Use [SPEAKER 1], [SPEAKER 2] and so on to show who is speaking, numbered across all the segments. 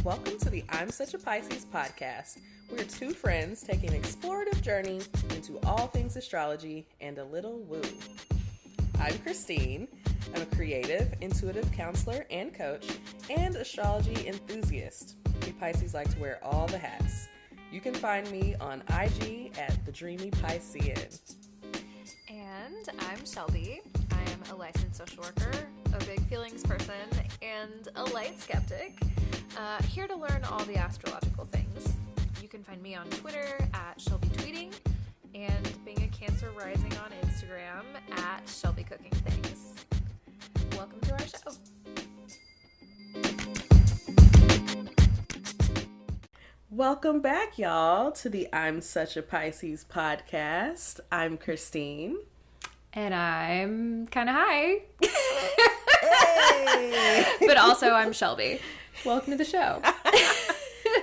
[SPEAKER 1] Welcome to the I'm Such a Pisces podcast. We're two friends taking an explorative journey into all things astrology and a little woo. I'm Christine. I'm a creative, intuitive counselor and coach, and astrology enthusiast. We Pisces like to wear all the hats. You can find me on IG at The Dreamy Piscean.
[SPEAKER 2] And I'm Shelby. I am a licensed social worker, a big feelings person, and a light skeptic. Here to learn all the astrological things. You can find me on Twitter at Shelby Tweeting, and being a Cancer rising on Instagram at Shelby Cooking Things. Welcome to our show.
[SPEAKER 1] Welcome back, y'all, to the I'm Such a Pisces podcast. I'm Christine.
[SPEAKER 2] And I'm kind of high.
[SPEAKER 1] Hey!
[SPEAKER 2] But also I'm Shelby. Welcome to the show.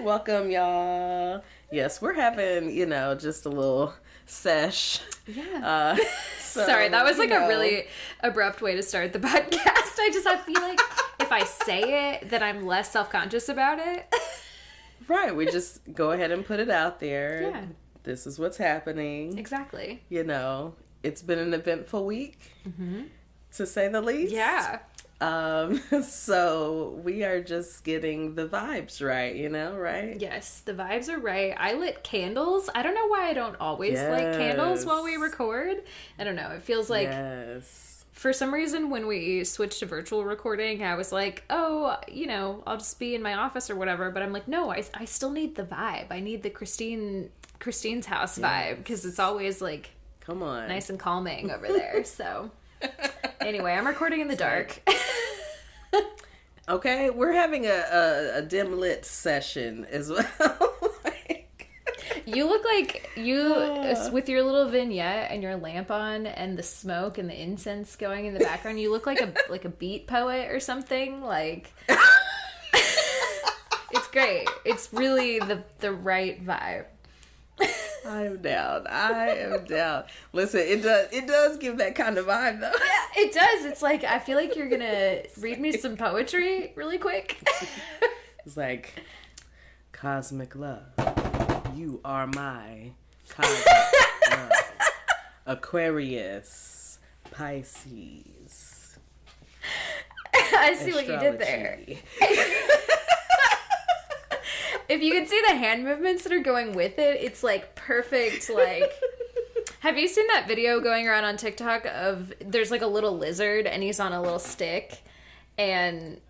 [SPEAKER 1] Welcome, y'all. Yes, we're having, just a little sesh.
[SPEAKER 2] Yeah. Sorry, that was like a really abrupt way to start the podcast. I feel like if I say it, then I'm less self-conscious about it.
[SPEAKER 1] Right, we just go ahead and put it out there.
[SPEAKER 2] Yeah.
[SPEAKER 1] This is what's happening.
[SPEAKER 2] Exactly.
[SPEAKER 1] It's been an eventful week, to say the least.
[SPEAKER 2] Yeah.
[SPEAKER 1] So we are just getting the vibes right, right?
[SPEAKER 2] Yes, the vibes are right. I lit candles. I don't know why I don't always light candles while we record. I don't know. It feels like...
[SPEAKER 1] Yes.
[SPEAKER 2] For some reason, when we switched to virtual recording, I was like, I'll just be in my office or whatever. But I'm like, no, I still need the vibe. I need the Christine's house vibe, because it's always like,
[SPEAKER 1] come on,
[SPEAKER 2] nice and calming over there. So anyway, I'm recording in the dark.
[SPEAKER 1] Okay, we're having a dim lit session as well.
[SPEAKER 2] You look like with your little vignette and your lamp on and the smoke and the incense going in the background, you look like a beat poet or something. Like, it's great. It's really the right vibe.
[SPEAKER 1] I am down. Listen, it does give that kind of vibe, though.
[SPEAKER 2] Yeah, it does. It's like, I feel like you're gonna read me some poetry really quick.
[SPEAKER 1] It's like, cosmic love. You are my cosmic love. Aquarius, Pisces.
[SPEAKER 2] I see what you did there. If you can see the hand movements that are going with it, it's like perfect. Like, have you seen that video going around on TikTok of there's like a little lizard and he's on a little stick and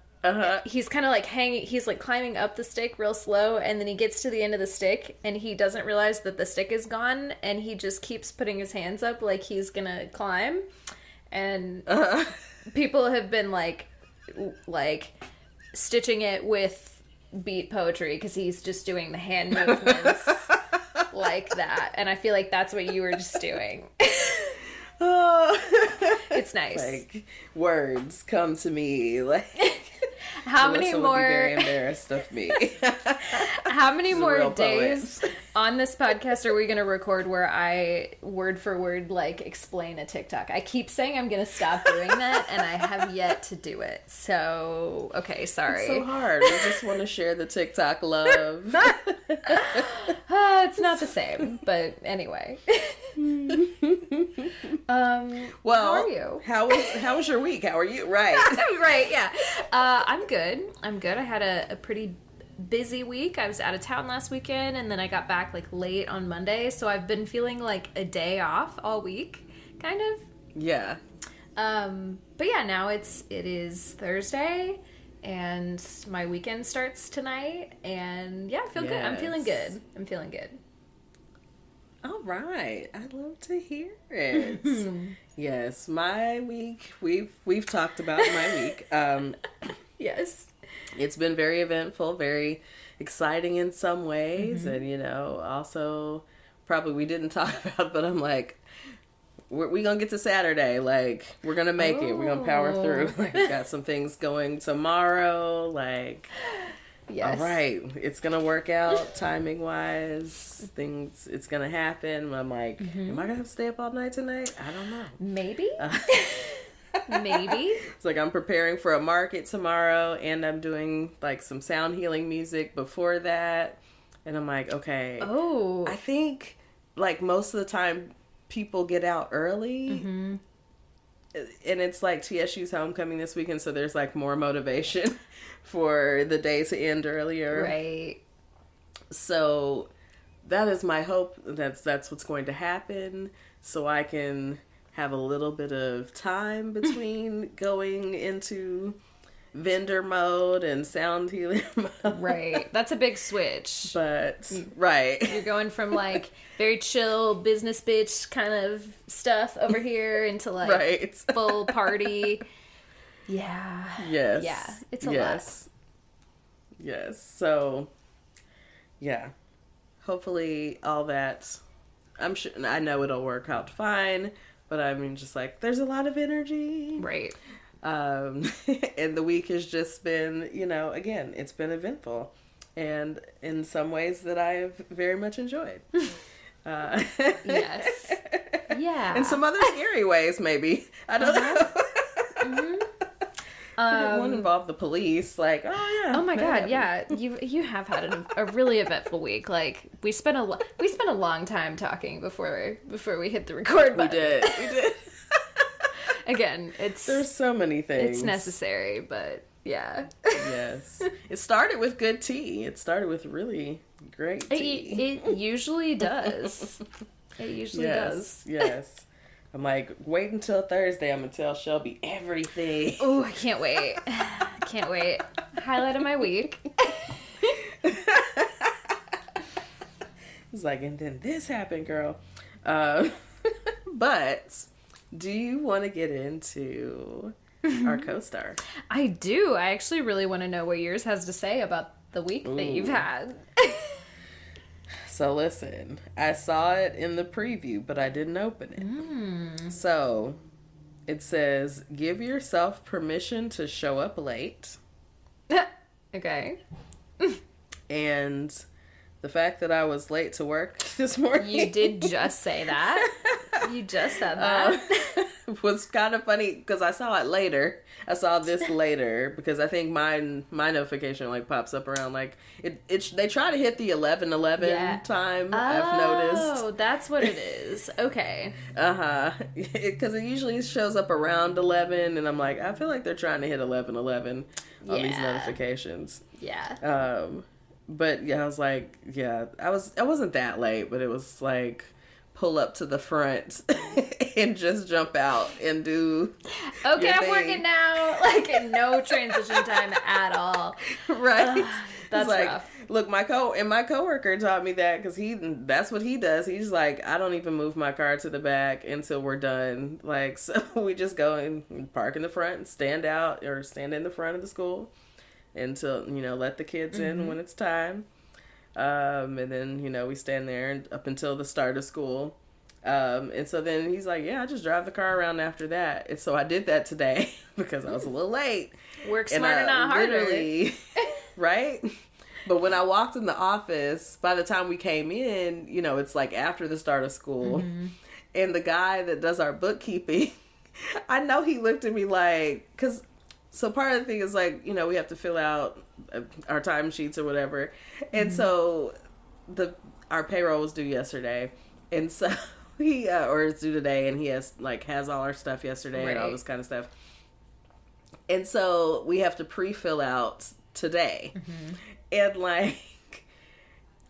[SPEAKER 2] he's kind of like he's like climbing up the stick real slow, and then he gets to the end of the stick and he doesn't realize that the stick is gone, and he just keeps putting his hands up like he's gonna climb, and people have been like stitching it with beat poetry because he's just doing the hand movements like that, and I feel like that's what you were just doing. It's nice.
[SPEAKER 1] Like, words come to me like.
[SPEAKER 2] How
[SPEAKER 1] Melissa
[SPEAKER 2] many
[SPEAKER 1] would
[SPEAKER 2] more?
[SPEAKER 1] Be very embarrassed of me.
[SPEAKER 2] How many more
[SPEAKER 1] days
[SPEAKER 2] on this podcast are we going to record where I word for word explain a TikTok? I keep saying I'm going to stop doing that, and I have yet to do it. So, okay, sorry.
[SPEAKER 1] It's so hard. We just want to share the TikTok love.
[SPEAKER 2] It's not the same, but anyway.
[SPEAKER 1] Well,
[SPEAKER 2] how are you?
[SPEAKER 1] How was your week? How are you? Right.
[SPEAKER 2] Right, yeah. I'm good. I had a pretty busy week. I was out of town last weekend, and then I got back late on Monday, so I've been feeling like a day off all week, kind of.
[SPEAKER 1] Yeah.
[SPEAKER 2] But yeah, now it is Thursday, and my weekend starts tonight, and yeah, I feel good. I'm feeling good.
[SPEAKER 1] All right. I love to hear it. Yes, my week, we've talked about my week.
[SPEAKER 2] Yes.
[SPEAKER 1] It's been very eventful, very exciting in some ways, and also probably we didn't talk about, but I'm like, we're gonna get to Saturday, we're gonna make it, we're gonna power through. We got some things going tomorrow,
[SPEAKER 2] Yes.
[SPEAKER 1] All right, it's gonna work out timing wise. It's gonna happen. I'm like, am I gonna have to stay up all night tonight? I don't know.
[SPEAKER 2] Maybe. Maybe.
[SPEAKER 1] It's like I'm preparing for a market tomorrow, and I'm doing like some sound healing music before that. And I'm like, okay.
[SPEAKER 2] Oh.
[SPEAKER 1] I think like most of the time people get out early.
[SPEAKER 2] Mm-hmm.
[SPEAKER 1] And it's like TSU's homecoming this weekend, so there's like more motivation for the day to end earlier.
[SPEAKER 2] Right.
[SPEAKER 1] So that is my hope. That's what's going to happen, so I can have a little bit of time between going into vendor mode and sound healing mode.
[SPEAKER 2] Right. That's a big switch.
[SPEAKER 1] But right.
[SPEAKER 2] You're going from like very chill business bitch kind of stuff over here into like
[SPEAKER 1] Right.
[SPEAKER 2] full party. Yeah.
[SPEAKER 1] Yes.
[SPEAKER 2] Yeah. It's a
[SPEAKER 1] lot. Yes. So yeah. Hopefully all that, I'm sure, I know it'll work out fine, but I mean, just like, there's a lot of energy.
[SPEAKER 2] Right.
[SPEAKER 1] And the week has just been, again, it's been eventful. And in some ways that I've very much enjoyed.
[SPEAKER 2] Yes. Yeah.
[SPEAKER 1] In some other scary ways, maybe. I don't know. Mm-hmm. One involved the police, like, oh yeah.
[SPEAKER 2] Oh my god, yeah. You have had a really eventful week. Like we spent a long time talking before we hit the record button.
[SPEAKER 1] We did.
[SPEAKER 2] Again,
[SPEAKER 1] there's so many things.
[SPEAKER 2] It's necessary, but yeah.
[SPEAKER 1] Yes. It started with good tea. It started with really great tea.
[SPEAKER 2] It usually does. It usually does.
[SPEAKER 1] Yes. I'm like, wait until Thursday. I'm going to tell Shelby everything.
[SPEAKER 2] Oh, I can't wait. Can't wait. Highlight of my week.
[SPEAKER 1] It's like, and then this happened, girl. But do you want to get into our co-star?
[SPEAKER 2] I do. I actually really want to know what yours has to say about the week that you've had.
[SPEAKER 1] So listen, I saw it in the preview, but I didn't open it. So it says, give yourself permission to show up late.
[SPEAKER 2] Okay.
[SPEAKER 1] And the fact that I was late to work this morning.
[SPEAKER 2] You did just say that. You just said that.
[SPEAKER 1] Was kind of funny because I saw it later. I saw this later because I think my notification like pops up around like they try to hit the 11:11 time. I've noticed.
[SPEAKER 2] Oh, that's what it is. Okay.
[SPEAKER 1] Because it usually shows up around 11, and I'm like, I feel like they're trying to hit 11:11 on these notifications.
[SPEAKER 2] Yeah.
[SPEAKER 1] But yeah, I was like, yeah, I wasn't that late, but it was like pull up to the front and just jump out and do
[SPEAKER 2] okay, I'm working now. Like no transition time at all.
[SPEAKER 1] Right.
[SPEAKER 2] That's
[SPEAKER 1] like,
[SPEAKER 2] rough.
[SPEAKER 1] Look, my coworker taught me that because that's what he does. He's like, I don't even move my car to the back until we're done. Like, so we just go and park in the front and stand in the front of the school until, let the kids in when it's time. And then, we stand there and up until the start of school. And so then he's like, yeah, I just drive the car around after that. And so I did that today because I was a little late.
[SPEAKER 2] Work smarter, not harder.
[SPEAKER 1] Right? But when I walked in the office, by the time we came in, it's like after the start of school. Mm-hmm. And the guy that does our bookkeeping, I know he looked at me like, so part of the thing is like, we have to fill out our timesheets or whatever. And so our payroll was due yesterday. And so or it's due today, and he has all our stuff yesterday and all this kind of stuff. And so we have to pre-fill out today. Mm-hmm. And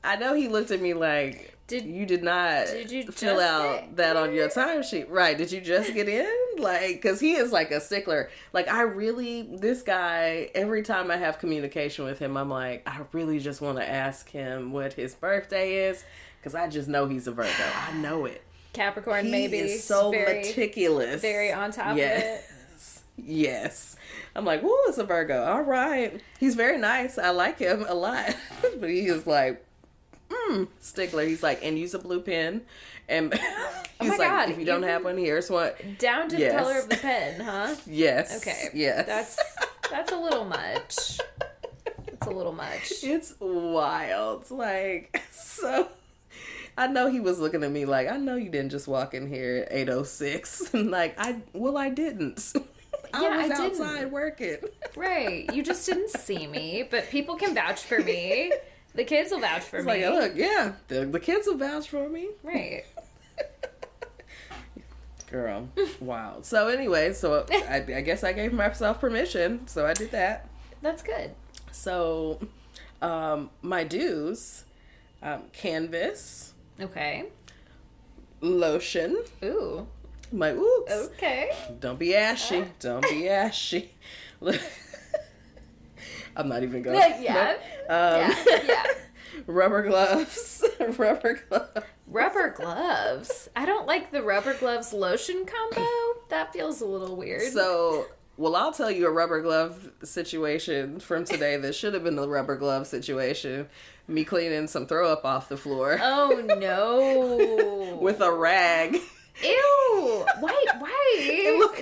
[SPEAKER 1] I know he looked at me like, you did not fill out that on your timesheet. Right. Did you just get in? Because he is a stickler. This guy, every time I have communication with him, I'm like, I really just want to ask him what his birthday is. Because I just know he's a Virgo. I know it.
[SPEAKER 2] Capricorn,
[SPEAKER 1] he is so meticulous.
[SPEAKER 2] Very on top of it.
[SPEAKER 1] Yes. I'm like, whoa, it's a Virgo. All right. He's very nice. I like him a lot. But he is stickler. He's like, and use a blue pen. And he's God. If you don't have one, here's one.
[SPEAKER 2] Down to the color of the pen, huh?
[SPEAKER 1] Yes.
[SPEAKER 2] Okay.
[SPEAKER 1] Yes.
[SPEAKER 2] That's a little much. It's a little much.
[SPEAKER 1] It's wild. So I know he was looking at me like, I know you didn't just walk in here at 8:06. And I didn't. I was outside working.
[SPEAKER 2] Right. You just didn't see me, but people can vouch for me. The kids will vouch for me.
[SPEAKER 1] Like, look, yeah, the kids will vouch for me.
[SPEAKER 2] Right.
[SPEAKER 1] Girl, wow. So anyway, I guess I gave myself permission, so I did that.
[SPEAKER 2] That's good.
[SPEAKER 1] So, my dues, canvas.
[SPEAKER 2] Okay.
[SPEAKER 1] Lotion.
[SPEAKER 2] Ooh.
[SPEAKER 1] My oops.
[SPEAKER 2] Okay.
[SPEAKER 1] Don't be ashy. Don't be ashy. I'm not even going.
[SPEAKER 2] Yeah.
[SPEAKER 1] Yeah. Rubber gloves.
[SPEAKER 2] Rubber gloves. I don't like the rubber gloves lotion combo. That feels a little weird.
[SPEAKER 1] So, well, I'll tell you a rubber glove situation from today that should have been the rubber glove situation. Me cleaning some throw up off the floor.
[SPEAKER 2] Oh no.
[SPEAKER 1] With a rag.
[SPEAKER 2] Ew. Why?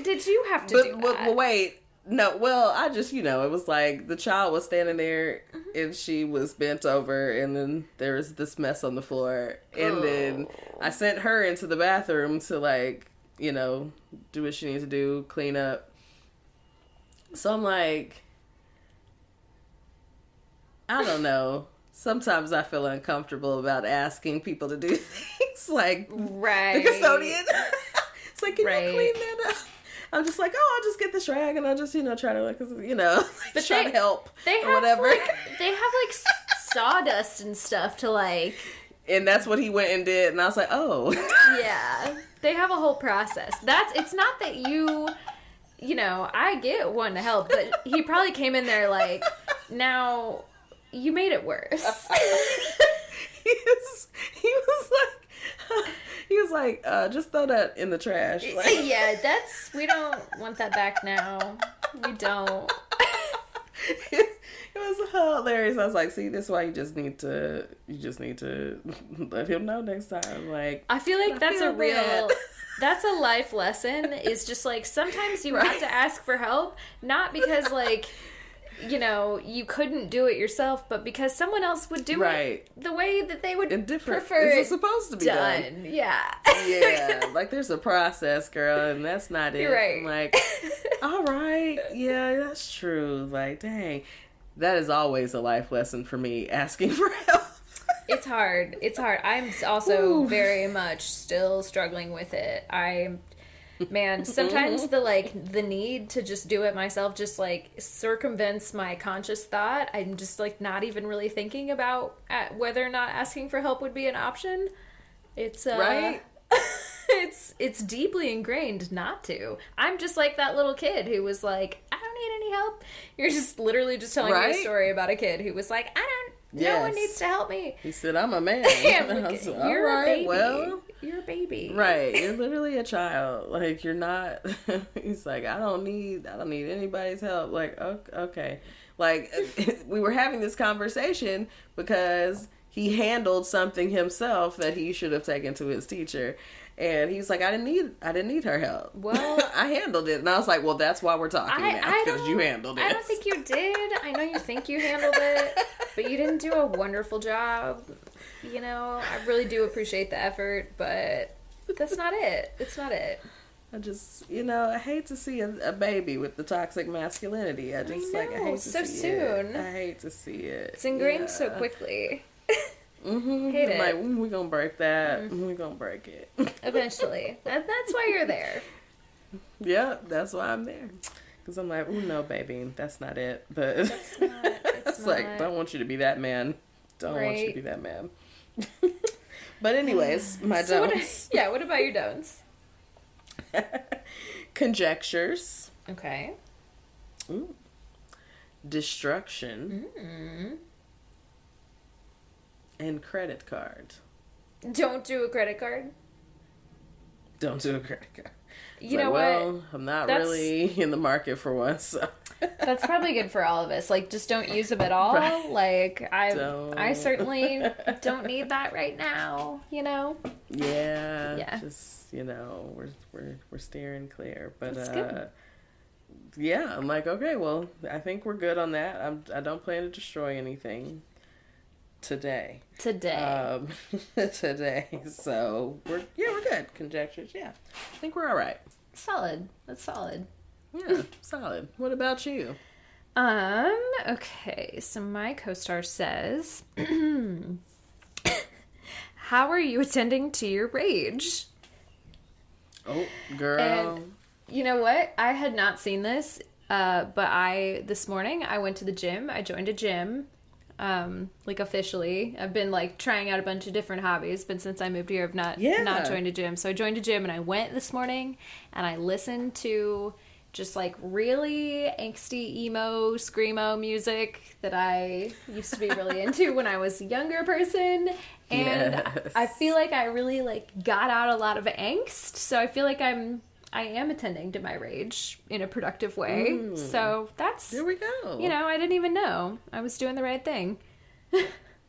[SPEAKER 2] Did you have to do that?
[SPEAKER 1] Well, wait. No, well, I just, it was like the child was standing there and she was bent over and then there was this mess on the floor. And then I sent her into the bathroom to do what she needs to do, clean up. So I'm like, I don't know. Sometimes I feel uncomfortable about asking people to do things like
[SPEAKER 2] right.
[SPEAKER 1] the custodian. It's like, can you clean that up? I'm just like, I'll just get this rag and I'll just, try to, but try to help or whatever.
[SPEAKER 2] They have, sawdust and stuff to,
[SPEAKER 1] And that's what he went and did. And I was like, oh.
[SPEAKER 2] Yeah. They have a whole process. It's not that I get one to help, but he probably came in there now, you made it worse.
[SPEAKER 1] He was like, just throw that in the trash.
[SPEAKER 2] Yeah, we don't want that back now. We don't.
[SPEAKER 1] It was hilarious. I was like, see, this is why you just need to let him know next time.
[SPEAKER 2] I feel like that's that's a life lesson, is just sometimes you have to ask for help, not because you couldn't do it yourself, but because someone else would do it the way that they would prefer
[SPEAKER 1] it's supposed to be done.
[SPEAKER 2] Yeah.
[SPEAKER 1] Yeah. There's a process, girl, and that's not it.
[SPEAKER 2] You're right.
[SPEAKER 1] I'm like, all right. Yeah, that's true. Dang. That is always a life lesson for me, asking for help.
[SPEAKER 2] It's hard. I'm also very much still struggling with it. Man, sometimes the need to just do it myself just circumvents my conscious thought. I'm just not even really thinking about whether or not asking for help would be an option. It's
[SPEAKER 1] right.
[SPEAKER 2] It's deeply ingrained not to. I'm just like that little kid who was like, I don't need any help. You're just literally just telling me a story about a kid who was like, no one needs to help me.
[SPEAKER 1] He said, I'm a man.
[SPEAKER 2] You're a baby. Well, you're a baby.
[SPEAKER 1] Right. You're literally a child. You're not. He's like, I don't need anybody's help. Okay. We were having this conversation because he handled something himself that he should have taken to his teacher. And he's like, I didn't need her help.
[SPEAKER 2] Well,
[SPEAKER 1] I handled it. And I was like, well, that's why we're talking now, because you handled it.
[SPEAKER 2] I don't think you did. I know you think you handled it, but you didn't do a wonderful job. I really do appreciate the effort, but that's not it. It's not it.
[SPEAKER 1] I just, I hate to see a baby with the toxic masculinity. I hate to
[SPEAKER 2] so
[SPEAKER 1] see
[SPEAKER 2] soon.
[SPEAKER 1] it. I hate to see it.
[SPEAKER 2] It's ingrained so quickly.
[SPEAKER 1] Mm-hmm.
[SPEAKER 2] Hate it.
[SPEAKER 1] We're gonna break that. Mm-hmm. We're gonna break it.
[SPEAKER 2] Eventually. That's why you're there.
[SPEAKER 1] Yeah, that's why I'm there. Because I'm like, no, baby, that's not it. But
[SPEAKER 2] it's not.
[SPEAKER 1] Don't want you to be that man. Don't want you to be that man. But anyways, my don'ts.
[SPEAKER 2] What about your don'ts?
[SPEAKER 1] Conjectures.
[SPEAKER 2] Okay.
[SPEAKER 1] Ooh. Destruction.
[SPEAKER 2] Mm.
[SPEAKER 1] And credit card.
[SPEAKER 2] Don't do a credit card.
[SPEAKER 1] Don't do a credit card.
[SPEAKER 2] You know what?
[SPEAKER 1] I'm not really in the market for one, so.
[SPEAKER 2] That's probably good for all of us. Just don't use them at all. Right. I certainly don't need that right now,
[SPEAKER 1] Yeah.
[SPEAKER 2] Yeah.
[SPEAKER 1] Just, we're steering clear. But
[SPEAKER 2] that's good.
[SPEAKER 1] Yeah, I'm like, okay, well, I think we're good on that. I don't plan to destroy anything today. Today. So we're good. Conjectures, yeah. I think we're all right.
[SPEAKER 2] Solid. That's solid.
[SPEAKER 1] Yeah, solid. What about you?
[SPEAKER 2] Okay, so my co-star says, how are you attending to your rage?
[SPEAKER 1] Oh, girl.
[SPEAKER 2] And you know what? I had not seen this, but this morning, I went to the gym. I joined a gym, like officially. I've been like trying out a bunch of different hobbies, but since I moved here, I've not joined a gym. So I joined a gym and I went this morning and I listened to just like really angsty emo screamo music that I used to be really into when I was a younger person, and
[SPEAKER 1] Yes.
[SPEAKER 2] I feel like I really like got out a lot of angst, so I feel like I am attending to my rage in a productive way. So that's,
[SPEAKER 1] There we go.
[SPEAKER 2] you know, I didn't even know I was doing the right thing.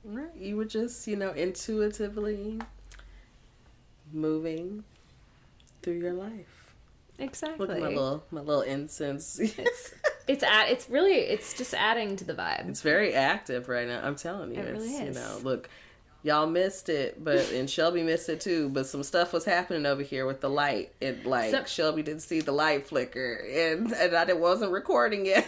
[SPEAKER 1] Right. You were just, intuitively moving through your life.
[SPEAKER 2] Exactly.
[SPEAKER 1] Look at my little incense.
[SPEAKER 2] It's just adding to the vibe.
[SPEAKER 1] It's very active right now. I'm telling you.
[SPEAKER 2] It really is.
[SPEAKER 1] Look, y'all missed it, and Shelby missed it too, but some stuff was happening over here with the light. Shelby didn't see the light flicker, and I wasn't recording it.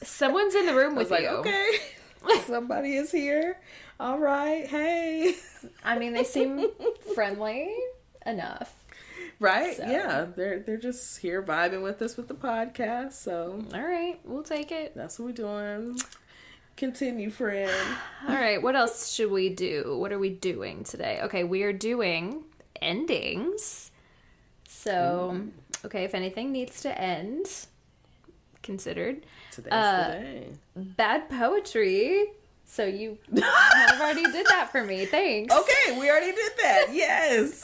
[SPEAKER 2] Someone's in the room with
[SPEAKER 1] I was
[SPEAKER 2] you.
[SPEAKER 1] like, okay, somebody is here. All right, hey.
[SPEAKER 2] I mean, they seem friendly enough.
[SPEAKER 1] Right?
[SPEAKER 2] So.
[SPEAKER 1] Yeah, they're just here vibing with us with the podcast. So,
[SPEAKER 2] all right, we'll take it.
[SPEAKER 1] that's what we're doing. Continue, friend.
[SPEAKER 2] All right, what else should we do? What are we doing today? Okay, we are doing endings. So, okay, if anything needs to end, considered.
[SPEAKER 1] Today's the day.
[SPEAKER 2] Bad poetry. So you kind of already did that for me. Thanks.
[SPEAKER 1] Okay, we already did that. Yes.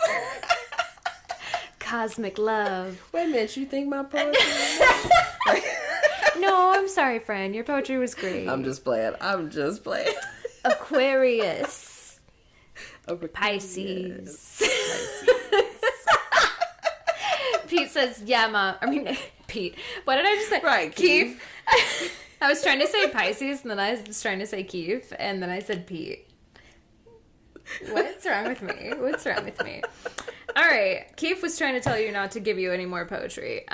[SPEAKER 2] Cosmic love.
[SPEAKER 1] Wait a minute, you think my poetry?
[SPEAKER 2] No, I'm sorry, friend. Your poetry was great.
[SPEAKER 1] I'm just playing.
[SPEAKER 2] Aquarius. Pisces. Pete says, yeah, Mom. I mean, Pete. What did I just say?
[SPEAKER 1] Right,
[SPEAKER 2] Keith. I was trying to say Pisces, and then I was trying to say Keith, and then I said Pete. What's wrong with me? What's wrong with me? All right. Keith was trying to tell you not to give you any more poetry.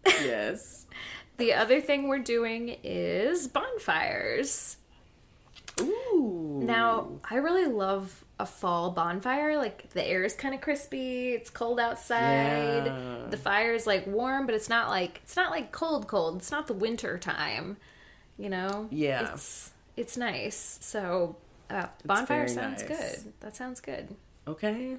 [SPEAKER 1] Yes.
[SPEAKER 2] The other thing we're doing is bonfires.
[SPEAKER 1] Ooh.
[SPEAKER 2] Now, I really love a fall bonfire. Like, the air is kind of crispy. It's cold outside.
[SPEAKER 1] Yeah.
[SPEAKER 2] The fire is like warm, but it's not like cold. It's not the winter time, you know?
[SPEAKER 1] Yeah.
[SPEAKER 2] It's nice. So, bonfire
[SPEAKER 1] very
[SPEAKER 2] sounds
[SPEAKER 1] nice.
[SPEAKER 2] good. That sounds good.
[SPEAKER 1] Okay.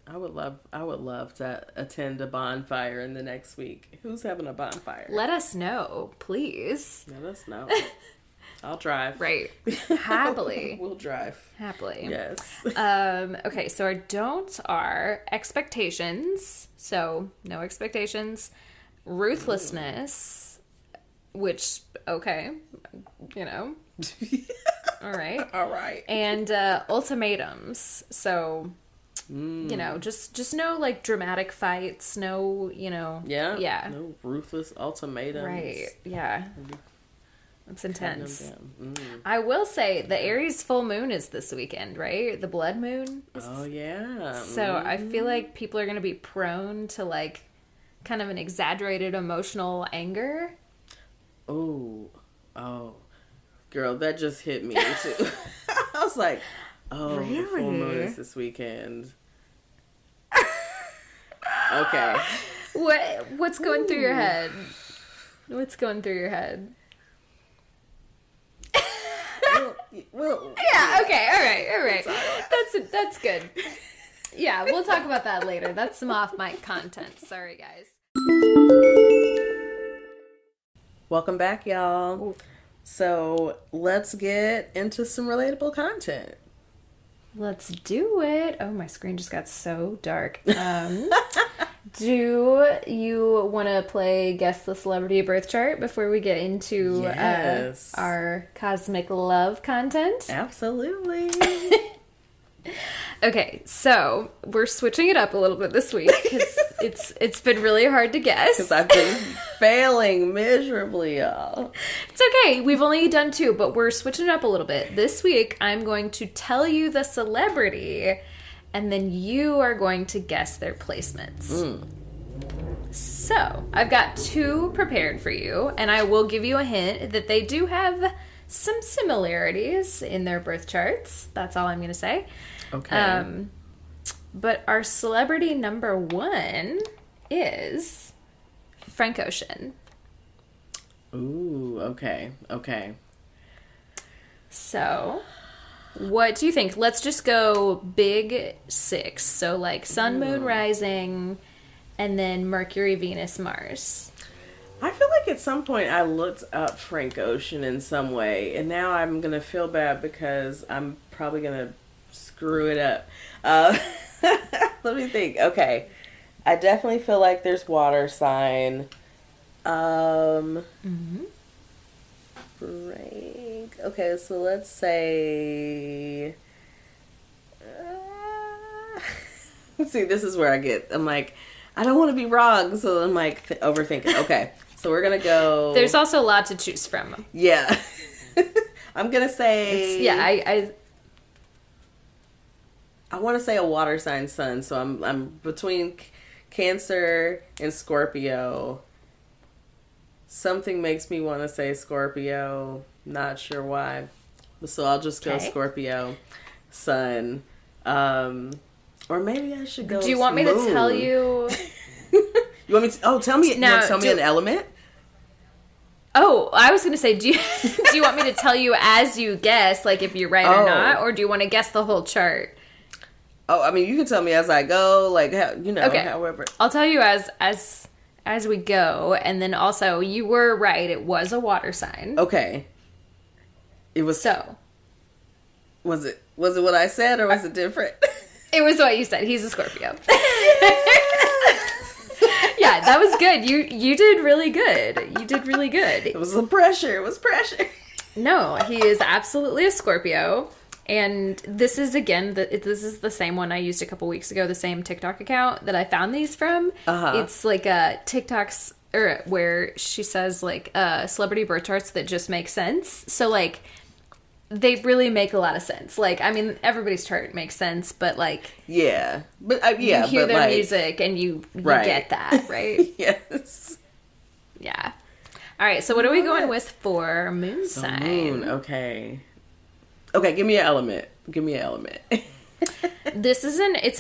[SPEAKER 1] I would love to attend a bonfire in the next week. Who's having a bonfire?
[SPEAKER 2] Let us know, please.
[SPEAKER 1] Let us know. I'll drive.
[SPEAKER 2] Right. Happily.
[SPEAKER 1] We'll drive.
[SPEAKER 2] Happily.
[SPEAKER 1] Yes.
[SPEAKER 2] Okay, so our don'ts are expectations. So, no expectations. Ruthlessness, which, okay, you know. All right.
[SPEAKER 1] All right.
[SPEAKER 2] And ultimatums. So, you know, just no, like, dramatic fights. No, you know.
[SPEAKER 1] Yeah.
[SPEAKER 2] Yeah.
[SPEAKER 1] No ruthless ultimatums.
[SPEAKER 2] Right. Yeah. It's intense.
[SPEAKER 1] Mm.
[SPEAKER 2] I will say the Aries full moon is this weekend, right? The blood moon.
[SPEAKER 1] Oh, yeah.
[SPEAKER 2] So I feel like people are going to be prone to like kind of an exaggerated emotional anger.
[SPEAKER 1] Oh, girl, that just hit me too. I was like, oh,
[SPEAKER 2] Really?
[SPEAKER 1] the full moon is this weekend. Okay.
[SPEAKER 2] What's going through your head? What's going through your head?
[SPEAKER 1] Well,
[SPEAKER 2] Yeah, okay, all right. That's good. Yeah, we'll talk about that later. That's some off mic content. Sorry, guys.
[SPEAKER 1] welcome back, y'all. So let's get into some relatable content.
[SPEAKER 2] Let's do it. Oh, my screen just got so dark. Do you want to play Guess the Celebrity Birth Chart before we get into
[SPEAKER 1] Yes.
[SPEAKER 2] our cosmic love content?
[SPEAKER 1] Absolutely.
[SPEAKER 2] Okay, so we're switching it up a little bit this week because it's been really hard to guess.
[SPEAKER 1] Because I've been failing miserably, y'all.
[SPEAKER 2] It's okay. We've only done 2, but we're switching it up a little bit. This week, I'm going to tell you the celebrity, and then you are going to guess their placements. So, I've got 2 prepared for you, and I will give you a hint that they do have some similarities in their birth charts. That's all I'm going to say.
[SPEAKER 1] Okay.
[SPEAKER 2] But our celebrity number 1 is Frank Ocean.
[SPEAKER 1] Ooh, okay. Okay.
[SPEAKER 2] So, what do you think? Let's just go big 6. So, like Sun, Moon, Rising, and then Mercury, Venus, Mars.
[SPEAKER 1] I feel like at some point I looked up Frank Ocean in some way, and now I'm going to feel bad because I'm probably going to screw it up. Let me think. Okay. I definitely feel like there's water sign. Frank. Okay, so let's say... see, this is where I'm like, I don't want to be wrong, so I'm like overthinking. Okay, so we're gonna go.
[SPEAKER 2] There's also a lot to choose from.
[SPEAKER 1] Yeah, I'm gonna say. I want to say a water sign sun, so I'm between Cancer and Scorpio. Something makes me want to say Scorpio. Not sure why, so I'll just go Scorpio, sun. Or maybe I should go.
[SPEAKER 2] Do you want me to tell you?
[SPEAKER 1] You want me to? Oh, tell me.
[SPEAKER 2] Now,
[SPEAKER 1] tell me an element.
[SPEAKER 2] Oh, I was gonna say, do you want me to tell you as you guess, like if you're right or not, or do you want to guess the whole chart?
[SPEAKER 1] Oh, I mean, you can tell me as I go, like
[SPEAKER 2] Okay.
[SPEAKER 1] However,
[SPEAKER 2] I'll tell you as we go, and then also you were right; it was a water sign.
[SPEAKER 1] Okay. It was
[SPEAKER 2] so.
[SPEAKER 1] Was it what I said, or was it different?
[SPEAKER 2] It was what you said. He's a Scorpio. Yeah, that was good. You did really good. You did really good.
[SPEAKER 1] It was pressure. It was pressure.
[SPEAKER 2] No, he is absolutely a Scorpio. And this is, again, this is the same one I used a couple weeks ago, the same TikTok account that I found these from. It's like a TikToks where she says, like, celebrity birth charts that just make sense. So, like, they really make a lot of sense. Like, I mean, everybody's chart makes sense, but like,
[SPEAKER 1] yeah, but you
[SPEAKER 2] hear their music and you get that, right?
[SPEAKER 1] Yes.
[SPEAKER 2] Yeah. All right. So, what are we going with for moon sign?
[SPEAKER 1] Moon. Okay. Okay. Give me an element.
[SPEAKER 2] It's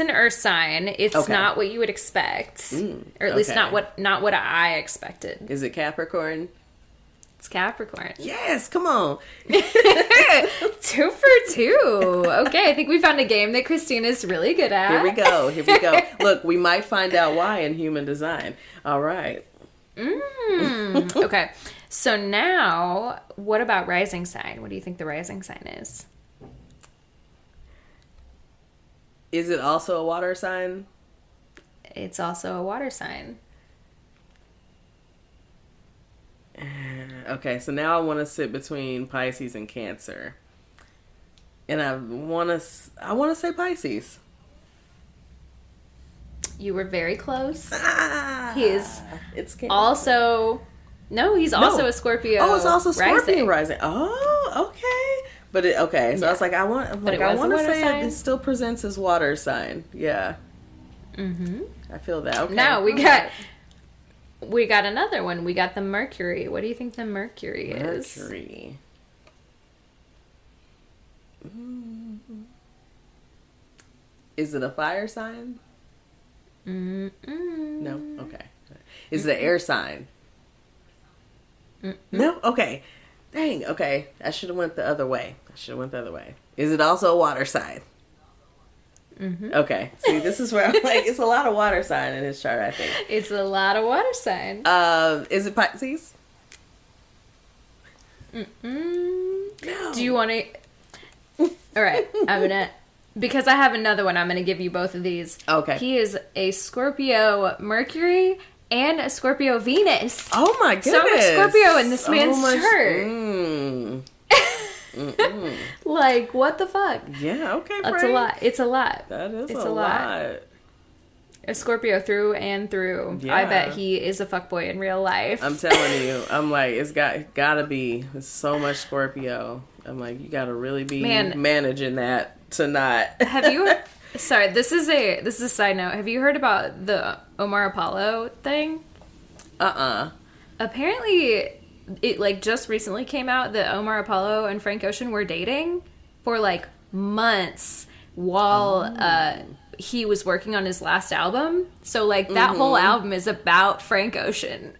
[SPEAKER 2] an earth sign. It's not what you would expect, or at least not what I expected.
[SPEAKER 1] Is it Capricorn?
[SPEAKER 2] It's Capricorn.
[SPEAKER 1] Yes, come on.
[SPEAKER 2] 2 for 2. Okay, I think we found a game that Christina's really good at.
[SPEAKER 1] Here we go. Look, we might find out why in human design. All right.
[SPEAKER 2] Okay, so now, what about rising sign? What do you think the rising sign is?
[SPEAKER 1] Is it also a water sign?
[SPEAKER 2] It's also a water sign.
[SPEAKER 1] Okay, so now I want to sit between Pisces and Cancer, and I want to say Pisces.
[SPEAKER 2] You were very close.
[SPEAKER 1] He
[SPEAKER 2] is also he's also a Scorpio.
[SPEAKER 1] Oh, it's also Scorpio
[SPEAKER 2] rising.
[SPEAKER 1] Oh, okay. But so I was like, I want to say it still presents as water sign. Yeah. I feel that. Okay.
[SPEAKER 2] Now we got another one. We got the Mercury. What do you think the Mercury is?
[SPEAKER 1] Mercury. Is it a fire sign? No? Okay. Is it an air sign? No? Okay. Dang. Okay. I should have went the other way. Is it also a water sign? Okay. See, this is where I'm like, it's a lot of water sign in his chart, I think.
[SPEAKER 2] It's a lot of water sign.
[SPEAKER 1] Is it Pisces?
[SPEAKER 2] No. Do you want to... All right. Because I have another one, I'm going to give you both of these.
[SPEAKER 1] Okay.
[SPEAKER 2] He is a Scorpio Mercury and a Scorpio Venus.
[SPEAKER 1] Oh my goodness.
[SPEAKER 2] So much Scorpio in this man's chart. Like, what the fuck?
[SPEAKER 1] Yeah, okay,
[SPEAKER 2] That's
[SPEAKER 1] Frank.
[SPEAKER 2] a lot. It's a lot.
[SPEAKER 1] That is a lot.
[SPEAKER 2] A Scorpio through and through. Yeah. I bet he is a fuckboy in real life.
[SPEAKER 1] I'm telling you. I'm like, it's gotta be. It's so much Scorpio. I'm like, you gotta really be managing that to not.
[SPEAKER 2] Have Sorry, this is a side note. Have you heard about the Omar Apollo thing? Apparently, it like just recently came out that Omar Apollo and Frank Ocean were dating for like months while he was working on his last album. So like that whole album is about Frank Ocean.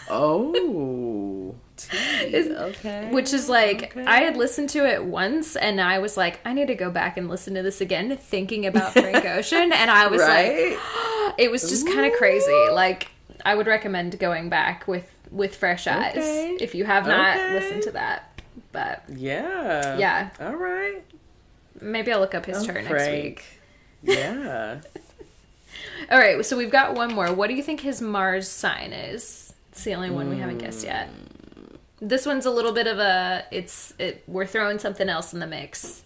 [SPEAKER 1] Oh. Okay.
[SPEAKER 2] Which is like, I had listened to it once and I was like, I need to go back and listen to this again, thinking about Frank Ocean. And I was like, it was just kind of crazy. Like, I would recommend going back with fresh eyes if you have not listened to that. But yeah.
[SPEAKER 1] All right.
[SPEAKER 2] Maybe I'll look up his chart next week.
[SPEAKER 1] Yeah.
[SPEAKER 2] All right, so we've got one more. What do you think his Mars sign is? It's the only one we haven't guessed yet. This one's a little bit of we're throwing something else in the mix.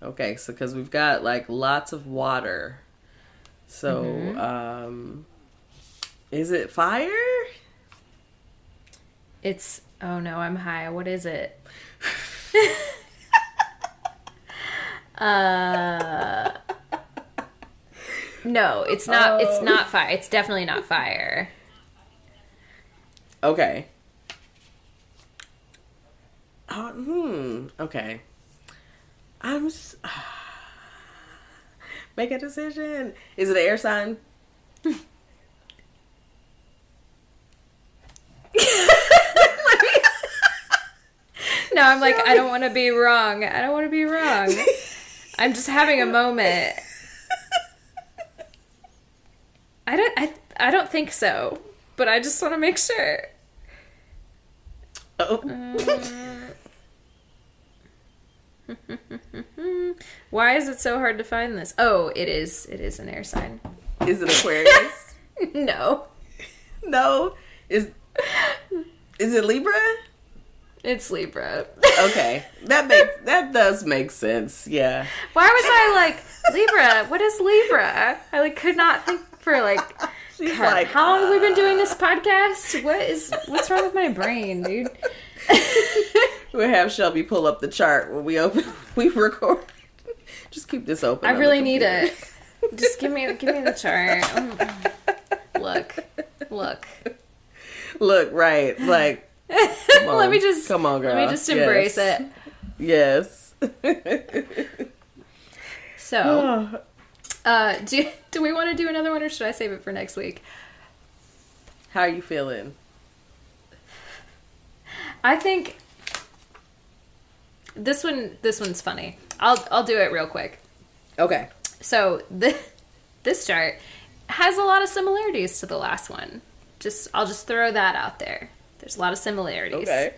[SPEAKER 1] Okay, so because we've got like lots of water. So, is it fire?
[SPEAKER 2] It's, oh no, I'm high. What is it? No, it's not. It's not fire. It's definitely not fire.
[SPEAKER 1] Okay. Okay. I'm just, make a decision. Is it an air sign?
[SPEAKER 2] No, I'm like, I don't want to be wrong. I don't want to be wrong. I'm just having a moment. I don't think so, but I just want to make sure.
[SPEAKER 1] Oh.
[SPEAKER 2] Why is it so hard to find this? Oh, it is. It is an air sign.
[SPEAKER 1] Is it Aquarius?
[SPEAKER 2] No.
[SPEAKER 1] No. Is it Libra?
[SPEAKER 2] It's Libra.
[SPEAKER 1] Okay. That does make sense. Yeah.
[SPEAKER 2] Why was I like, Libra? What is Libra? I like could not think for like,
[SPEAKER 1] She's
[SPEAKER 2] God,
[SPEAKER 1] like,
[SPEAKER 2] how long have we been doing this podcast? What's wrong with my brain, dude?
[SPEAKER 1] We'll have Shelby pull up the chart when we record. Just keep this open.
[SPEAKER 2] I really need it. Just give me the chart. Look,
[SPEAKER 1] right, like. Come on, girl.
[SPEAKER 2] Let me just embrace it.
[SPEAKER 1] Yes.
[SPEAKER 2] So, do we want to do another one, or should I save it for next week?
[SPEAKER 1] How are you feeling?
[SPEAKER 2] I think this one's funny. I'll do it real quick.
[SPEAKER 1] Okay.
[SPEAKER 2] So this chart has a lot of similarities to the last one. I'll just throw that out there. There's a lot of similarities.
[SPEAKER 1] Okay.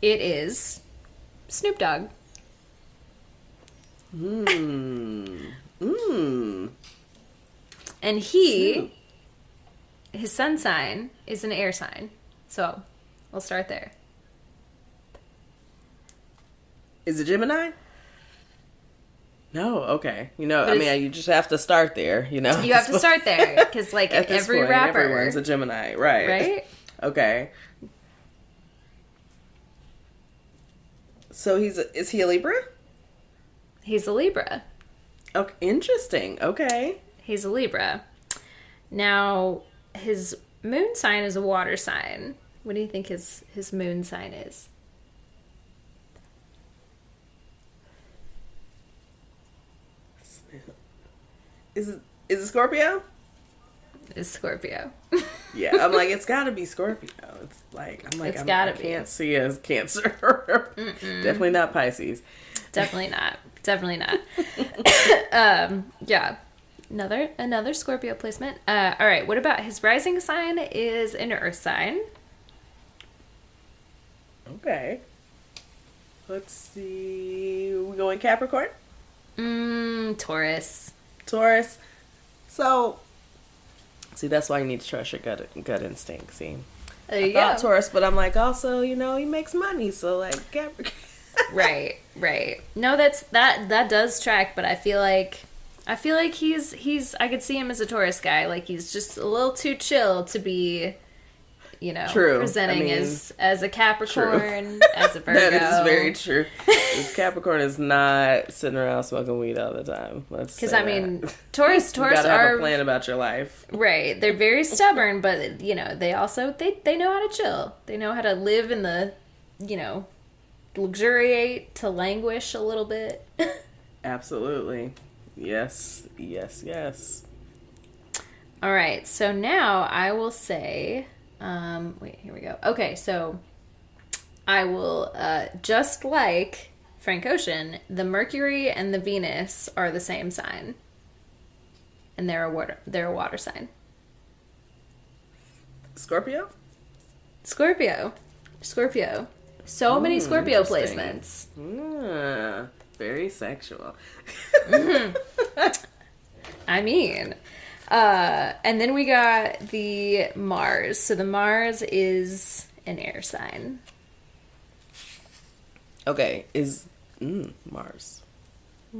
[SPEAKER 2] It is Snoop Dogg. And his sun sign is an air sign. So, we'll start there.
[SPEAKER 1] Is it Gemini? No, okay. You just have to start there,
[SPEAKER 2] You have to start there, because, like, every
[SPEAKER 1] point,
[SPEAKER 2] rapper...
[SPEAKER 1] everyone's a Gemini, right?
[SPEAKER 2] Right?
[SPEAKER 1] Okay. So is he a Libra?
[SPEAKER 2] He's a Libra.
[SPEAKER 1] Okay, interesting. Okay.
[SPEAKER 2] He's a Libra. Now, his moon sign is a water sign. What do you think his moon sign is?
[SPEAKER 1] Is it Scorpio?
[SPEAKER 2] It's Scorpio.
[SPEAKER 1] Yeah, I'm like, it's got to be Scorpio. I can't see as Cancer. Definitely not Pisces.
[SPEAKER 2] Definitely not. Definitely not. Yeah. Another Scorpio placement. All right. What about his rising sign is an earth sign.
[SPEAKER 1] Okay. Let's see. We going Capricorn?
[SPEAKER 2] Taurus.
[SPEAKER 1] So, see, that's why you need to trust your gut instinct. See,
[SPEAKER 2] there you
[SPEAKER 1] I thought
[SPEAKER 2] go.
[SPEAKER 1] Taurus, but I'm like, also, he makes money, so like Capricorn.
[SPEAKER 2] Right. No, that does track, but I feel like he's I could see him as a Taurus guy. Like, he's just a little too chill to be
[SPEAKER 1] True.
[SPEAKER 2] presenting as a Capricorn, as a Virgo.
[SPEAKER 1] That is very true. Capricorn is not sitting around smoking weed all the time. Because
[SPEAKER 2] Taurus
[SPEAKER 1] you gotta have a plan about your life.
[SPEAKER 2] Right. They're very stubborn, but they also they know how to chill. They know how to live in the luxuriate to languish a little bit.
[SPEAKER 1] Absolutely. Yes.
[SPEAKER 2] All right, so now I will say, wait, here we go. Okay, so I will, just like Frank Ocean, the Mercury and the Venus are the same sign. And they're a water sign.
[SPEAKER 1] Scorpio.
[SPEAKER 2] So many Scorpio placements.
[SPEAKER 1] Very sexual.
[SPEAKER 2] I mean... and then we got the Mars. So the Mars is an air sign.
[SPEAKER 1] Okay, is Mars. I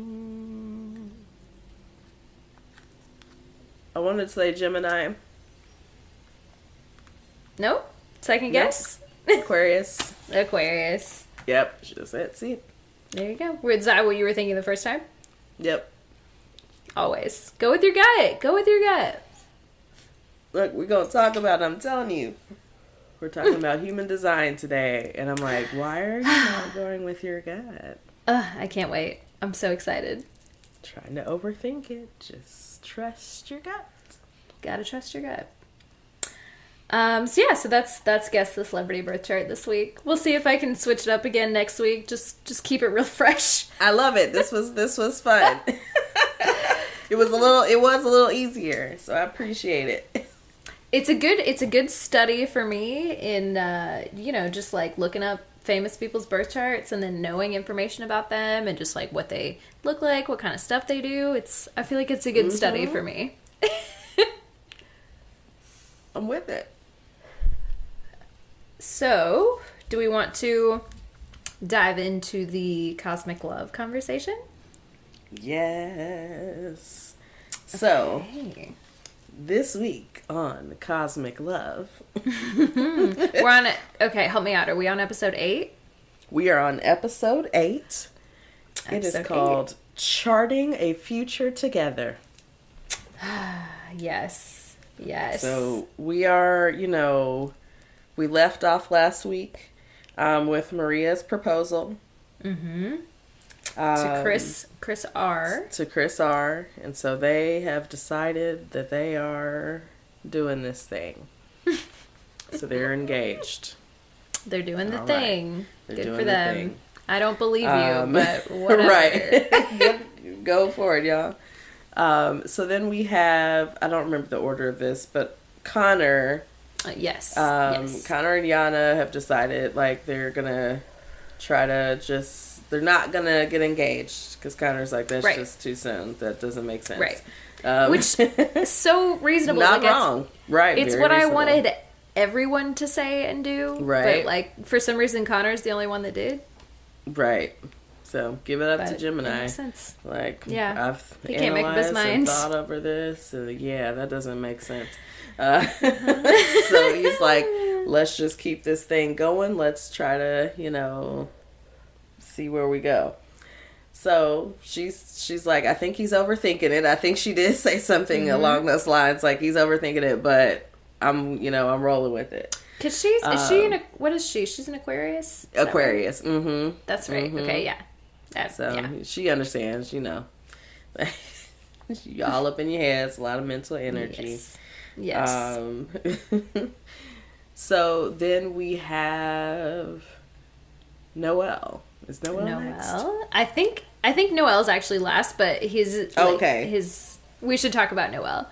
[SPEAKER 1] wanted to say Gemini.
[SPEAKER 2] Nope. Second guess?
[SPEAKER 1] Aquarius.
[SPEAKER 2] Aquarius.
[SPEAKER 1] Yep, just said, see.
[SPEAKER 2] There you go. Was that what you were thinking the first time?
[SPEAKER 1] Yep.
[SPEAKER 2] Always. Go with your gut.
[SPEAKER 1] Look, we're going to talk about, I'm telling you, we're talking about human design today. And I'm like, why are you not going with your gut?
[SPEAKER 2] I can't wait. I'm so excited.
[SPEAKER 1] Trying to overthink it. Just trust your gut.
[SPEAKER 2] Gotta trust your gut. So that's Guess the Celebrity Birth Chart this week. We'll see if I can switch it up again next week. Just keep it real fresh.
[SPEAKER 1] I love it. This was fun. It was a little easier, so I appreciate it.
[SPEAKER 2] It's a good study for me in just like looking up famous people's birth charts and then knowing information about them and just like what they look like, what kind of stuff they do. I feel like it's a good study for me.
[SPEAKER 1] I'm with it. So,
[SPEAKER 2] do we want to dive into the cosmic love conversation?
[SPEAKER 1] Yes. So, this week on Cosmic Love,
[SPEAKER 2] we're on. Okay, help me out. Are we on episode 8?
[SPEAKER 1] We are on episode 8. It is called Charting a Future Together.
[SPEAKER 2] Yes.
[SPEAKER 1] So we are, we left off last week with Maria's proposal.
[SPEAKER 2] Mm-hmm. To Chris R.
[SPEAKER 1] To Chris R. And so they have decided that they are doing this thing. So they're engaged.
[SPEAKER 2] They're doing the thing. Good for them. Thing. I don't believe you, but whatever.
[SPEAKER 1] Right. Go for it, y'all. So then we have, I don't remember the order of this, but Connor.
[SPEAKER 2] Yes.
[SPEAKER 1] Connor and Yana have decided, like, they're going to try to they're not going to get engaged. Because Connor's like, that's just too soon. That doesn't make sense.
[SPEAKER 2] Right. Which is so reasonable.
[SPEAKER 1] Not wrong. Right.
[SPEAKER 2] It's what reasonable. I wanted everyone to say and do.
[SPEAKER 1] Right.
[SPEAKER 2] But, like, for some reason, Connor's the only one that did.
[SPEAKER 1] Right. So give it up to Gemini.
[SPEAKER 2] That makes sense.
[SPEAKER 1] Like,
[SPEAKER 2] yeah.
[SPEAKER 1] I've
[SPEAKER 2] he can't make up his mind.
[SPEAKER 1] And thought over this. That doesn't make sense. So he's like, let's just keep this thing going. Let's try to, see where we go. So she's like, I think he's overthinking it. I think she did say something along those lines, like he's overthinking it, but I'm rolling with it.
[SPEAKER 2] Cause what is she? She's an Aquarius?
[SPEAKER 1] Aquarius. Mm-hmm.
[SPEAKER 2] That's right. Mm-hmm. Okay. Yeah.
[SPEAKER 1] She understands, you all up in your head. It's a lot of mental energy.
[SPEAKER 2] Yes.
[SPEAKER 1] So then we have Noel. Is Noel next?
[SPEAKER 2] I think Noel's actually last, but
[SPEAKER 1] okay.
[SPEAKER 2] We should talk about Noel.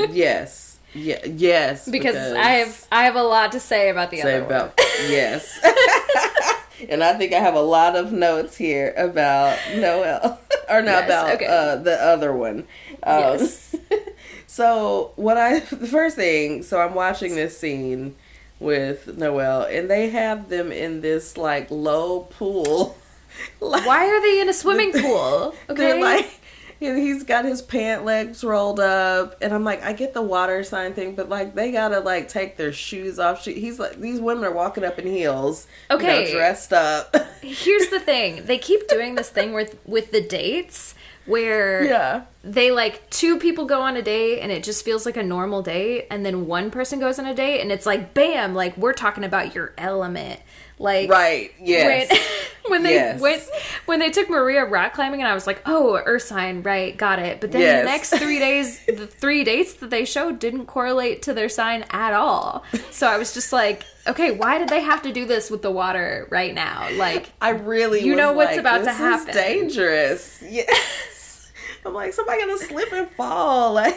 [SPEAKER 1] Yes. Yeah. Yes.
[SPEAKER 2] Because I have a lot to say about the other one.
[SPEAKER 1] Yes. And I think I have a lot of notes here about Noel. Or not about the other one.
[SPEAKER 2] Yes.
[SPEAKER 1] So the first thing, so I'm watching this scene with Noel, and they have them in this like low pool.
[SPEAKER 2] Why are they in a swimming pool? Okay.
[SPEAKER 1] They're like, he's got his pant legs rolled up, and I'm like, I get the water sign thing, but like they gotta like take their shoes off. He's like, these women are walking up in heels,
[SPEAKER 2] Okay.
[SPEAKER 1] dressed up.
[SPEAKER 2] Here's the thing. They keep doing this thing with the dates where they like two people go on a date and it just feels like a normal date, and then one person goes on a date and it's like, bam, like we're talking about your element. Like,
[SPEAKER 1] right, yes.
[SPEAKER 2] When they took Maria rock climbing, and I was like, oh, earth sign, right, got it. But then the next 3 days, the 3 dates that they showed didn't correlate to their sign at all. So I was just like, okay, why did they have to do this with the water right now? Like,
[SPEAKER 1] I really,
[SPEAKER 2] you know what's
[SPEAKER 1] like,
[SPEAKER 2] about to
[SPEAKER 1] this
[SPEAKER 2] happen.
[SPEAKER 1] is dangerous. Yes. I'm like, somebody gonna slip and fall. Like,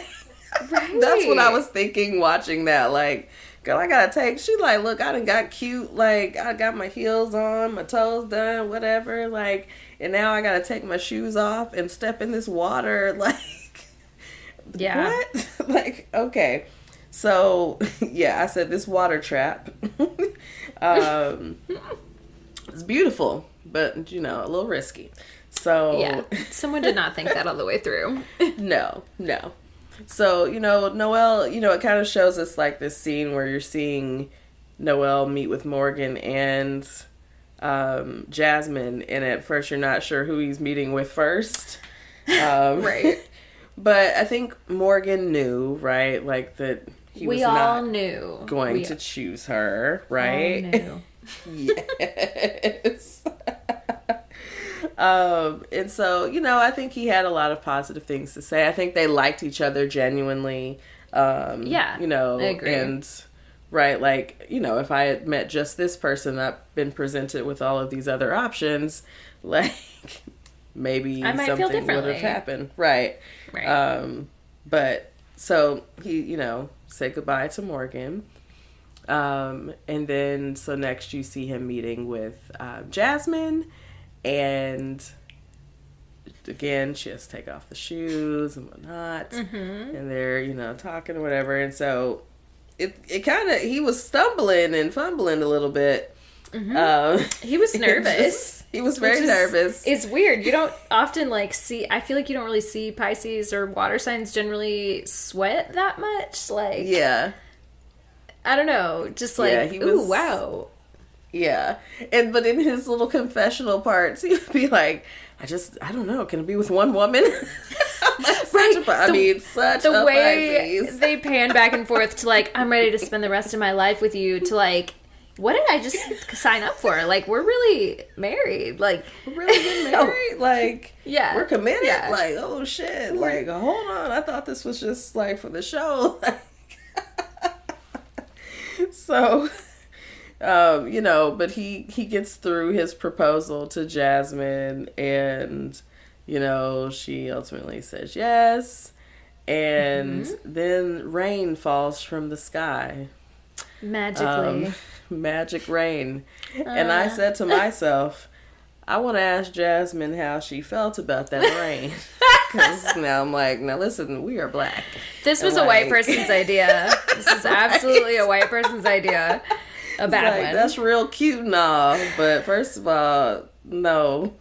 [SPEAKER 2] right.
[SPEAKER 1] That's what I was thinking watching that. Like, girl, I gotta take. She like, look, I done got cute. Like, I got my heels on, my toes done, whatever. Like, and now I gotta take my shoes off and step in this water. Like,
[SPEAKER 2] yeah,
[SPEAKER 1] what? Like, okay. So, yeah, I said this water trap. It's beautiful, but a little risky. So
[SPEAKER 2] yeah, someone did not think that all the way through.
[SPEAKER 1] No. So, Noelle, it kind of shows us like this scene where you're seeing Noelle meet with Morgan and Jasmine, and at first you're not sure who he's meeting with first.
[SPEAKER 2] Right.
[SPEAKER 1] But I think Morgan knew, right? Like that he was not
[SPEAKER 2] knew
[SPEAKER 1] going to choose her, right?
[SPEAKER 2] All knew.
[SPEAKER 1] Yes. And so, I think he had a lot of positive things to say. I think they liked each other genuinely.
[SPEAKER 2] Yeah, I agree.
[SPEAKER 1] And right, like, if I had met just this person, I've been presented with all of these other options, like, maybe something would have happened. Right. But so he, said goodbye to Morgan. And then, so next you see him meeting with Jasmine. And again, she has to take off the shoes and whatnot. Mm-hmm. And they're, talking or whatever. And so it kind of, he was stumbling and fumbling a little bit.
[SPEAKER 2] Mm-hmm. He was nervous.
[SPEAKER 1] He was very nervous.
[SPEAKER 2] It's weird. You don't often see, I feel like you don't really see Pisces or water signs generally sweat that much. Like,
[SPEAKER 1] yeah.
[SPEAKER 2] I don't know. Just like, ooh, wow.
[SPEAKER 1] Yeah. But in his little confessional parts, he'd be like, I don't know, can it be with one woman? Such
[SPEAKER 2] the way Pisces. They pan back and forth to like, I'm ready to spend the rest of my life with you, to like, what did I just sign up for? Like, we're really married. Like,
[SPEAKER 1] we're really getting married? Like,
[SPEAKER 2] yeah,
[SPEAKER 1] we're committed? Yeah. Like, oh shit. Like, hold on. I thought this was just like for the show. So... but he gets through his proposal to Jasmine, and, she ultimately says yes. And then rain falls from the sky.
[SPEAKER 2] Magically.
[SPEAKER 1] Magic rain. And I said to myself, I want to ask Jasmine how she felt about that rain. Because now I'm like, now listen, we are black.
[SPEAKER 2] This was a white person's idea. This is absolutely a white person's idea. A bad one.
[SPEAKER 1] That's real cute and all, but first of all, no.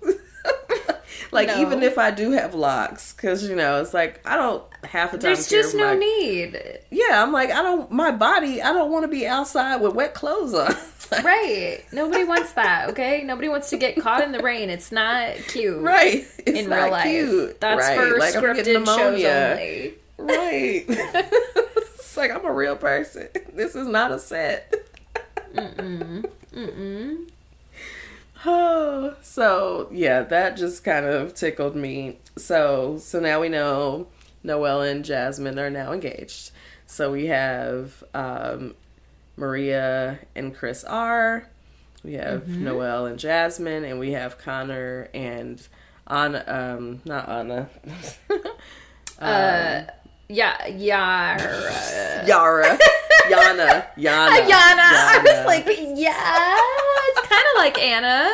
[SPEAKER 1] No. Even if I do have locks, because, it's like, I don't half the time
[SPEAKER 2] there's just no need.
[SPEAKER 1] Yeah, I'm like, I don't want to be outside with wet clothes on.
[SPEAKER 2] Right. Nobody wants that, okay? Nobody wants to get caught in the rain. It's not cute.
[SPEAKER 1] Right. It's
[SPEAKER 2] in
[SPEAKER 1] not
[SPEAKER 2] real life.
[SPEAKER 1] Cute.
[SPEAKER 2] That's
[SPEAKER 1] right.
[SPEAKER 2] for
[SPEAKER 1] like,
[SPEAKER 2] scripted shows only.
[SPEAKER 1] Right. It's like, I'm a real person. This is not a set. Oh, so yeah, that just kind of tickled me. So now we know Noelle and Jasmine are now engaged. So we have Maria and Chris R. We have Noelle and Jasmine, and we have Connor and Anna. Not Anna.
[SPEAKER 2] Yara.
[SPEAKER 1] Yana.
[SPEAKER 2] I was like, yeah, it's kind of like Anna.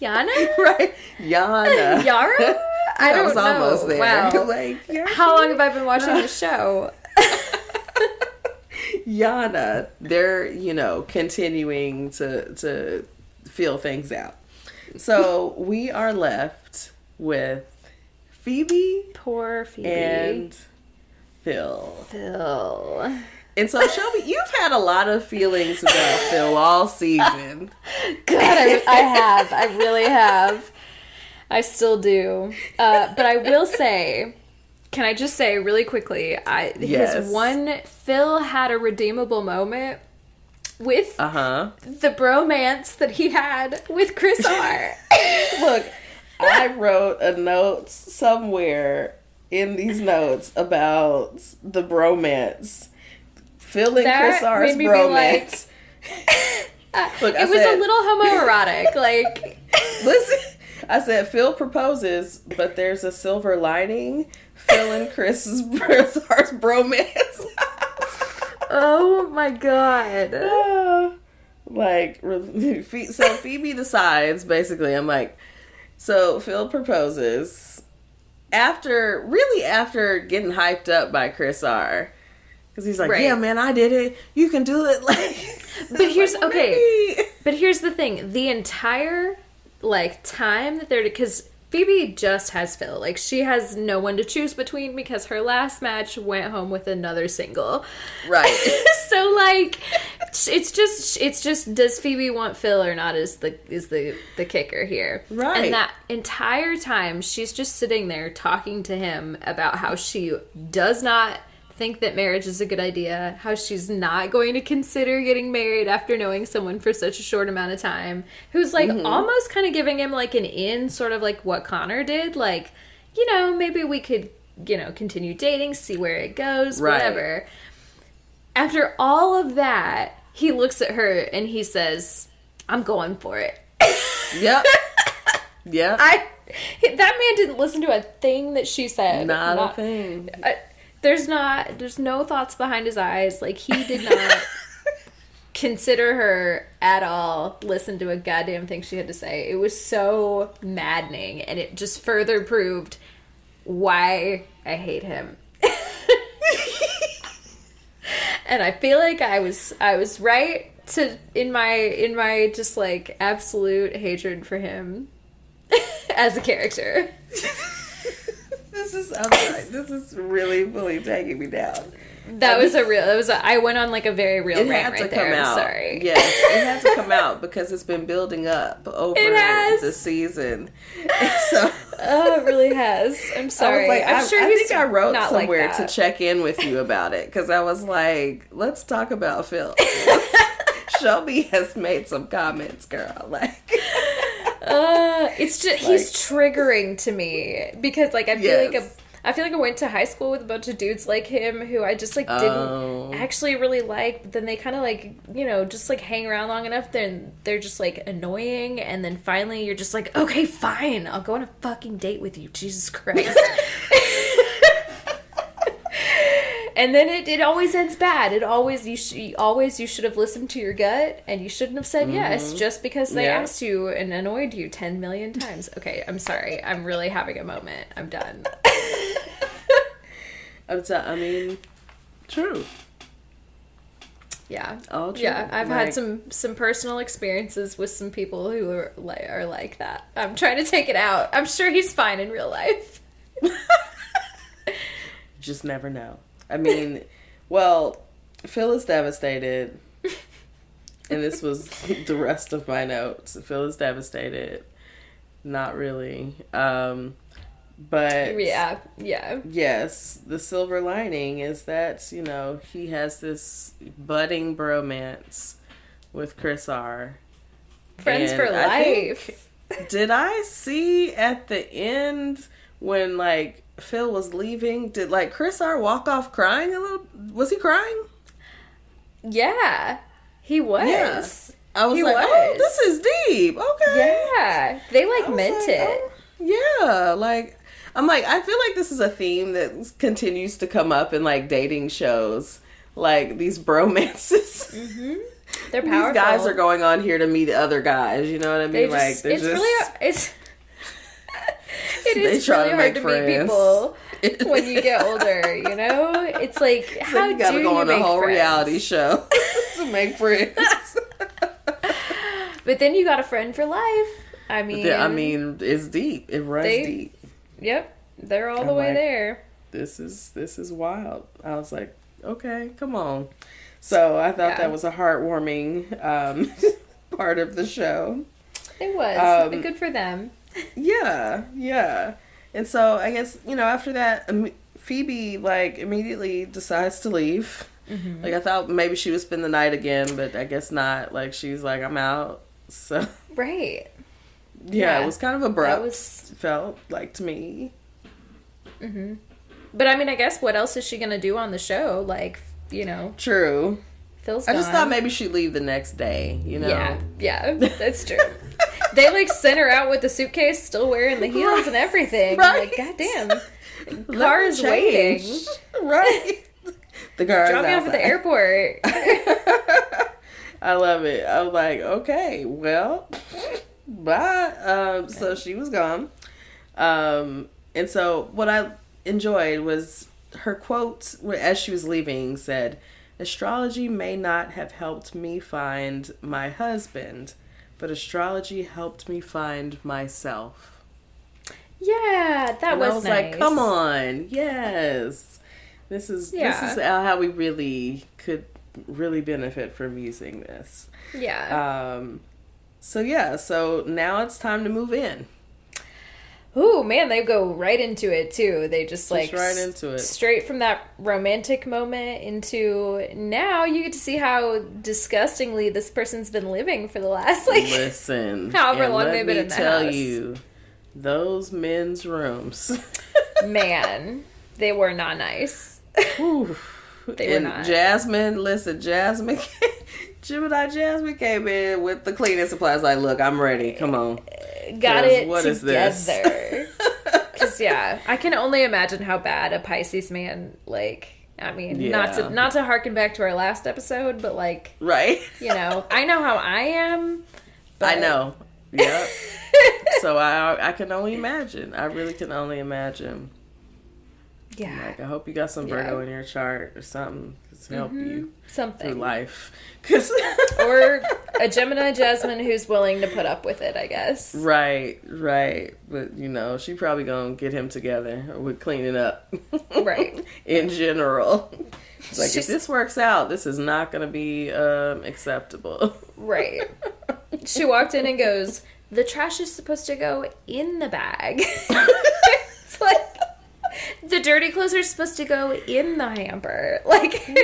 [SPEAKER 2] Yana?
[SPEAKER 1] Right. Yana.
[SPEAKER 2] Yara? I don't know.
[SPEAKER 1] Almost there.
[SPEAKER 2] Wow.
[SPEAKER 1] Like,
[SPEAKER 2] how long have I been watching the show?
[SPEAKER 1] Yana. They're, continuing to feel things out. So we are left with Phoebe.
[SPEAKER 2] Poor Phoebe.
[SPEAKER 1] And Phil.
[SPEAKER 2] Phil.
[SPEAKER 1] And so, Shelby, you've had a lot of feelings about Phil all season.
[SPEAKER 2] God, I have. I really have. I still do. But I will say, can I just say really quickly, Phil had a redeemable moment with the bromance that he had with Chris R.
[SPEAKER 1] Look, I wrote a note somewhere in these notes about the bromance. Phil and Chris R's bromance. Look,
[SPEAKER 2] it was a little homoerotic. Like,
[SPEAKER 1] listen, I said Phil proposes, but there's a silver lining. Phil and Chris R's bromance.
[SPEAKER 2] Oh my god.
[SPEAKER 1] So Phoebe decides, basically, I'm like, so Phil proposes after getting hyped up by Chris R. Because he's like, yeah, man, I did it. You can do it.
[SPEAKER 2] But here's, but here's the thing. The entire, time that they're, because Phoebe just has Phil. Like, she has no one to choose between because her last match went home with another single.
[SPEAKER 1] Right.
[SPEAKER 2] So, it's just, does Phoebe want Phil or not is the kicker here.
[SPEAKER 1] Right.
[SPEAKER 2] And that entire time, she's just sitting there talking to him about how she does not think that marriage is a good idea, how she's not going to consider getting married after knowing someone for such a short amount of time, who's almost kind of giving him an in, sort of like what Connor did, maybe we could continue dating, see where it goes, whatever. After all of that, he looks at her and he says, I'm going for it.
[SPEAKER 1] Yep. Yeah.
[SPEAKER 2] That man didn't listen to a thing that she said.
[SPEAKER 1] Not a thing.
[SPEAKER 2] There's no thoughts behind his eyes. Like, he did not consider her at all, listen to a goddamn thing she had to say. It was so maddening, and it just further proved why I hate him. And I feel like I was right in my just absolute hatred for him as a character.
[SPEAKER 1] This is really fully taking me down.
[SPEAKER 2] I went on a very real rant right there. I'm sorry.
[SPEAKER 1] Yes, it had to come out because it's been building up over the season. So,
[SPEAKER 2] it really has. I'm sorry.
[SPEAKER 1] I think I wrote somewhere to check in with you about it because I was like, let's talk about Phil. Shelby has made some comments, girl.
[SPEAKER 2] It's just he's triggering to me because I feel like I went to high school with a bunch of dudes like him who I just didn't actually really like, but then they kind of just hang around long enough, then they're just annoying, and then finally you're just okay, fine, I'll go on a fucking date with you, Jesus Christ. And then it always ends bad. You should have listened to your gut, and you shouldn't have said yes just because they asked you and annoyed you 10 million times. Okay, I'm sorry. I'm really having a moment. I'm done.
[SPEAKER 1] True.
[SPEAKER 2] Yeah.
[SPEAKER 1] All true.
[SPEAKER 2] Yeah, I've had some personal experiences with some people who are like that. I'm trying to take it out. I'm sure he's fine in real life.
[SPEAKER 1] Just never know. Phil is devastated. And this was the rest of my notes. Phil is devastated. Not really. But
[SPEAKER 2] yeah.
[SPEAKER 1] Yes, the silver lining is that, he has this budding bromance with Chris R.
[SPEAKER 2] Friends for life.
[SPEAKER 1] Did I see at the end when Phil was leaving, did Chris R walk off crying a little? Was he crying?
[SPEAKER 2] Yeah, he was.
[SPEAKER 1] Yeah. I was oh, this is deep. Okay.
[SPEAKER 2] Yeah, they meant it.
[SPEAKER 1] Oh, yeah, I feel like this is a theme that continues to come up in dating shows, these bromances.
[SPEAKER 2] Mm-hmm. They're powerful.
[SPEAKER 1] These guys are going on here to meet other guys. You know what I mean?
[SPEAKER 2] It's really hard to meet people when you get older, It's how
[SPEAKER 1] you gotta go on a whole reality show to make friends.
[SPEAKER 2] But then you got a friend for life. It's
[SPEAKER 1] deep. It runs deep.
[SPEAKER 2] Yep. They're all the way there.
[SPEAKER 1] This is wild. I was like, okay, come on. So I thought that was a heartwarming part of the show.
[SPEAKER 2] It was. Good for them.
[SPEAKER 1] Yeah. And so I guess, after that, Phoebe, immediately decides to leave. Mm-hmm. I thought maybe she would spend the night again, but I guess not. She's like, I'm out. So.
[SPEAKER 2] Right.
[SPEAKER 1] Yeah, it was kind of abrupt. Felt like to me.
[SPEAKER 2] Mm-hmm. But I mean, I guess what else is she going to do on the show?
[SPEAKER 1] True.
[SPEAKER 2] Phil's
[SPEAKER 1] I just thought maybe she'd leave the next day,
[SPEAKER 2] Yeah, that's true. They sent her out with the suitcase, still wearing the heels and everything.
[SPEAKER 1] Right.
[SPEAKER 2] Goddamn. The car is waiting.
[SPEAKER 1] Right. The car is
[SPEAKER 2] Drop me off at the airport.
[SPEAKER 1] I love it. I was like, okay, well, bye. So she was gone. And so what I enjoyed was her quote as she was leaving said, "Astrology may not have helped me find my husband, but astrology helped me find myself."
[SPEAKER 2] Yeah, that was nice.
[SPEAKER 1] Like, come on. Yes. This is how we really could really benefit from using this.
[SPEAKER 2] Yeah.
[SPEAKER 1] So now it's time to move in.
[SPEAKER 2] Ooh, man, they go right into it too. They just right
[SPEAKER 1] into it.
[SPEAKER 2] Straight from that romantic moment into now you get to see how disgustingly this person's been living for the last
[SPEAKER 1] listen,
[SPEAKER 2] however long they've been in the house.
[SPEAKER 1] Let me tell you, those men's rooms.
[SPEAKER 2] Man, they were not nice. They were not.
[SPEAKER 1] Jasmine Jasmine came in with the cleaning supplies. Like, look, I'm ready. Come on.
[SPEAKER 2] Got it
[SPEAKER 1] what
[SPEAKER 2] together.
[SPEAKER 1] Is this?
[SPEAKER 2] Because I can only imagine how bad a Pisces man not to harken back to our last episode, but
[SPEAKER 1] right.
[SPEAKER 2] I know how I am. But...
[SPEAKER 1] I know. Yeah. So I can only imagine. I really can only imagine.
[SPEAKER 2] Yeah.
[SPEAKER 1] I hope you got some Virgo in your chart or something to help you through life.
[SPEAKER 2] Or a Gemini Jasmine who's willing to put up with it, I guess.
[SPEAKER 1] Right. But, she probably going to get him together with cleaning up.
[SPEAKER 2] Right.
[SPEAKER 1] In general. It's like, if this works out, this is not going to be acceptable.
[SPEAKER 2] Right. She walked in and goes, the trash is supposed to go in the bag. It's like... The dirty clothes are supposed to go in the hamper,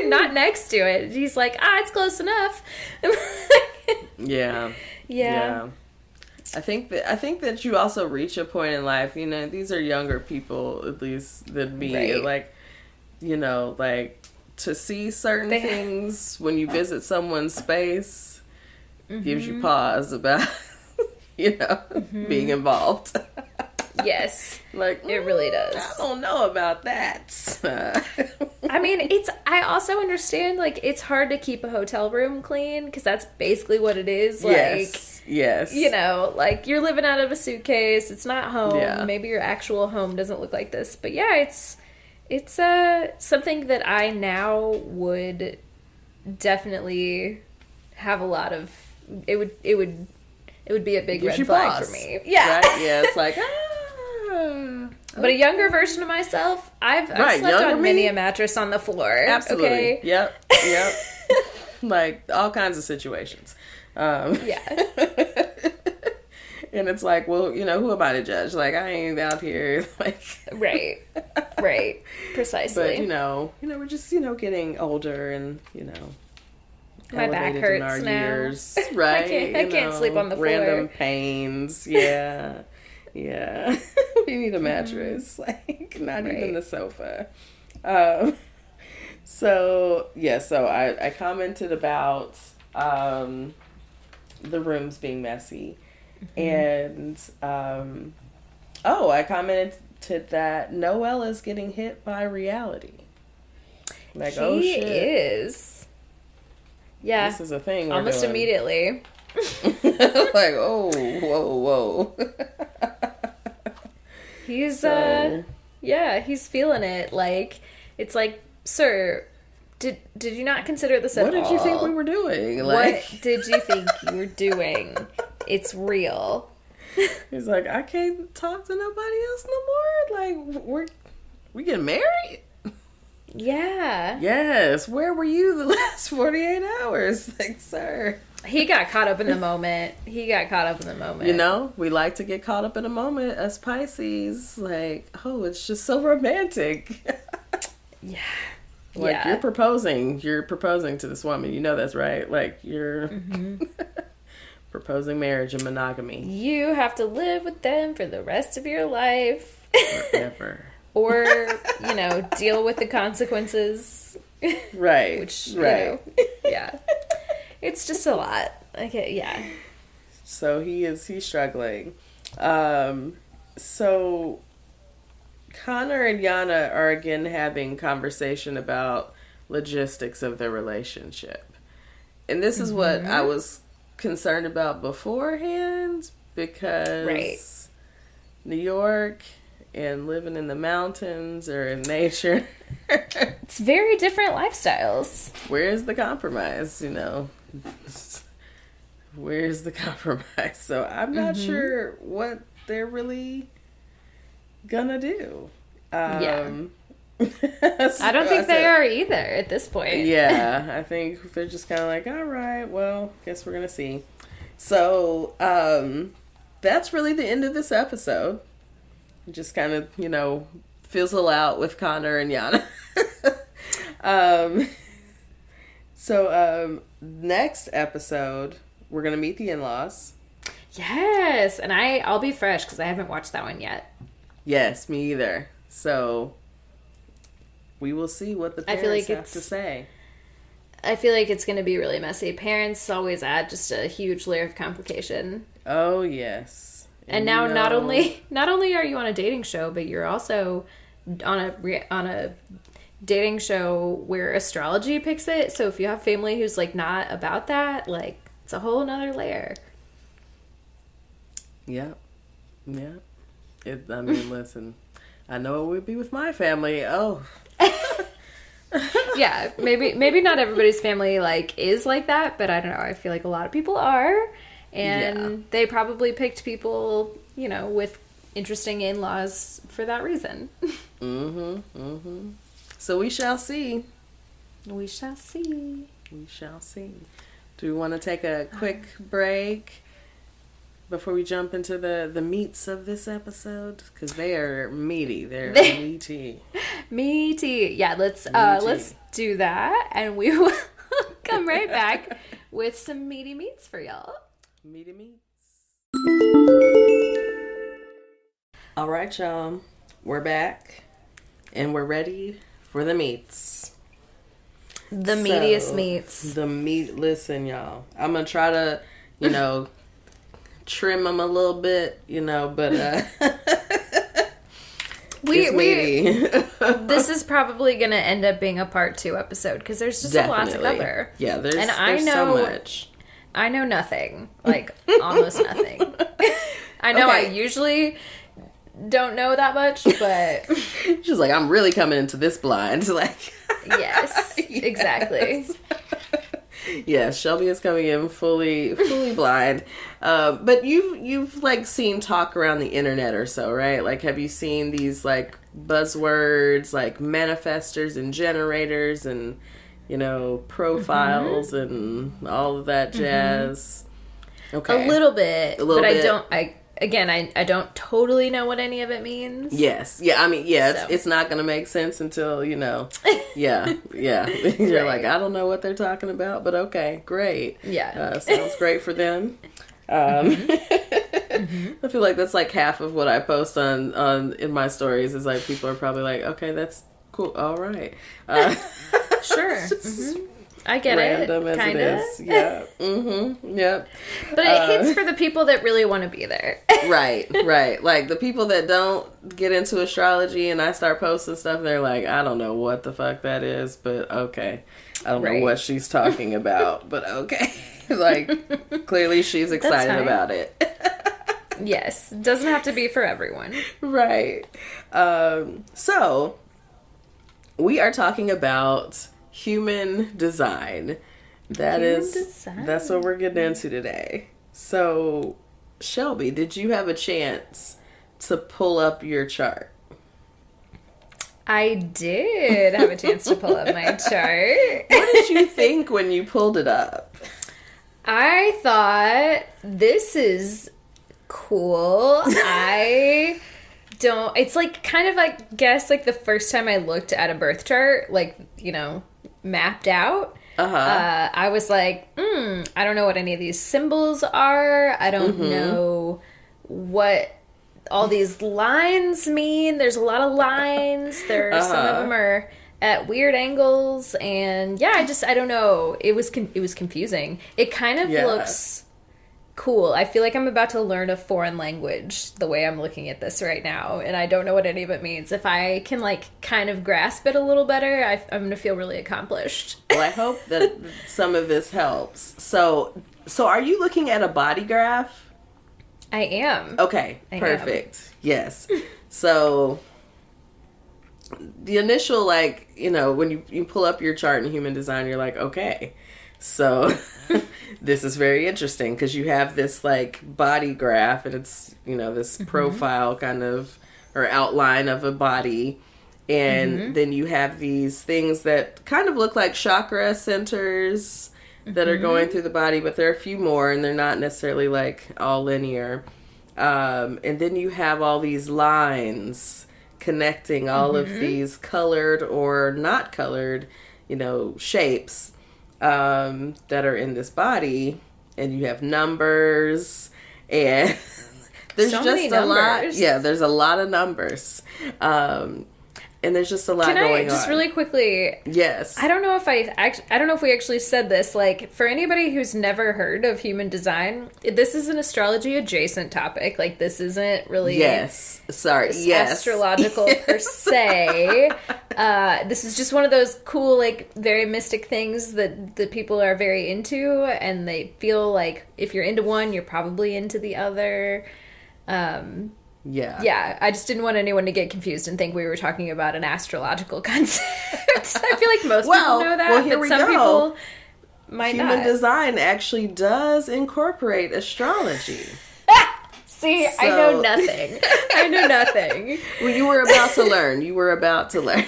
[SPEAKER 2] not next to it. He's like, it's close enough.
[SPEAKER 1] Yeah. I think that you also reach a point in life. These are younger people, at least than me.
[SPEAKER 2] Right.
[SPEAKER 1] To see certain things when you visit someone's space gives you pause about, being involved.
[SPEAKER 2] Yes.
[SPEAKER 1] It
[SPEAKER 2] really does.
[SPEAKER 1] I don't know about that.
[SPEAKER 2] I mean, I also understand, it's hard to keep a hotel room clean, because that's basically what it is.
[SPEAKER 1] Yes.
[SPEAKER 2] You're living out of a suitcase. It's not home.
[SPEAKER 1] Yeah.
[SPEAKER 2] Maybe your actual home doesn't look like this. But yeah, it's something that I now would definitely have a lot of, it would be a big red flag for me. Yeah.
[SPEAKER 1] Right? Yeah, it's like,
[SPEAKER 2] But a younger version of myself, I've slept on many a mattress on the floor.
[SPEAKER 1] Absolutely.
[SPEAKER 2] Okay?
[SPEAKER 1] Yep. All kinds of situations.
[SPEAKER 2] Yeah.
[SPEAKER 1] And it's like, well, who am I to judge? I ain't out here.
[SPEAKER 2] Right. Precisely.
[SPEAKER 1] But, we're just, getting older and,
[SPEAKER 2] my back hurts
[SPEAKER 1] in our
[SPEAKER 2] now.
[SPEAKER 1] Years, right?
[SPEAKER 2] I can't sleep on the floor.
[SPEAKER 1] Random pains. Yeah. Yeah. We need a mattress. Not even the sofa. So I commented about the rooms being messy. And I commented that Noel is getting hit by reality. Oh shit.
[SPEAKER 2] He is. Yeah.
[SPEAKER 1] This is a thing.
[SPEAKER 2] Almost immediately.
[SPEAKER 1] Whoa.
[SPEAKER 2] He's he's feeling it. It's like, sir, did you not consider this at all?
[SPEAKER 1] What did you think we were doing?
[SPEAKER 2] What did you think you were doing? It's real.
[SPEAKER 1] He's like, I can't talk to nobody else no more. Like, we getting married?
[SPEAKER 2] Yeah.
[SPEAKER 1] Yes. Where were you the last 48 hours? Like, sir.
[SPEAKER 2] He got caught up in the moment.
[SPEAKER 1] You know, we like to get caught up in a moment as Pisces. Like, oh, it's just so romantic.
[SPEAKER 2] Yeah.
[SPEAKER 1] Like, you're proposing to this woman. You know that's right. Like, you're proposing marriage and monogamy.
[SPEAKER 2] You have to live with them for the rest of your life.
[SPEAKER 1] Forever.
[SPEAKER 2] Or, deal with the consequences.
[SPEAKER 1] Right.
[SPEAKER 2] Which,
[SPEAKER 1] right.
[SPEAKER 2] Yeah. It's just a lot. Okay, yeah.
[SPEAKER 1] So he's struggling. So Connor and Yana are again having conversation about logistics of their relationship. And this is what I was concerned about beforehand, because New York and living in the mountains or in nature.
[SPEAKER 2] It's very different lifestyles.
[SPEAKER 1] Where's the compromise, Where's the compromise? So I'm not sure what they're really gonna do.
[SPEAKER 2] I don't think they are either at this point.
[SPEAKER 1] Yeah, I think they're just kind of like, all right, well, guess we're gonna see. So that's really the end of this episode. Just kind of, fizzle out with Connor and Yana. So next episode, we're going to meet the in-laws.
[SPEAKER 2] Yes, and I'll be fresh because I haven't watched that one yet.
[SPEAKER 1] Yes, me either. So we will see what the parents have to say.
[SPEAKER 2] I feel like it's going to be really messy. Parents always add just a huge layer of complication.
[SPEAKER 1] Oh, yes.
[SPEAKER 2] And now not only are you on a dating show, but you're also on a dating show where astrology picks it. So if you have family who's like not about that, like it's a whole nother layer.
[SPEAKER 1] Yeah. Listen, I know it would be with my family. Oh.
[SPEAKER 2] Yeah, maybe not everybody's family like is like that, but I don't know. I feel like a lot of people are. And they probably picked people, with interesting in-laws for that reason.
[SPEAKER 1] So we shall see.
[SPEAKER 2] We shall see.
[SPEAKER 1] Do we want to take a quick break before we jump into the meats of this episode? Because they are meaty. They're meaty.
[SPEAKER 2] Meaty. Yeah, let's do that, and we will come right back with some meaty meats for y'all.
[SPEAKER 1] Meaty meats. All right, y'all. We're back, and we're ready for the meats.
[SPEAKER 2] The meatiest meats.
[SPEAKER 1] The meat. Listen, y'all. I'm gonna try to, trim them a little bit, but it's meaty.
[SPEAKER 2] This is probably gonna end up being a part 2 episode because there's just a lot to cover.
[SPEAKER 1] Yeah, there's so much.
[SPEAKER 2] I know nothing, like almost nothing. I know I usually don't know that much, but
[SPEAKER 1] she's like, I'm really coming into this blind. Like,
[SPEAKER 2] yes, exactly.
[SPEAKER 1] Yes, Shelby is coming in fully blind. But you've like seen talk around the internet or so, right? Like, have you seen these like buzzwords like manifestors and generators and profiles and all of that jazz? Okay.
[SPEAKER 2] A little bit. I don't totally know what any of it means.
[SPEAKER 1] Yes. Yeah, I mean, yeah, it's not going to make sense until, yeah. You're like, I don't know what they're talking about, but okay, great.
[SPEAKER 2] Yeah.
[SPEAKER 1] Sounds great for them. I feel like that's like half of what I post on in my stories is like people are probably like, okay, that's cool. All right.
[SPEAKER 2] Sure. I get
[SPEAKER 1] random
[SPEAKER 2] it.
[SPEAKER 1] Random as it is. Yeah. Yep.
[SPEAKER 2] But it hits for the people that really want to be there.
[SPEAKER 1] Right. Like the people that don't get into astrology and I start posting stuff, they're like, I don't know what the fuck that is, but okay. I don't know what she's talking about, but okay. Like, clearly she's excited about it.
[SPEAKER 2] Yes. Doesn't have to be for everyone. Right.
[SPEAKER 1] So, we are talking about human design. That's what we're getting into today. So, Shelby, did you have a chance to pull up your chart?
[SPEAKER 2] I did have a chance to pull up my chart.
[SPEAKER 1] What did you think when you pulled it up?
[SPEAKER 2] I thought, this is cool. It's like kind of, I guess, like the first time I looked at a birth chart, like, you know, mapped out. I was like, I don't know what any of these symbols are. I don't know what all these lines mean. There's a lot of lines. Some of them are at weird angles, and yeah, I don't know. It was confusing. It kind of looks cool. I feel like I'm about to learn a foreign language the way I'm looking at this right now, and I don't know what any of it means. If I can like kind of grasp it a little better, I'm gonna feel really accomplished.
[SPEAKER 1] Well, I hope that some of this helps. So are you looking at a body graph?
[SPEAKER 2] I am.
[SPEAKER 1] Okay, perfect. Yes. So the initial, like, you know, when you pull up your chart in Human Design, you're like, okay, so this is very interesting because you have this like body graph, and it's, you know, this profile kind of, or outline of a body, and then you have these things that kind of look like chakra centers that are going through the body, but there are a few more, and they're not necessarily like all linear. And then you have all these lines connecting all of these colored or not colored, you know, shapes that are in this body, and you have numbers, and there's
[SPEAKER 2] so
[SPEAKER 1] just
[SPEAKER 2] a
[SPEAKER 1] lot. Yeah, there's a lot of numbers. And there's just a lot going on.
[SPEAKER 2] Can I just really quickly?
[SPEAKER 1] Yes.
[SPEAKER 2] I don't know if we actually said this. Like, for anybody who's never heard of Human Design, this is an astrology adjacent topic. Like, this isn't really astrological per se. This is just one of those cool, like, very mystic things that people are very into, and they feel like if you're into one, you're probably into the other. Yeah, I just didn't want anyone to get confused and think we were talking about an astrological concept. I feel like most people know that, but some people might not.
[SPEAKER 1] Human Design actually does incorporate astrology.
[SPEAKER 2] See, I know nothing. I know nothing.
[SPEAKER 1] Well, you were about to learn.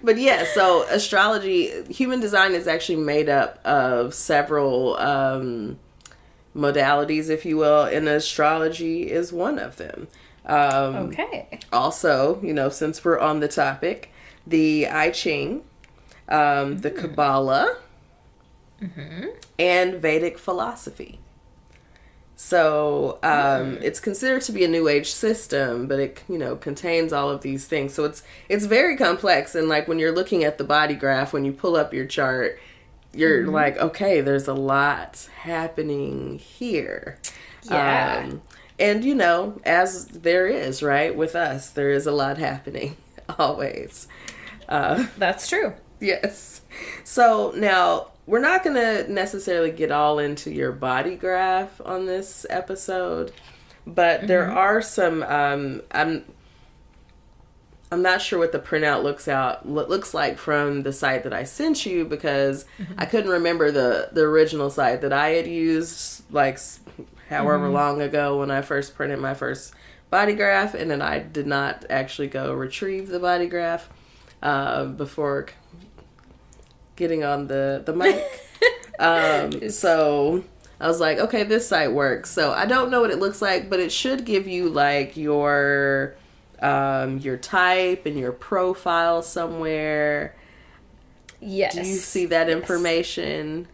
[SPEAKER 1] But yeah, so astrology, Human Design is actually made up of several modalities, if you will, and astrology is one of them.
[SPEAKER 2] Okay.
[SPEAKER 1] Also, you know, since we're on the topic, the I Ching, the Kabbalah, and Vedic philosophy. So it's considered to be a New Age system, but it, you know, contains all of these things. So it's very complex, and like when you're looking at the body graph, when you pull up your chart, you're like, okay, there's a lot happening here.
[SPEAKER 2] Yeah.
[SPEAKER 1] And, you know, as there is, right, with us, there is a lot happening always.
[SPEAKER 2] That's true.
[SPEAKER 1] Yes. So now, we're not going to necessarily get all into your body graph on this episode, but there are some, I'm not sure what the printout looks like from the site that I sent you, because I couldn't remember the original site that I had used, like however long ago when I first printed my first body graph, and then I did not actually go retrieve the body graph before getting on the mic. So I was like, okay, this site works. So I don't know what it looks like, but it should give you like your type and your profile somewhere.
[SPEAKER 2] Yes.
[SPEAKER 1] Do you see that information?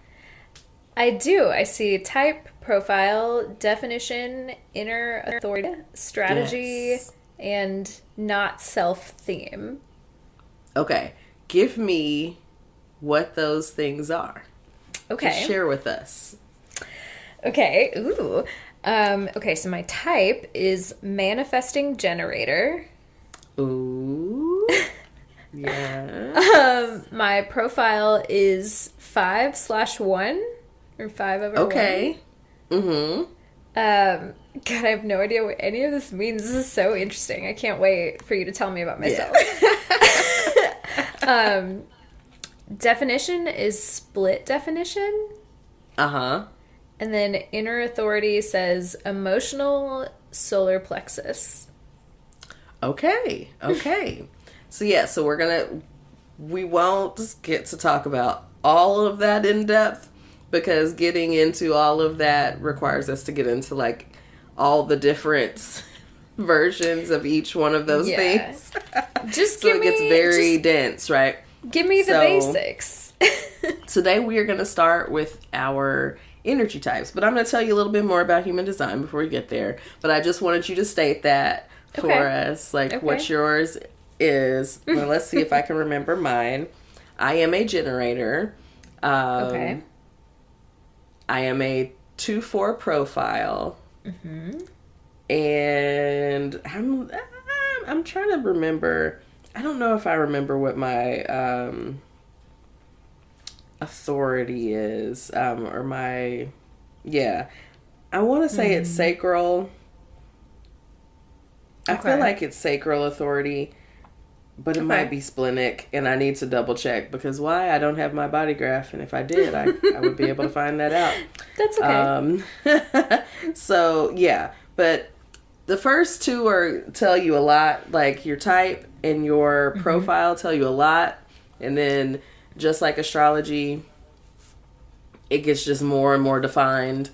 [SPEAKER 2] I do. I see type, profile, definition, inner authority, strategy, and not self-theme.
[SPEAKER 1] Okay. Give me what those things are.
[SPEAKER 2] Okay.
[SPEAKER 1] Just share with us.
[SPEAKER 2] Okay. Ooh. Okay, so my type is manifesting generator.
[SPEAKER 1] Ooh. Yeah.
[SPEAKER 2] My profile is 5/1 or 5/1.
[SPEAKER 1] Okay. Mm-hmm.
[SPEAKER 2] God, I have no idea what any of this means. This is so interesting. I can't wait for you to tell me about myself.
[SPEAKER 1] Yeah.
[SPEAKER 2] Definition is split definition.
[SPEAKER 1] Uh-huh.
[SPEAKER 2] And then inner authority says emotional solar plexus.
[SPEAKER 1] Okay. So yeah, so we won't get to talk about all of that in depth because getting into all of that requires us to get into like all the different versions of each one of those things.
[SPEAKER 2] Just
[SPEAKER 1] so it gets very dense, right?
[SPEAKER 2] Give me the basics.
[SPEAKER 1] Today we are going to start with our energy types, but I'm going to tell you a little bit more about human design before we get there. But I just wanted you to state that for us, like what yours is. Well, let's see if I can remember mine. I am a generator. I am a 2-4 profile. And I'm trying to remember. I don't know if I remember what my authority is, or my, I want to say it's sacral. I feel like it's sacral authority, but it might be splenic, and I need to double check because why? I don't have my body graph, and if I did, I would be able to find that out.
[SPEAKER 2] That's okay.
[SPEAKER 1] So yeah, but the first two tell you a lot, like your type and your profile tell you a lot, and then just like astrology, it gets just more and more defined.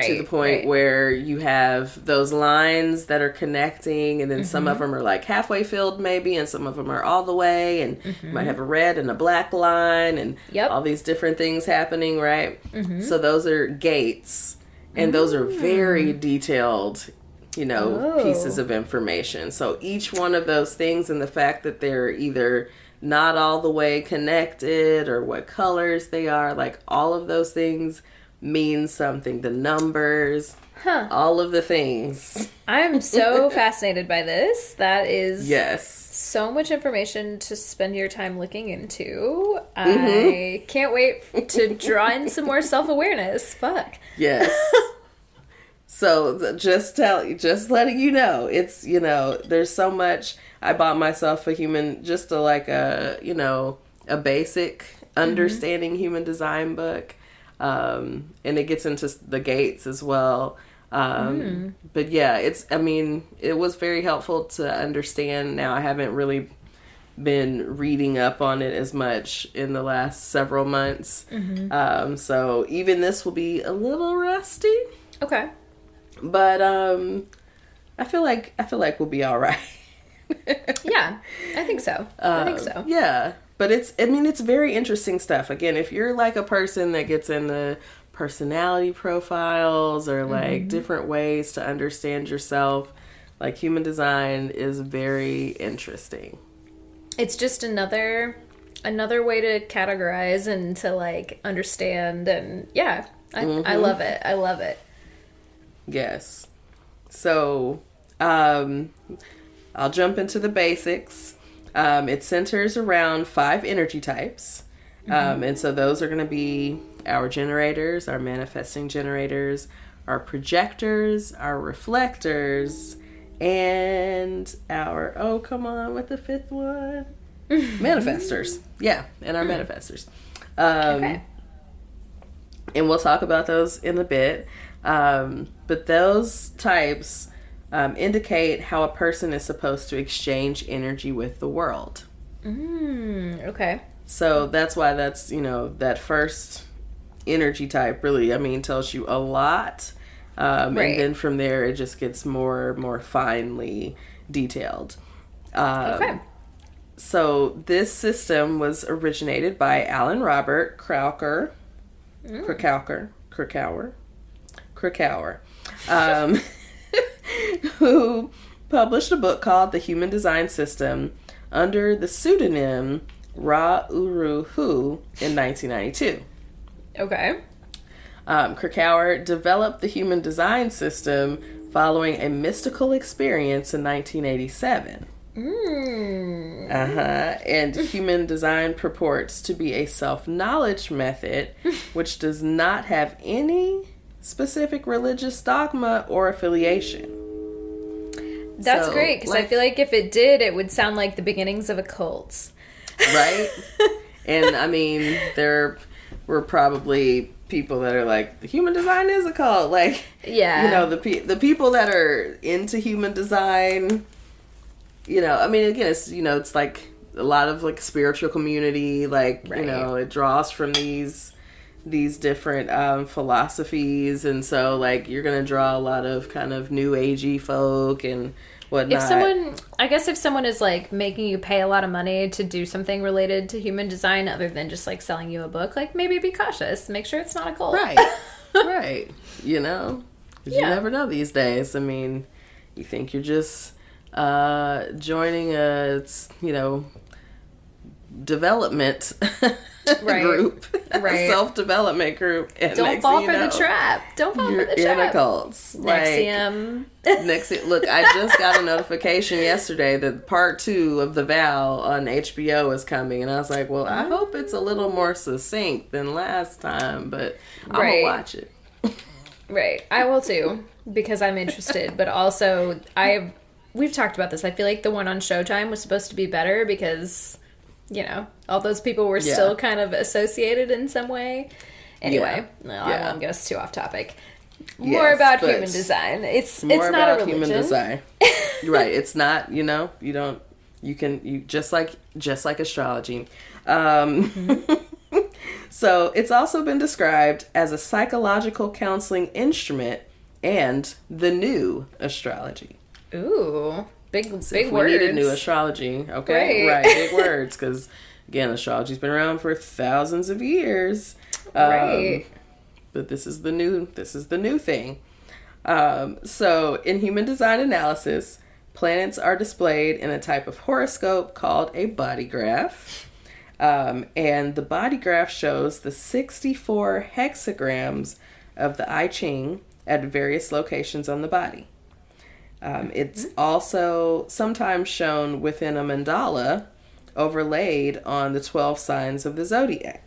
[SPEAKER 1] To the point where you have those lines that are connecting, and then some of them are like halfway filled maybe, and some of them are all the way, and you might have a red and a black line, and all these different things happening, right? So those are gates, and those are very detailed, pieces of information. So each one of those things, and the fact that they're either not all the way connected or what colors they are, like all of those things means something. The numbers, all of the things.
[SPEAKER 2] I'm so fascinated by this. That is so much information to spend your time looking into. I can't wait to draw in some more self-awareness. Fuck.
[SPEAKER 1] Yes. So just letting you know, it's, there's so much. I bought myself a basic understanding human design book. And it gets into the gates as well. But yeah, it was very helpful to understand. Now I haven't really been reading up on it as much in the last several months. So even this will be a little rusty.
[SPEAKER 2] Okay.
[SPEAKER 1] But, I feel like we'll be all right.
[SPEAKER 2] Yeah, I think so.
[SPEAKER 1] Yeah. But it's very interesting stuff. Again, if you're like a person that gets into personality profiles or like different ways to understand yourself, like human design is very interesting.
[SPEAKER 2] It's just another way to categorize and to like understand, and I love it. I love it.
[SPEAKER 1] Yes. So, I'll jump into the basics. It centers around 5 energy types. And so those are going to be our generators, our manifesting generators, our projectors, our reflectors, and our, with the 5th one? Manifestors. Yeah, and our manifestors. And we'll talk about those in a bit. But those types indicate how a person is supposed to exchange energy with the world.
[SPEAKER 2] Okay.
[SPEAKER 1] So that's why that's, that first energy type really, tells you a lot. And then from there, it just gets more finely detailed.
[SPEAKER 2] Okay.
[SPEAKER 1] So this system was originated by Alan Robert Krakauer. Who published a book called The Human Design System under the pseudonym Ra Uru Hu in 1992.
[SPEAKER 2] Okay.
[SPEAKER 1] Krakauer developed the Human Design System following a mystical experience in 1987. And Human Design purports to be a self-knowledge method which does not have any specific religious dogma or affiliation.
[SPEAKER 2] That's great, because I feel like if it did, it would sound like the beginnings of a cult.
[SPEAKER 1] Right? And there were probably people that are like, the human design is a cult. Like,
[SPEAKER 2] yeah,
[SPEAKER 1] you know, the people that are into human design, you know, I mean, again, it's, you know, it's like a lot of like spiritual community, like,
[SPEAKER 2] right.
[SPEAKER 1] you know, it draws from these different philosophies, and so like you're gonna draw a lot of kind of new agey folk and whatnot.
[SPEAKER 2] If someone is like making you pay a lot of money to do something related to human design other than just like selling you a book, like maybe be cautious, make sure it's not a cult.
[SPEAKER 1] Right. Right. You know, 'cause you never know these days. I mean, you think you're just joining a, you know, development group,
[SPEAKER 2] right?
[SPEAKER 1] Self-development group. And
[SPEAKER 2] don't fall for the trap. Don't fall for the trap.
[SPEAKER 1] In a cult.
[SPEAKER 2] NXIVM.
[SPEAKER 1] Look, I just got a notification yesterday that part 2 of The Vow on HBO is coming, and I was like, well, I hope it's a little more succinct than last time, but I'm gonna watch it.
[SPEAKER 2] Right, I will too, because I'm interested, but also we've talked about this. I feel like the one on Showtime was supposed to be better because, you know, all those people were still kind of associated in some way. Anyway, I won't get us too off topic. More about human design. It's not a religion. Human design.
[SPEAKER 1] Right. It's not, you know, you just like astrology. So it's also been described as a psychological counseling instrument and the new astrology.
[SPEAKER 2] Ooh, big words.
[SPEAKER 1] We needed new astrology. Okay, right, big words, because again, astrology's been around for thousands of years. Right. But this is the new thing. So in human design analysis, planets are displayed in a type of horoscope called a body graph. And the body graph shows the 64 hexagrams of the I Ching at various locations on the body. It's also sometimes shown within a mandala overlaid on the 12 signs of the zodiac.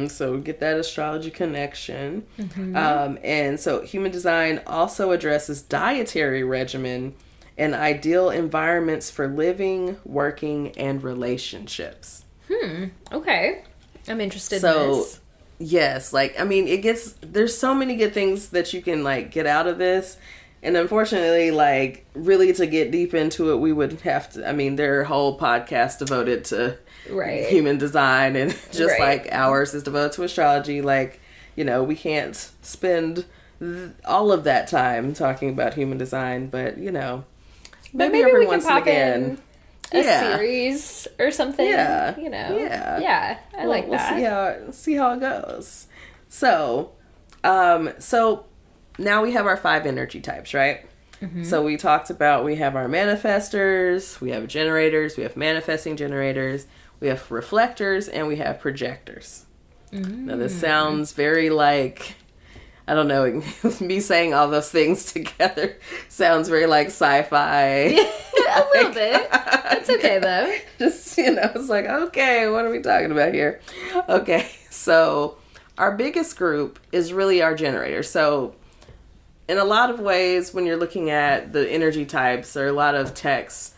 [SPEAKER 1] So we get that astrology connection. And so human design also addresses dietary regimen and ideal environments for living, working, and relationships.
[SPEAKER 2] Okay. I'm interested in this.
[SPEAKER 1] Yes, like, I mean, there's so many good things that you can, like, get out of this. And unfortunately, like, really to get deep into it, we would have to, I mean, there are whole podcasts devoted to human design, and just like ours is devoted to astrology. Like, you know, we can't spend all of that time talking about human design, but, you know, maybe every
[SPEAKER 2] we can
[SPEAKER 1] once
[SPEAKER 2] pop
[SPEAKER 1] in
[SPEAKER 2] a series or something. Yeah. You know. Yeah. I like that.
[SPEAKER 1] We'll see how it goes. So now we have our 5 energy types, right? So we talked about, we have our manifestors, we have generators, we have manifesting generators, we have reflectors, and we have projectors. Now this sounds very like, I don't know, me saying all those things together sounds very like sci-fi.
[SPEAKER 2] A little bit. It's okay though.
[SPEAKER 1] Just, you know, it's like, okay, what are we talking about here? Okay, so our biggest group is really our generators. So in a lot of ways, when you're looking at the energy types or a lot of texts,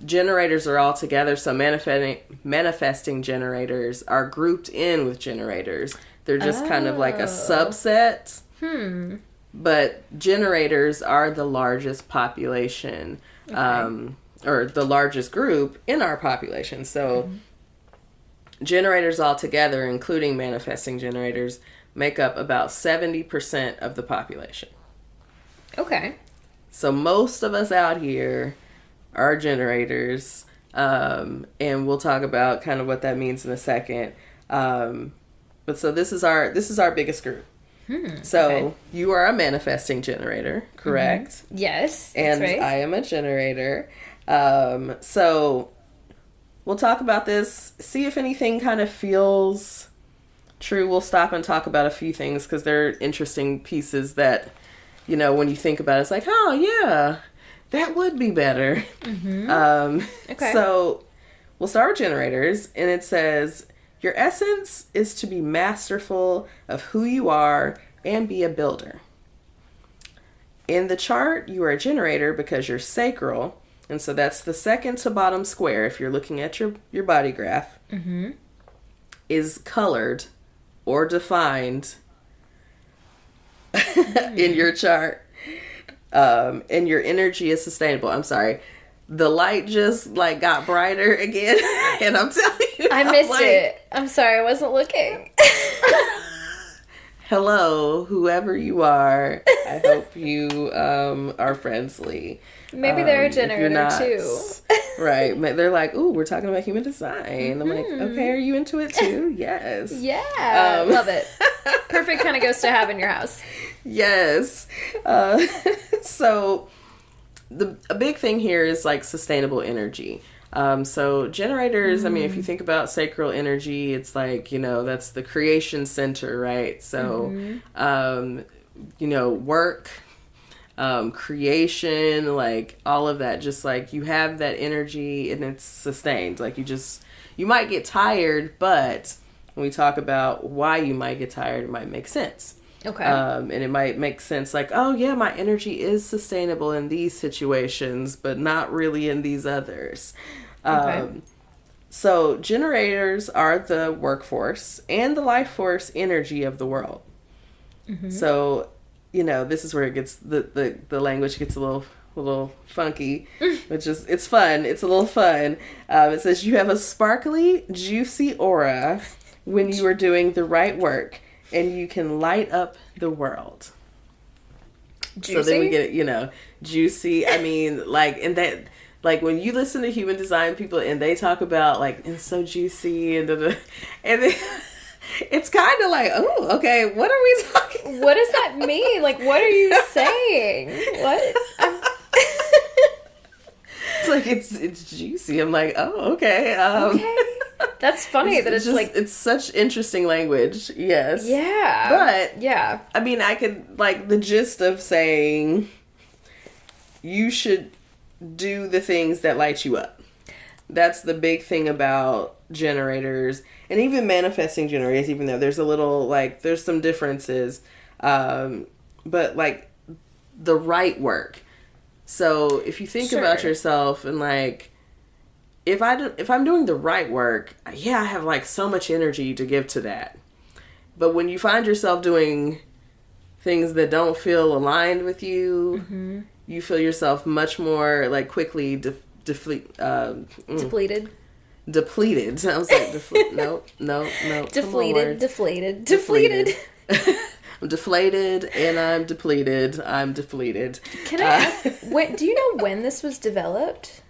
[SPEAKER 1] generators are all together. So manifesting generators are grouped in with generators. They're just kind of like a subset. But generators are the largest population, or the largest group in our population. So generators all together, including manifesting generators, make up about 70% of the population. Okay. So most of us out here are generators, and we'll talk about kind of what that means in a second. But so this is our biggest group. So you are a manifesting generator, correct?
[SPEAKER 2] Yes,
[SPEAKER 1] that's right. And I am a generator. So we'll talk about this, see if anything kind of feels true. We'll stop and talk about a few things because they're interesting pieces that, you know, when you think about it, it's like, oh yeah, that would be better. Okay. So we'll start with generators, and it says, your essence is to be masterful of who you are and be a builder. In the chart, you are a generator because you're sacral, and so that's the second to bottom square if you're looking at your body graph. is colored or defined in your chart, and your energy is sustainable. I'm sorry. The light just like got brighter again, and I'm telling you,
[SPEAKER 2] I missed it. I'm sorry, I wasn't looking.
[SPEAKER 1] Hello, whoever you are. I hope you are friendly.
[SPEAKER 2] Maybe they're a generator too.
[SPEAKER 1] Right. They're like, ooh, we're talking about human design. I'm like, okay, are you into it too? Yes.
[SPEAKER 2] Yeah. Love it. Perfect kind of ghost to have in your house.
[SPEAKER 1] Yes. So a big thing here is like sustainable energy. So generators, I mean, if you think about sacral energy, it's like, that's the creation center, right? So, work, creation, like all of that, just like you have that energy and it's sustained. Like you might get tired, but when we talk about why you might get tired, it might make sense.
[SPEAKER 2] Okay.
[SPEAKER 1] And it might make sense like, oh yeah, my energy is sustainable in these situations, but not really in these others.
[SPEAKER 2] Okay.
[SPEAKER 1] So generators are the workforce and the life force energy of the world. Mm-hmm. So, this is where it gets, the language gets a little funky, which is, it's fun. It's a little fun. It says you have a sparkly, juicy aura when you are doing the right work and you can light up the world.
[SPEAKER 2] Juicy?
[SPEAKER 1] So then we get, juicy. I mean, like, and that, like when you listen to human design people and they talk about like, it's so juicy and and then, it's kind of like, oh, okay, what are we talking about?
[SPEAKER 2] What does that mean? Like, what are you saying? What?
[SPEAKER 1] It's like, it's juicy. I'm like, oh, okay.
[SPEAKER 2] Okay. That's funny that it's like...
[SPEAKER 1] It's such interesting language. Yes.
[SPEAKER 2] Yeah.
[SPEAKER 1] But,
[SPEAKER 2] yeah.
[SPEAKER 1] I mean, I could, like, the gist of saying you should do the things that light you up. That's the big thing about generators and even manifesting generators, even though there's a little, like, there's some differences. But, like, the right work. So if you think about yourself and, like, if I'm doing the right work, yeah, I have, like, so much energy to give to that. But when you find yourself doing things that don't feel aligned with you, you feel yourself much more, like, quickly depleted. Depleted. I was like, no.
[SPEAKER 2] Deflated.
[SPEAKER 1] I'm deflated and I'm depleted.
[SPEAKER 2] Can I ask, do you know when this was developed?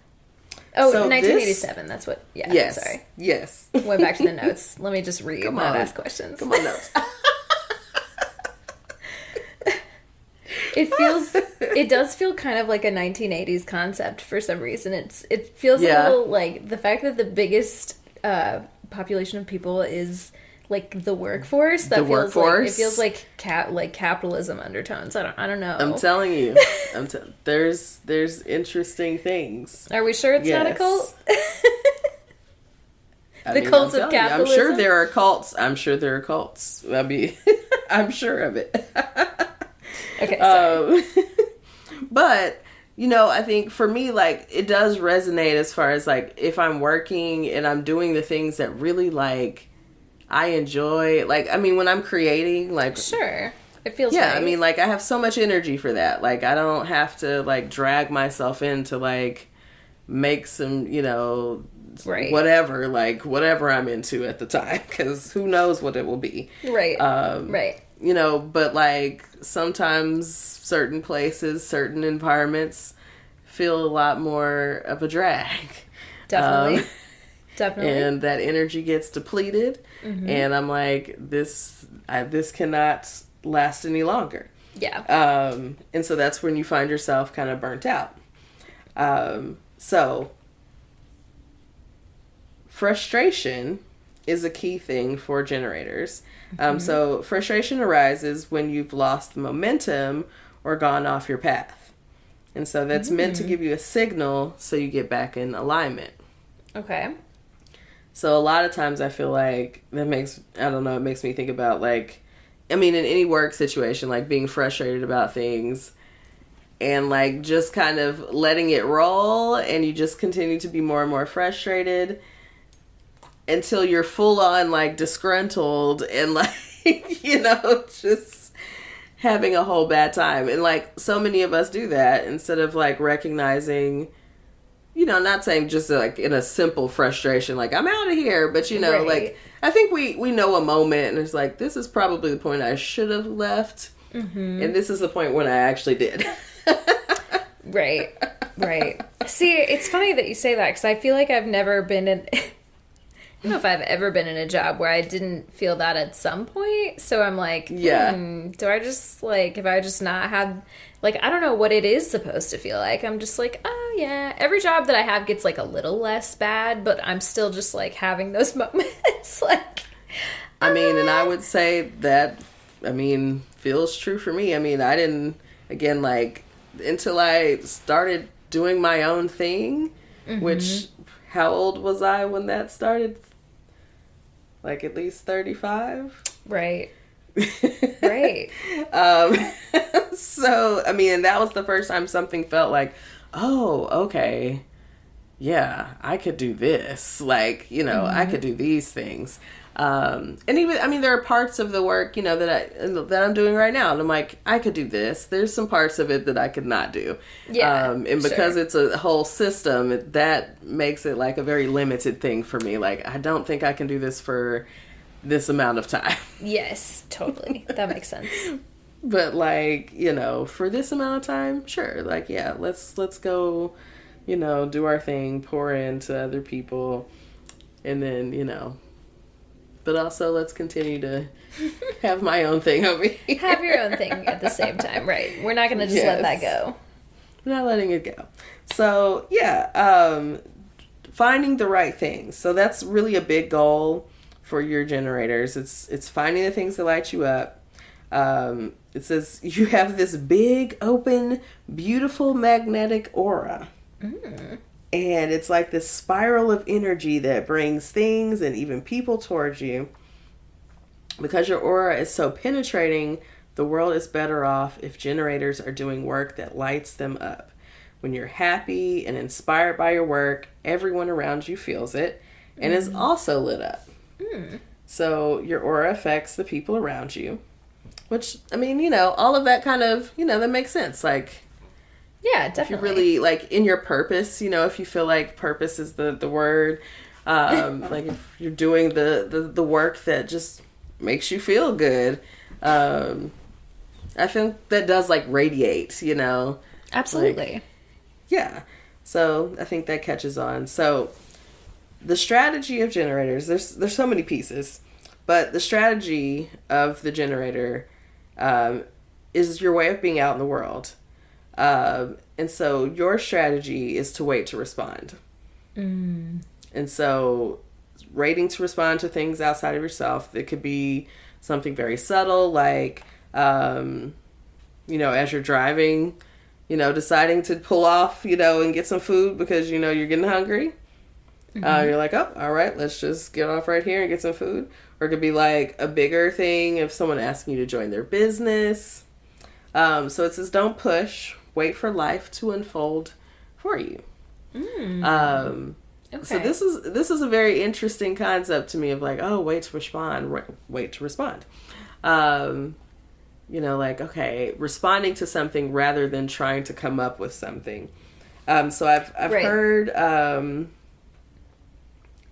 [SPEAKER 2] Oh, so 1987. That's what. Yeah.
[SPEAKER 1] Yes.
[SPEAKER 2] Sorry.
[SPEAKER 1] Yes.
[SPEAKER 2] Went back to the notes. Let me just read. Not ask questions.
[SPEAKER 1] Come on, notes.
[SPEAKER 2] It does feel kind of like a 1980s concept for some reason. It feels a little like the fact that the biggest population of people is like the workforce. That it feels like capitalism undertones. I don't know.
[SPEAKER 1] I'm telling you, there's interesting things.
[SPEAKER 2] Are we sure it's not a cult? The cults of capitalism.
[SPEAKER 1] I'm sure there are cults. I mean, I'm sure of it.
[SPEAKER 2] Okay, sorry.
[SPEAKER 1] But, I think for me, like, it does resonate as far as, like, if I'm working and I'm doing the things that really, like, I enjoy. Like, I mean, when I'm creating, like...
[SPEAKER 2] Sure. It feels
[SPEAKER 1] Yeah,
[SPEAKER 2] right.
[SPEAKER 1] I mean, like, I have so much energy for that. Like, I don't have to, like, drag myself into, like, make some,
[SPEAKER 2] right.
[SPEAKER 1] whatever I'm into at the time. Because who knows what it will be.
[SPEAKER 2] Right. Right.
[SPEAKER 1] But like sometimes certain places, certain environments feel a lot more of a drag.
[SPEAKER 2] Definitely. Definitely.
[SPEAKER 1] And that energy gets depleted. Mm-hmm. And I'm like, this cannot last any longer.
[SPEAKER 2] Yeah.
[SPEAKER 1] And so that's when you find yourself kind of burnt out. So frustration is a key thing for generators. So frustration arises when you've lost the momentum or gone off your path. And so that's meant to give you a signal so you get back in alignment.
[SPEAKER 2] Okay.
[SPEAKER 1] So a lot of times I feel like it makes me think about like, I mean, in any work situation, like being frustrated about things and like just kind of letting it roll and you just continue to be more and more frustrated. until you're full on like disgruntled and like, just having a whole bad time. And like so many of us do that instead of like recognizing, not saying just like in a simple frustration, like I'm out of here, but
[SPEAKER 2] Right.
[SPEAKER 1] like I think we know a moment and it's like, this is probably the point I should have left. And this is the point when I actually did.
[SPEAKER 2] Right. See, it's funny that you say that because I feel like I've never been in. I don't know if I've ever been in a job where I didn't feel that at some point. So I'm like, do I just like, have I just not had, like, I don't know what it is supposed to feel like. I'm just like, oh yeah. Every job that I have gets like a little less bad, but I'm still just like having those moments. Like,
[SPEAKER 1] I mean, and I would say that, feels true for me. I mean, I didn't, again, like, until I started doing my own thing, which, how old was I when that started? Like at least 35?
[SPEAKER 2] right.
[SPEAKER 1] So, I mean, and that was the first time something felt like, oh, okay, yeah, I could do this. Like, I could do these things. And even, there are parts of the work, that I'm doing right now. And I'm like, I could do this. There's some parts of it that I could not do.
[SPEAKER 2] Yeah.
[SPEAKER 1] And because it's a whole system, that makes it like a very limited thing for me. Like, I don't think I can do this for this amount of time.
[SPEAKER 2] Yes, totally. That makes sense.
[SPEAKER 1] But like, for this amount of time, sure. Like, yeah, let's go, do our thing, pour into other people. And then, but also let's continue to have my own thing over here.
[SPEAKER 2] Have your own thing at the same time, right? We're not going to just let that go.
[SPEAKER 1] We're not letting it go. So, yeah, finding the right things. So that's really a big goal for your generators. It's finding the things that light you up. It says you have this big, open, beautiful magnetic aura. And it's like this spiral of energy that brings things and even people towards you. Because your aura is so penetrating, the world is better off if generators are doing work that lights them up. When you're happy and inspired by your work, everyone around you feels it and is also lit up. So your aura affects the people around you. Which, all of that kind of, that makes sense. Like,
[SPEAKER 2] yeah, definitely.
[SPEAKER 1] If you really, like, in your purpose, if you feel like purpose is the word, like, if you're doing the work that just makes you feel good, I think that does, like, radiate,
[SPEAKER 2] Absolutely.
[SPEAKER 1] Like, yeah. So, I think that catches on. So, the strategy of generators, there's so many pieces, but the strategy of the generator is your way of being out in the world. And so your strategy is to wait to respond. And so waiting to respond to things outside of yourself, it could be something very subtle, like, as you're driving, deciding to pull off, and get some food because, you're getting hungry. You're like, oh, all right, let's just get off right here and get some food. Or it could be like a bigger thing if someone asking you to join their business. So it says, don't push. Wait for life to unfold for you. Okay. So this is a very interesting concept to me of like, oh, wait to respond. Wait to respond. Like, okay, responding to something rather than trying to come up with something. So I've heard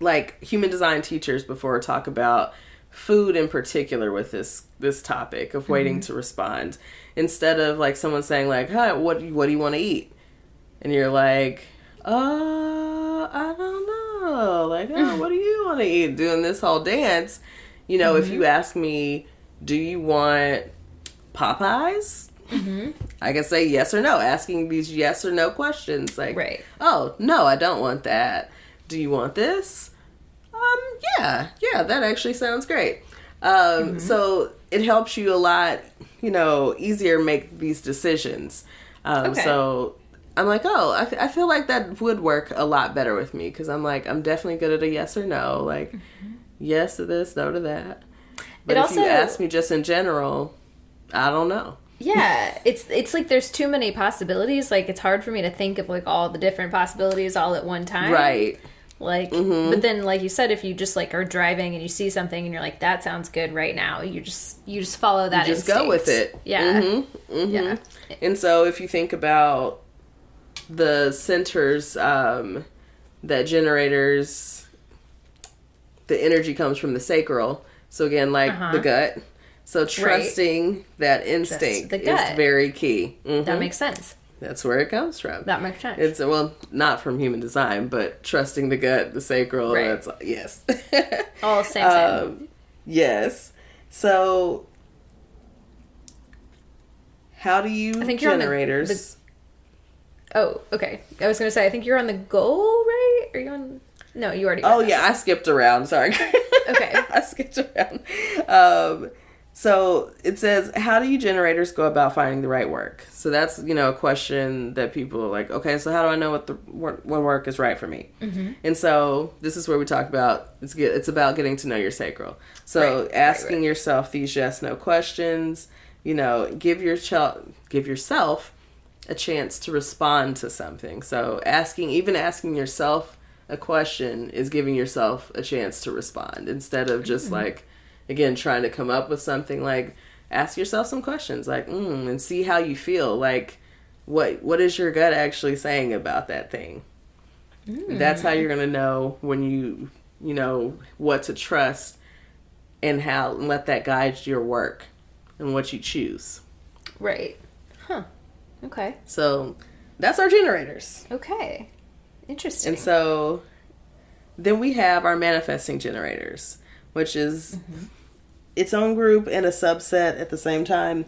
[SPEAKER 1] like human design teachers before talk about food in particular with this topic of waiting to respond, instead of like someone saying like, "Hi, what do you want to eat?" and you're like, I don't know, like, oh, what do you want to eat? Doing this whole dance, if you ask me, do you want Popeyes? I can say yes or no, asking these yes or no questions, like, oh no, I don't want that. Do you want this? Yeah, that actually sounds great. So it helps you a lot, easier make these decisions. So I'm like, oh, I feel like that would work a lot better with me, because I'm like, I'm definitely good at a yes or no, like, yes to this, no to that. But if you ask me just in general, I don't know.
[SPEAKER 2] Yeah, it's like there's too many possibilities. Like, it's hard for me to think of like all the different possibilities all at one time.
[SPEAKER 1] Right.
[SPEAKER 2] Like, but then, like you said, if you just like are driving and you see something and you're like, that sounds good right now, you just follow that.
[SPEAKER 1] You just go with it.
[SPEAKER 2] Yeah. Yeah.
[SPEAKER 1] And so if you think about the centers that generators, the energy comes from the sacral. So again, like the gut. So trusting that instinct is very key.
[SPEAKER 2] That makes sense.
[SPEAKER 1] That's where it comes from.
[SPEAKER 2] That makes sense.
[SPEAKER 1] It's, well, not from human design, but trusting the gut, the sacral. Right. That's, yes.
[SPEAKER 2] All same.
[SPEAKER 1] Yes. So, how do you generators?
[SPEAKER 2] Oh, okay. I was going to say, I think you're on the goal, right? Are you on? No, you already.
[SPEAKER 1] Oh, yeah. I skipped around. Sorry.
[SPEAKER 2] Okay.
[SPEAKER 1] I skipped around. So it says, how do you generators go about finding the right work? So that's, a question that people are like, okay, so how do I know what work is right for me? And so this is where we talk about, it's about getting to know your sacral. So asking yourself these yes, no questions, give yourself a chance to respond to something. So even asking yourself a question is giving yourself a chance to respond instead of just like, again, trying to come up with something. Like, ask yourself some questions, like, and see how you feel. Like, what is your gut actually saying about that thing? That's how you're gonna know when you know what to trust and let that guide your work and what you choose.
[SPEAKER 2] Right. Huh. Okay.
[SPEAKER 1] So that's our generators.
[SPEAKER 2] Okay. Interesting.
[SPEAKER 1] And so then we have our manifesting generators, which is its own group and a subset at the same time.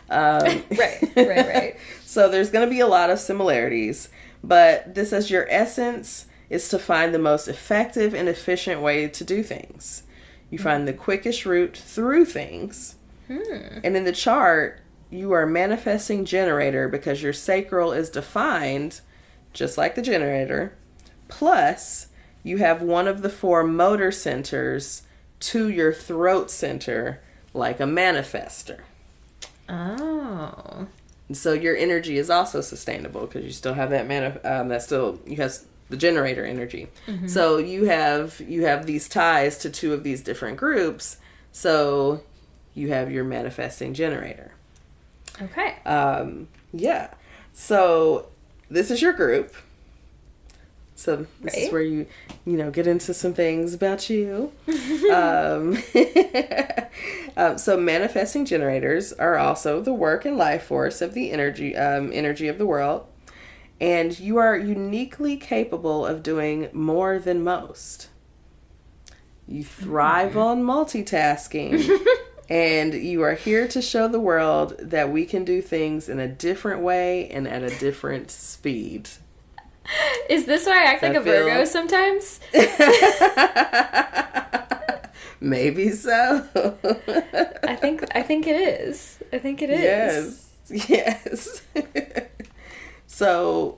[SPEAKER 2] Right.
[SPEAKER 1] So there's going to be a lot of similarities, but this says your essence is to find the most effective and efficient way to do things. You find the quickest route through things. And in the chart, you are a manifesting generator because your sacral is defined just like the generator. Plus, you have one of the 4 motor centers to your throat center like a manifester.
[SPEAKER 2] Oh.
[SPEAKER 1] So your energy is also sustainable because you still have that you have the generator energy. So you have these ties to 2 of these different groups. So you have your manifesting generator.
[SPEAKER 2] Okay.
[SPEAKER 1] Yeah. So this is your group. So this is where you get into some things about you. So manifesting generators are also the work and life force of the energy of the world. And you are uniquely capable of doing more than most. You thrive on multitasking. And you are here to show the world that we can do things in a different way and at a different speed.
[SPEAKER 2] Is this why I act like a Virgo sometimes?
[SPEAKER 1] Maybe so.
[SPEAKER 2] I think it is. I think it is.
[SPEAKER 1] Yes. So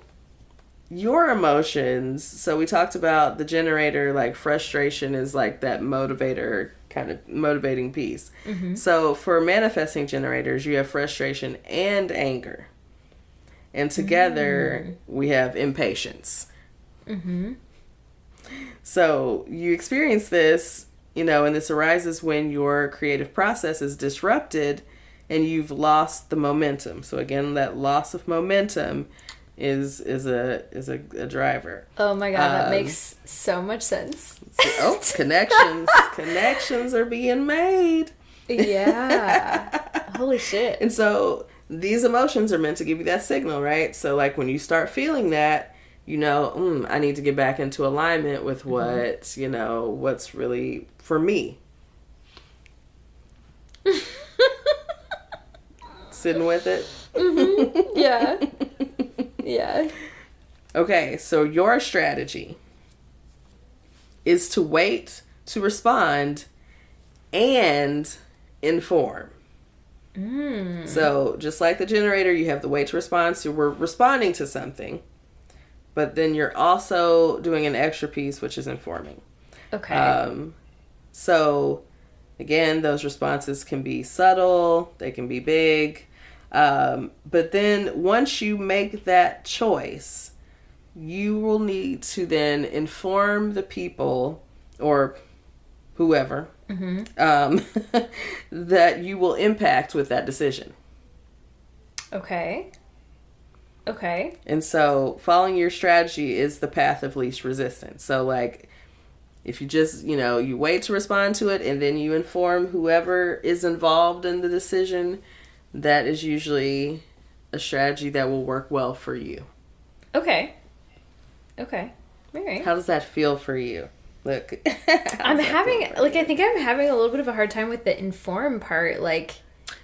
[SPEAKER 1] your emotions, so we talked about the generator, like frustration is like that motivator, kind of motivating piece. So for manifesting generators, you have frustration and anger. And together we have impatience. So you experience this, and this arises when your creative process is disrupted and you've lost the momentum. So again, that loss of momentum is a driver.
[SPEAKER 2] Oh my God, that makes so much sense.
[SPEAKER 1] Connections are being made.
[SPEAKER 2] Yeah. Holy shit.
[SPEAKER 1] And so these emotions are meant to give you that signal, right? So like when you start feeling that, I need to get back into alignment with what's really for me. Sitting with it.
[SPEAKER 2] Yeah. Yeah.
[SPEAKER 1] Okay, so your strategy is to wait to respond and inform. So just like the generator, you have the wait to respond. So we're responding to something, but then you're also doing an extra piece, which is informing.
[SPEAKER 2] Okay.
[SPEAKER 1] So again, those responses can be subtle, they can be big. But then once you make that choice, you will need to then inform the people or whoever that you will impact with that decision.
[SPEAKER 2] Okay.
[SPEAKER 1] And so following your strategy is the path of least resistance. So like, if you just, you wait to respond to it and then you inform whoever is involved in the decision, that is usually a strategy that will work well for you.
[SPEAKER 2] Okay. All right.
[SPEAKER 1] How does that feel for you? Look,
[SPEAKER 2] I think I'm having a little bit of a hard time with the inform part. Like,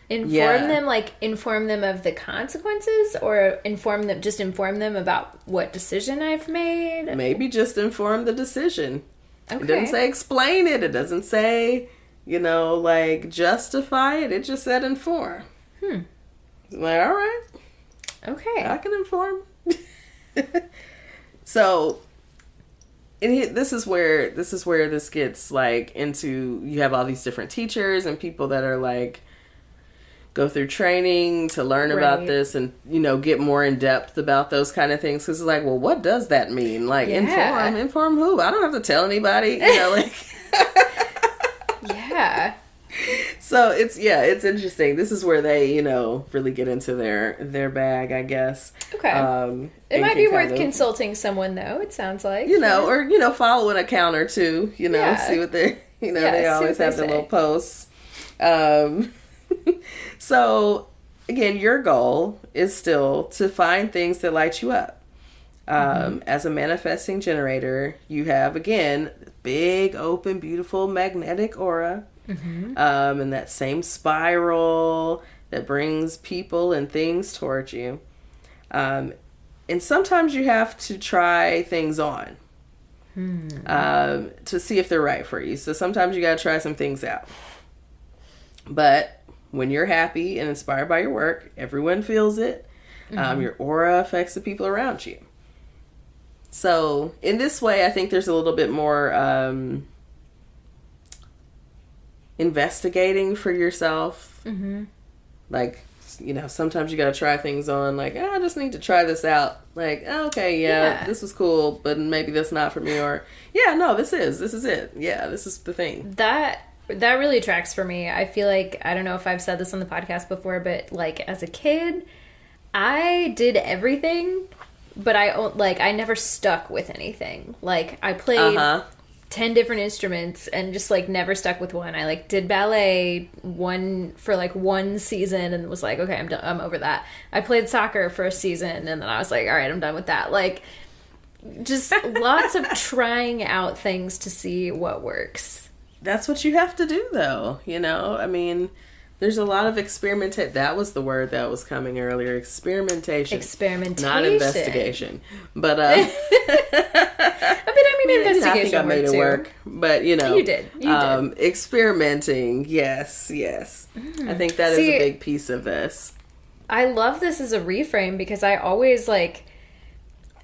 [SPEAKER 2] inform them of the consequences, or inform them about what decision I've made.
[SPEAKER 1] Maybe just inform the decision.
[SPEAKER 2] Okay.
[SPEAKER 1] It doesn't say explain it. It doesn't say, justify it. It just said inform. Like, all right.
[SPEAKER 2] Okay.
[SPEAKER 1] I can inform. So, this is where this gets like into, you have all these different teachers and people that are like, go through training to learn about this and, get more in depth about those kind of things. Cause it's like, well, what does that mean? Like, inform who? I don't have to tell anybody, like.
[SPEAKER 2] Yeah.
[SPEAKER 1] So it's interesting. This is where they, really get into their bag, I guess.
[SPEAKER 2] Okay. It might be worth consulting someone though, it sounds like.
[SPEAKER 1] Or, follow an account or two, see what they're, they always have their little posts. So, again, your goal is still to find things that light you up. As a manifesting generator, you have, again, big, open, beautiful, magnetic aura. And that same spiral that brings people and things towards you. And sometimes you have to try things on to see if they're right for you. So sometimes you got to try some things out. But when you're happy and inspired by your work, everyone feels it. Your aura affects the people around you. So in this way, I think there's a little bit more investigating for yourself. Like, sometimes you got to try things on. Like, I just need to try this out. Like, okay, this was cool, but maybe that's not for me. Or, this is it. Yeah, this is the thing.
[SPEAKER 2] That really tracks for me. I feel like, I don't know if I've said this on the podcast before, but like as a kid, I did everything, but I never stuck with anything. Like I played 10 different instruments and just like never stuck with one. I like did ballet for like one season and was like, okay, I'm done. I'm over that. I played soccer for a season and then I was like, all right, I'm done with that. Like just lots of trying out things to see what works.
[SPEAKER 1] That's what you have to do, though. I mean, there's a lot of experimentation. That was the word that was coming earlier. Experimentation. Not investigation. But,
[SPEAKER 2] I mean, investigation.
[SPEAKER 1] I think I made it work. But,
[SPEAKER 2] You did.
[SPEAKER 1] Experimenting. Yes. I think that is a big piece of this.
[SPEAKER 2] I love this as a reframe because I always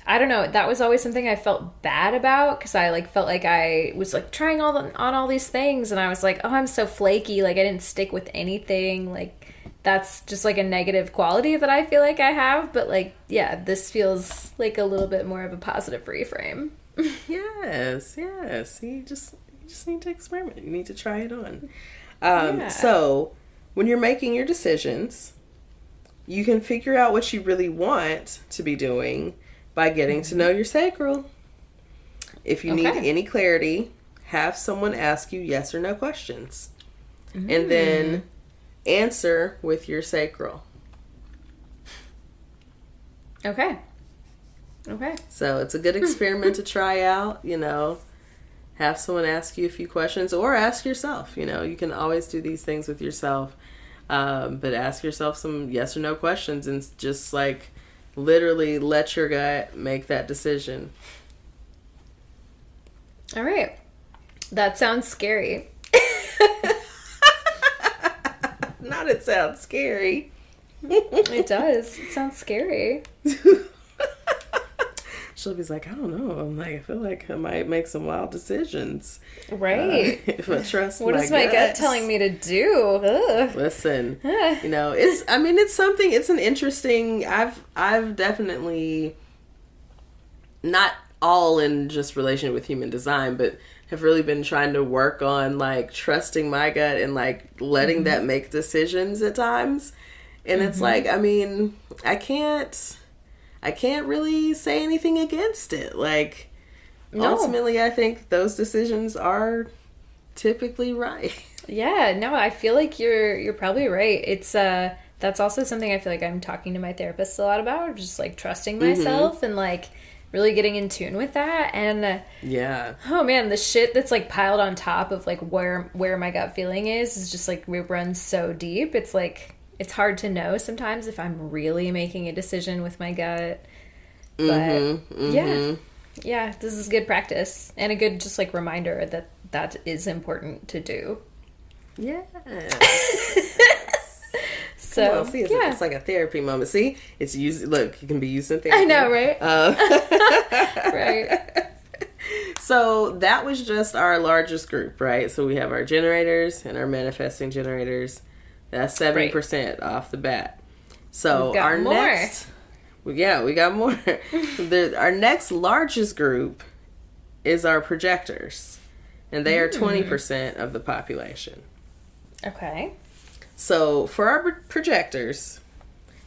[SPEAKER 2] I don't know, that was always something I felt bad about because I felt like I was trying on all these things and I was like, oh, I'm so flaky, I didn't stick with anything. That's just a negative quality that I feel like I have, but this feels like a little bit more of a positive reframe.
[SPEAKER 1] Yes. You just need to experiment. You need to try it on. So when you're making your decisions, you can figure out what you really want to be doing by getting to know your sacral. If you need any clarity, have someone ask you yes or no questions. And then answer with your sacral.
[SPEAKER 2] Okay.
[SPEAKER 1] So it's a good experiment to try out, have someone ask you a few questions or ask yourself, you can always do these things with yourself. But ask yourself some yes or no questions and just literally let your gut make that decision.
[SPEAKER 2] All right. That sounds scary.
[SPEAKER 1] Not it sounds scary.
[SPEAKER 2] It does. It sounds scary.
[SPEAKER 1] Shelby's like, I don't know. I'm like, I feel like I might make some wild decisions.
[SPEAKER 2] Right.
[SPEAKER 1] If I trust
[SPEAKER 2] what is my gut telling me to do? Ugh.
[SPEAKER 1] Listen, it's something, it's an interesting, I've definitely not all in just relation with human design, but have really been trying to work on like trusting my gut and like letting that make decisions at times. And it's like, I mean, I can't really say anything against it. Like, ultimately, I think those decisions are typically right.
[SPEAKER 2] Yeah, no, I feel like you're probably right. It's that's also something I feel like I'm talking to my therapist a lot about, just like trusting myself and like really getting in tune with that. And oh man, the shit that's like piled on top of like where my gut feeling is just like it runs so deep. It's like it's hard to know sometimes if I'm really making a decision with my gut. But yeah, this is good practice and a good just like reminder that is important to do.
[SPEAKER 1] Yeah.
[SPEAKER 2] So
[SPEAKER 1] well, see, it's like a therapy moment. See, it's used. Look, it can be used in therapy.
[SPEAKER 2] I know, right? Right.
[SPEAKER 1] So that was just our largest group, right? So we have our generators and our manifesting generators. That's 70% off the bat. So our next, we got more. Our next largest group is our projectors, and they are 20% of the population.
[SPEAKER 2] Okay.
[SPEAKER 1] So for our projectors,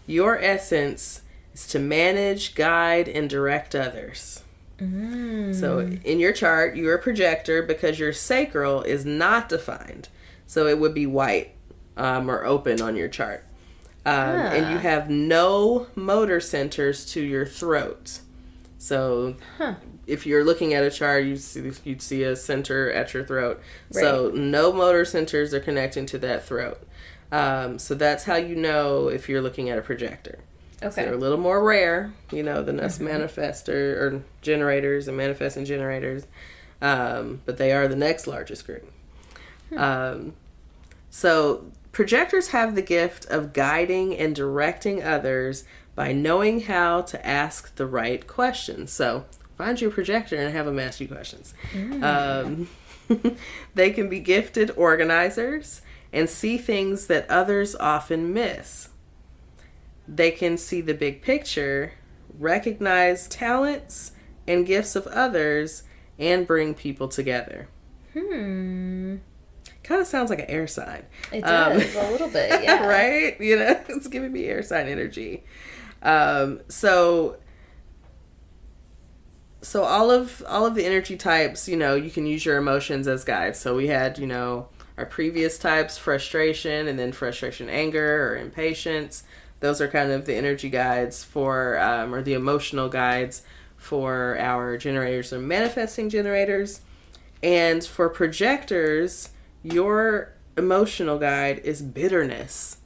[SPEAKER 1] your essence is to manage, guide, and direct others. So in your chart, you're a projector because your sacral is not defined. So it would be white or open on your chart. And you have no motor centers to your throat. So if you're looking at a chart, you'd see a center at your throat. Right. So no motor centers are connecting to that throat. So that's how you know if you're looking at a projector. Okay. So they're a little more rare, than us manifestor or generators and manifesting generators. But they are the next largest group. So projectors have the gift of guiding and directing others by knowing how to ask the right questions. So find your projector and have them ask you questions. They can be gifted organizers and see things that others often miss. They can see the big picture, recognize talents and gifts of others, and bring people together. Kind of sounds like an air sign.
[SPEAKER 2] It does, a little bit, yeah.
[SPEAKER 1] Right? It's giving me air sign energy. So all of the energy types, you can use your emotions as guides. So we had, our previous types, frustration, and then frustration, anger, or impatience. Those are kind of the energy guides for, or the emotional guides for our generators or manifesting generators. And for projectors, your emotional guide is bitterness.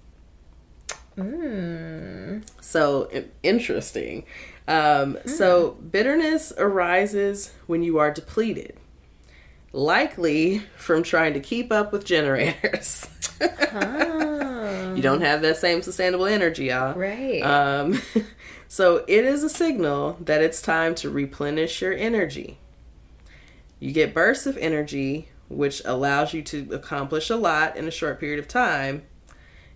[SPEAKER 1] So interesting. So bitterness arises when you are depleted. Likely from trying to keep up with generators. You don't have that same sustainable energy, y'all.
[SPEAKER 2] Right.
[SPEAKER 1] So it is a signal that it's time to replenish your energy. You get bursts of energy, which allows you to accomplish a lot in a short period of time.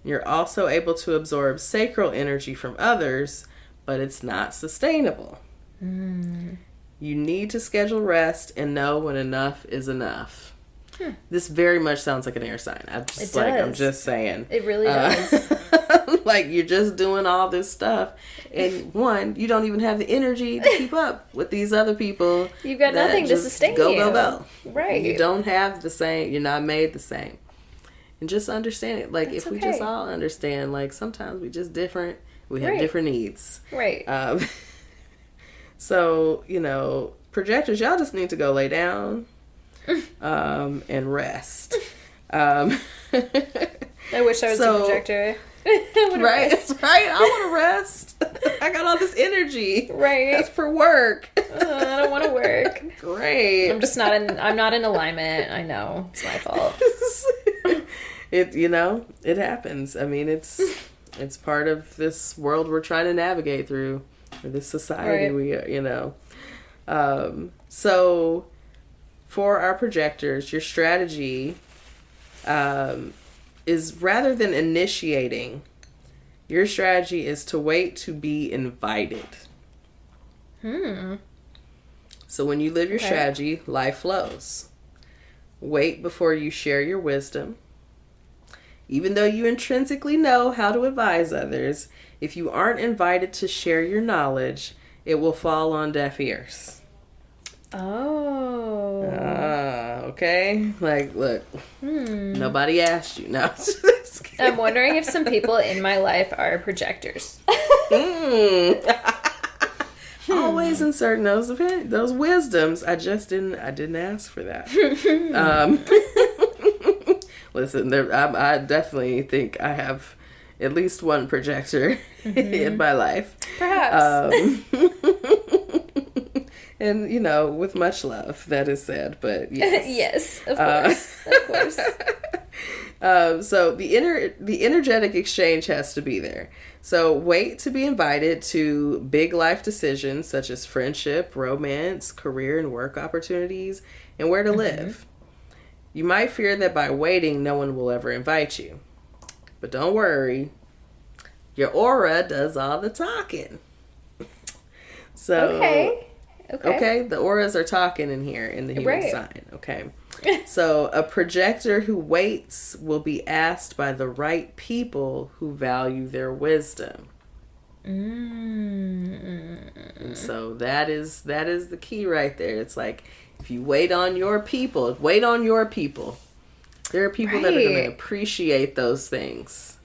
[SPEAKER 1] You're also able to absorb sacral energy from others, but it's not sustainable. You need to schedule rest and know when enough is enough. This very much sounds like an air sign. I'm just saying.
[SPEAKER 2] It really does.
[SPEAKER 1] Like you're just doing all this stuff, and one, you don't even have the energy to keep up with these other people.
[SPEAKER 2] You've got nothing to sustain you.
[SPEAKER 1] Go.
[SPEAKER 2] Right.
[SPEAKER 1] You don't have the same. You're not made the same. And just understand it. Like, if we just all understand, like, sometimes we just different. We have different needs.
[SPEAKER 2] Right.
[SPEAKER 1] So, projectors, y'all just need to go lay down and rest.
[SPEAKER 2] I wish I was a projector.
[SPEAKER 1] Right? I want to rest. I got all this energy.
[SPEAKER 2] Right.
[SPEAKER 1] That's for work.
[SPEAKER 2] I don't want to work.
[SPEAKER 1] Great.
[SPEAKER 2] I'm not in alignment. I know. It's my fault.
[SPEAKER 1] It happens. I mean, it's part of this world we're trying to navigate through, or this society so for our projectors, your strategy is, rather than initiating, your strategy is to wait to be invited. So when you live your
[SPEAKER 2] Okay.
[SPEAKER 1] strategy, life flows. Wait before you share your wisdom. Even though you intrinsically know how to advise others, if you aren't invited to share your knowledge, it will fall on deaf ears.
[SPEAKER 2] Oh.
[SPEAKER 1] Okay? Like, look, nobody asked you. No.
[SPEAKER 2] I'm wondering if some people in my life are projectors.
[SPEAKER 1] Always inserting those wisdoms. I didn't ask for that. Listen, I definitely think I have at least one projector in my life.
[SPEAKER 2] Perhaps.
[SPEAKER 1] And, with much love, that is said, but yes.
[SPEAKER 2] Yes, of course. Of course.
[SPEAKER 1] So the energetic exchange has to be there. So wait to be invited to big life decisions such as friendship, romance, career and work opportunities, and where to live. You might fear that by waiting, no one will ever invite you. But don't worry. Your aura does all the talking. So, okay, the auras are talking in here in the human sign. Okay. So a projector who waits will be asked by the right people who value their wisdom. And so that is the key right there. It's like, if you wait on your people. There are people that are going to appreciate those things.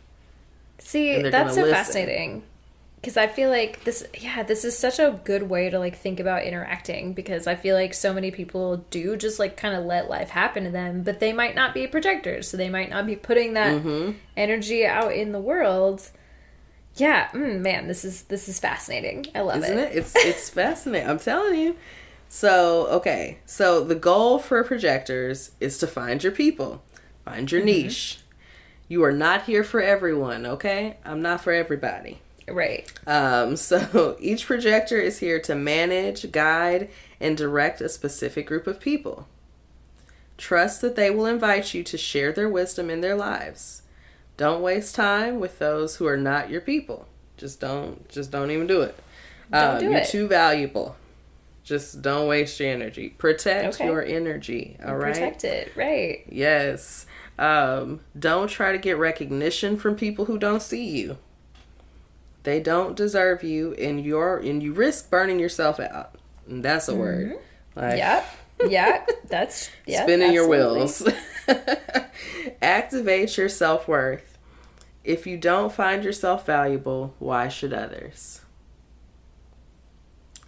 [SPEAKER 2] See, that's so fascinating. Because I feel like this is such a good way to like think about interacting, because I feel like so many people do just like kind of let life happen to them, but they might not be projectors, so they might not be putting that energy out in the world. Yeah, man, this is fascinating. I love
[SPEAKER 1] Isn't it? It's fascinating. I'm telling you. So, okay. So the goal for projectors is to find your people. Find your niche. You are not here for everyone, okay? I'm not for everybody.
[SPEAKER 2] Right.
[SPEAKER 1] So each projector is here to manage, guide, and direct a specific group of people. Trust that they will invite you to share their wisdom in their lives. Don't waste time with those who are not your people. Just don't even do it. You're too valuable. Just don't waste your energy. Protect your energy. All right.
[SPEAKER 2] Protect it. Right.
[SPEAKER 1] Yes. Don't try to get recognition from people who don't see you. They don't deserve you, and you risk burning yourself out. And that's a word. Like,
[SPEAKER 2] That's
[SPEAKER 1] spinning your wheels. Activate your self-worth. If you don't find yourself valuable, why should others?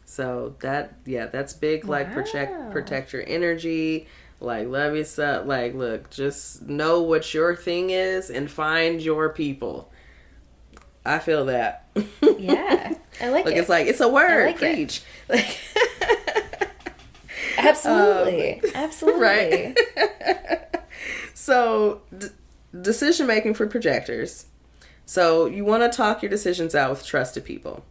[SPEAKER 1] So that's big. Like, protect your energy. Like, love yourself. Like, look, just know what your thing is and find your people. I feel that.
[SPEAKER 2] Yeah, I like it.
[SPEAKER 1] It's like, it's a word. Preach. Like,
[SPEAKER 2] absolutely.
[SPEAKER 1] Right. So, decision making for projectors. So, you want to talk your decisions out with trusted people.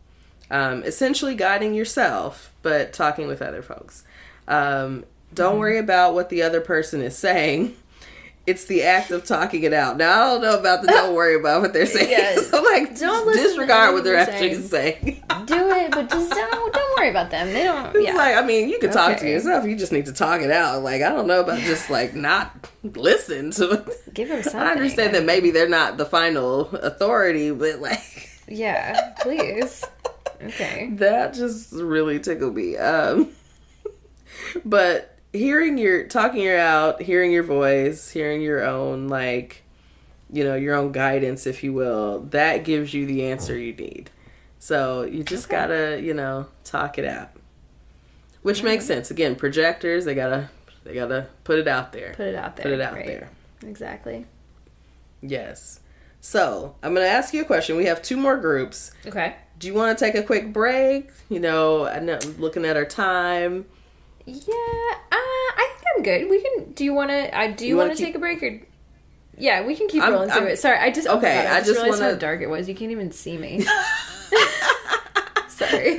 [SPEAKER 1] Essentially guiding yourself, but talking with other folks. Don't worry about what the other person is saying. It's the act of talking it out. Now, I don't know about the don't worry about what they're saying.
[SPEAKER 2] Yes.
[SPEAKER 1] So, like,
[SPEAKER 2] don't
[SPEAKER 1] disregard what they're actually saying.
[SPEAKER 2] Do it, but just don't worry about them. They don't.
[SPEAKER 1] It's like, I mean, you can talk to yourself. You just need to talk it out. Like, I don't know about just, like, not listen to it.
[SPEAKER 2] Give them something.
[SPEAKER 1] I understand that maybe they're not the final authority, but, like...
[SPEAKER 2] Yeah, please. Okay.
[SPEAKER 1] That just really tickled me. But... talking your out, hearing your voice, hearing your own, like, your own guidance, if you will, that gives you the answer you need. So you just gotta, talk it out. Which makes sense. Again, projectors, they gotta put it out there.
[SPEAKER 2] Put it out there. Exactly.
[SPEAKER 1] Yes. So I'm gonna ask you a question. We have 2 more groups.
[SPEAKER 2] Okay.
[SPEAKER 1] Do you want to take a quick break? I know I'm looking at our time.
[SPEAKER 2] Yeah, I think I'm good. We can. Do you want to? Do you want to take a break or? Yeah, we can keep rolling through it. Sorry, I just realized how dark it was. You can't even see me. Sorry.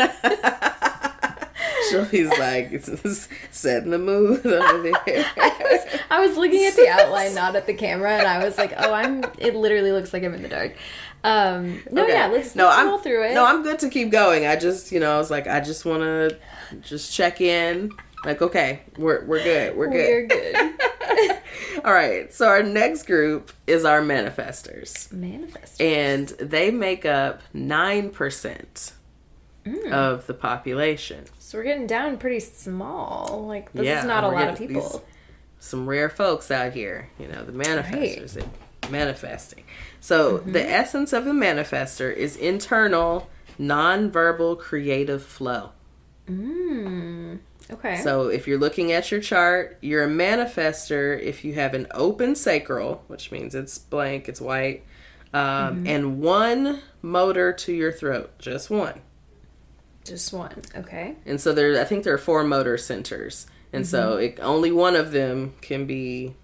[SPEAKER 1] Shelby's like, it's setting the mood over there.
[SPEAKER 2] I was looking at the outline, not at the camera, and I was like, oh, it literally looks like I'm in the dark. Let's roll through it.
[SPEAKER 1] No, I'm good to keep going. I just, I was like, I just want to just check in. Like, okay, we're good.
[SPEAKER 2] We're good.
[SPEAKER 1] All right. So our next group is our manifestors. And they make up 9% of the population.
[SPEAKER 2] So we're getting down pretty small. Like, this is not a lot of people.
[SPEAKER 1] Some rare folks out here, the manifestors, manifesting. So the essence of the manifestor is internal, non-verbal, creative flow.
[SPEAKER 2] Okay.
[SPEAKER 1] So if you're looking at your chart, you're a manifestor if you have an open sacral, which means it's blank, it's white, and one motor to your throat. Just one.
[SPEAKER 2] Just one. Okay.
[SPEAKER 1] And so I think there are 4 motor centers. And so only one of them can be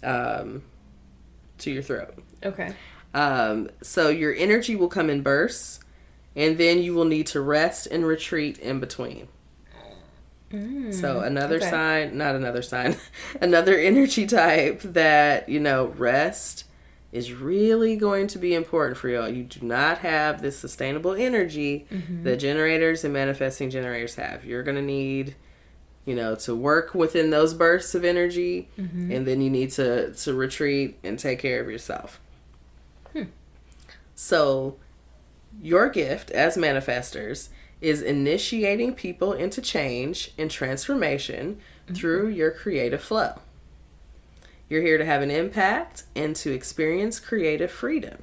[SPEAKER 1] to your throat.
[SPEAKER 2] Okay.
[SPEAKER 1] So your energy will come in bursts, and then you will need to rest and retreat in between. So another energy type that, rest is really going to be important for y'all. You do not have this sustainable energy that generators and manifesting generators have. You're going to need, to work within those bursts of energy, and then you need to retreat and take care of yourself. So your gift as manifestors is initiating people into change and transformation through your creative flow. You're here to have an impact and to experience creative freedom.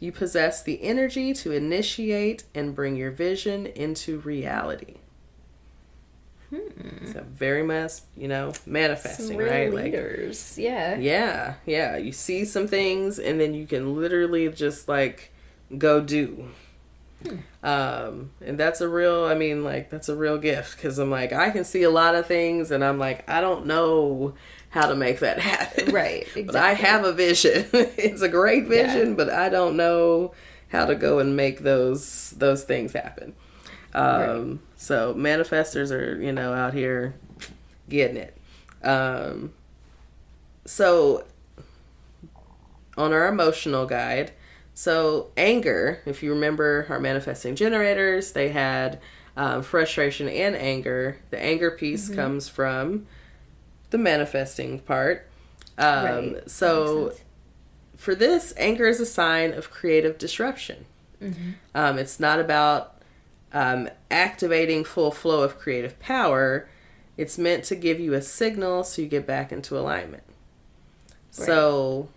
[SPEAKER 1] You possess the energy to initiate and bring your vision into reality. So very much, manifesting,
[SPEAKER 2] some real
[SPEAKER 1] right?
[SPEAKER 2] leaders.
[SPEAKER 1] Yeah. You see some things and then you can literally just go do. And that's a real gift, because I'm like, I can see a lot of things and I'm like, I don't know how to make that happen.
[SPEAKER 2] Right. Exactly.
[SPEAKER 1] But I have a vision. It's a great vision, but I don't know how to go and make those things happen. So manifestors are, out here getting it. So on our emotional guide, so anger, if you remember our manifesting generators, they had frustration and anger. The anger piece comes from the manifesting part. So for this, anger is a sign of creative disruption. It's not about activating full flow of creative power. It's meant to give you a signal so you get back into alignment. Right. So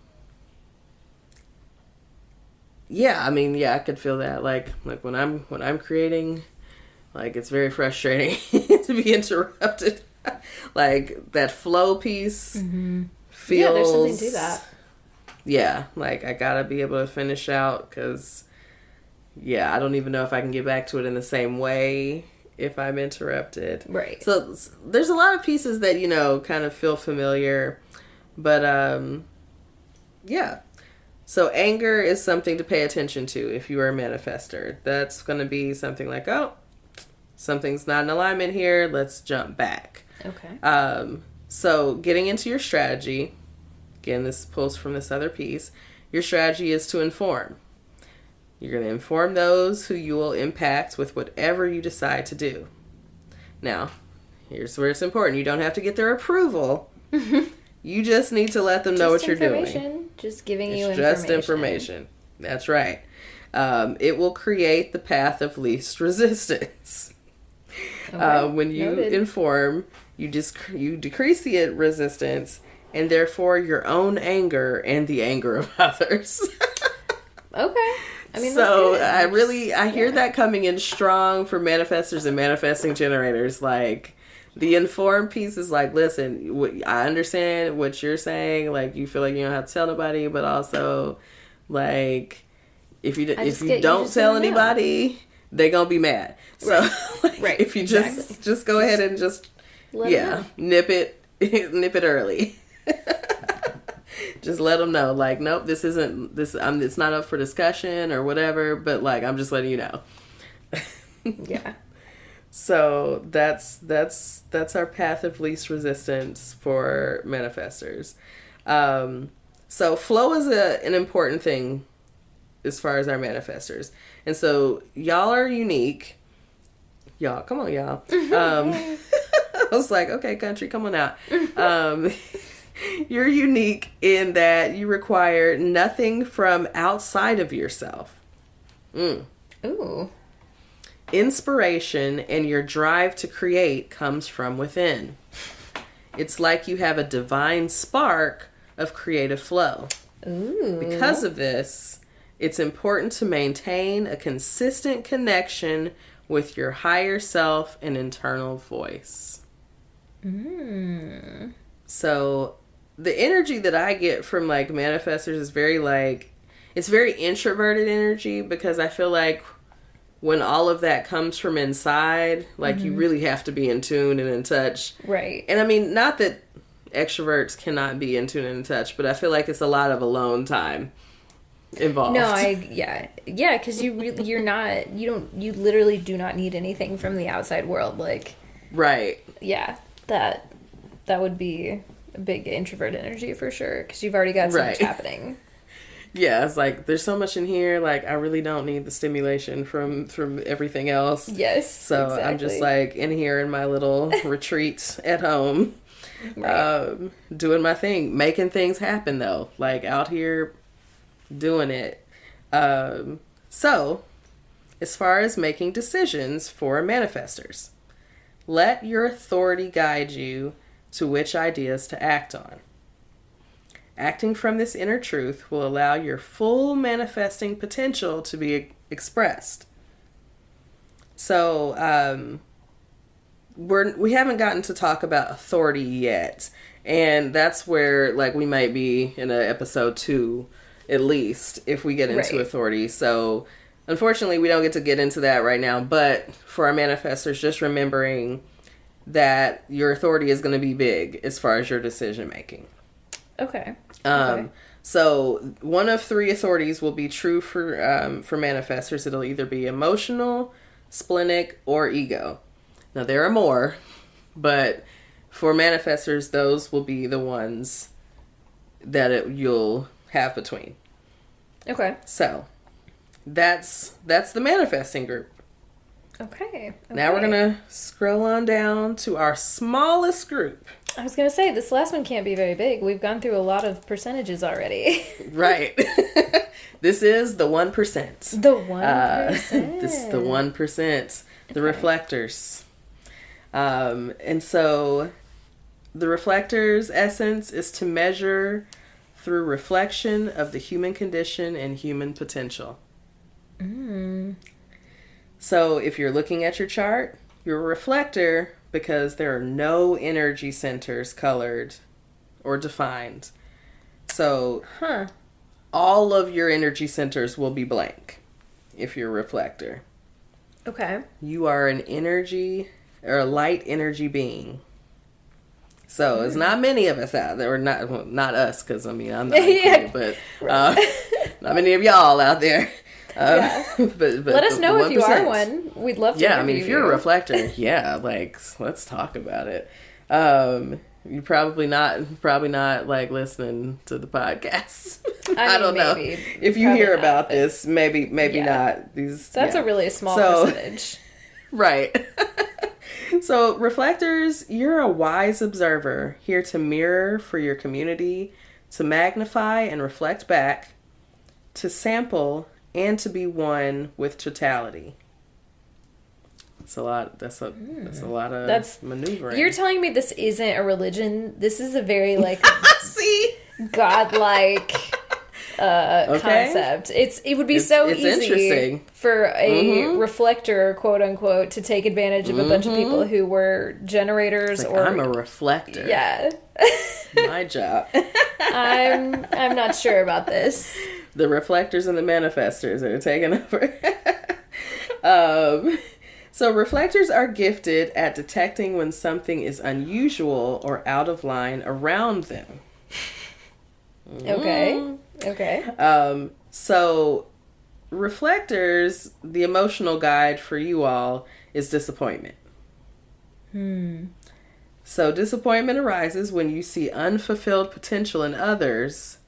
[SPEAKER 1] I could feel that. Like when I'm creating, it's very frustrating to be interrupted. That flow piece feels.
[SPEAKER 2] Yeah, there's something to that.
[SPEAKER 1] Yeah, I gotta be able to finish out, because I don't even know if I can get back to it in the same way if I'm interrupted.
[SPEAKER 2] Right.
[SPEAKER 1] So there's a lot of pieces that kind of feel familiar, but So anger is something to pay attention to if you are a manifestor. That's going to be something like, oh, something's not in alignment here. Let's jump back.
[SPEAKER 2] Okay.
[SPEAKER 1] So getting into your strategy, again, this pulls from this other piece. Your strategy is to inform. You're going to inform those who you will impact with whatever you decide to do. Now, here's where it's important. You don't have to get their approval. You just need to let them know what you're doing.
[SPEAKER 2] Just giving you
[SPEAKER 1] information. Just information. That's right. It will create the path of least resistance. Okay. When you inform, you decrease the resistance, and therefore your own anger and the anger of others.
[SPEAKER 2] Okay.
[SPEAKER 1] So I hear that coming in strong for manifestors and manifesting generators. The informed piece is listen, I understand what you're saying. You feel like you don't have to tell nobody, but also, if you don't tell anybody, they're gonna be mad. So, if you just go ahead and just nip it early. Just let them know, nope, this isn't this. It's not up for discussion or whatever. But I'm just letting you know.
[SPEAKER 2] Yeah.
[SPEAKER 1] So that's our path of least resistance for manifestors. So flow is an important thing as far as our manifestors. And so y'all are unique. Y'all, come on, y'all. I was like, okay, country, come on out. You're unique in that you require nothing from outside of yourself.
[SPEAKER 2] Ooh.
[SPEAKER 1] Inspiration and your drive to create comes from within. It's like you have a divine spark of creative flow.
[SPEAKER 2] Ooh.
[SPEAKER 1] Because of this, it's important to maintain a consistent connection with your higher self and internal voice. So the energy that I get from like manifestors is very like, it's very introverted energy, because I feel like when all of that comes from inside, like you really have to be in tune and in touch.
[SPEAKER 2] Right.
[SPEAKER 1] And I mean, not that extroverts cannot be in tune and in touch, but I feel like it's a lot of alone time involved.
[SPEAKER 2] No, yeah, because you literally do not need anything from the outside world. Like,
[SPEAKER 1] right.
[SPEAKER 2] Yeah, that would be a big introvert energy for sure, because you've already got so much happening.
[SPEAKER 1] Yeah, it's like there's so much in here. Like I really don't need the stimulation from everything else.
[SPEAKER 2] Yes.
[SPEAKER 1] So exactly. I'm just like in here in my little retreat at home, doing my thing, making things happen though. Like out here doing it. So as far as making decisions for manifestors, let your authority guide you to which ideas to act on. Acting from this inner truth will allow your full manifesting potential to be expressed. So, we haven't gotten to talk about authority yet. And that's where, like, we might be in episode 2, at least, if we get into authority. So, unfortunately, we don't get into that right now. But for our manifestors, just remembering that your authority is going to be big as far as your decision making.
[SPEAKER 2] Okay.
[SPEAKER 1] So one of 3 authorities will be true for manifestors. It'll either be emotional, splenic, or ego. Now there are more, but for manifestors, those will be the ones that you'll have between.
[SPEAKER 2] Okay.
[SPEAKER 1] So that's the manifesting group.
[SPEAKER 2] Okay.
[SPEAKER 1] Now we're gonna scroll on down to our smallest group.
[SPEAKER 2] I was gonna say, this last one can't be very big. We've gone through a lot of percentages already.
[SPEAKER 1] Right. This is the 1%.
[SPEAKER 2] The 1%.
[SPEAKER 1] This is the 1%. The reflectors. And so the reflector's essence is to measure through reflection of the human condition and human potential. So if you're looking at your chart, you're a reflector because there are no energy centers colored or defined. So all of your energy centers will be blank if you're a reflector.
[SPEAKER 2] Okay.
[SPEAKER 1] You are an energy or a light energy being. So it's not many of us out there, or not us, because I mean I'm not included, but not many of y'all out there. But
[SPEAKER 2] let us know if you are one. We'd love to.
[SPEAKER 1] Yeah, I mean, if you're a reflector, like let's talk about it. You're probably not like listening to the podcast. I don't know if you hear about this. Maybe not.
[SPEAKER 2] That's a really small percentage,
[SPEAKER 1] right? So reflectors, you're a wise observer here to mirror for your community, to magnify and reflect back, to sample, and to be one with totality. That's a lot. That's a lot of maneuvering.
[SPEAKER 2] You're telling me this isn't a religion? This is a very like godlike concept. It would be so easy for a reflector, quote unquote, to take advantage of a bunch of people who were generators or
[SPEAKER 1] I'm a reflector.
[SPEAKER 2] Yeah.
[SPEAKER 1] My job.
[SPEAKER 2] I'm not sure about this.
[SPEAKER 1] The reflectors and the manifestors are taking over. So reflectors are gifted at detecting when something is unusual or out of line around them.
[SPEAKER 2] Okay.
[SPEAKER 1] So reflectors, the emotional guide for you all is disappointment. So disappointment arises when you see unfulfilled potential in others,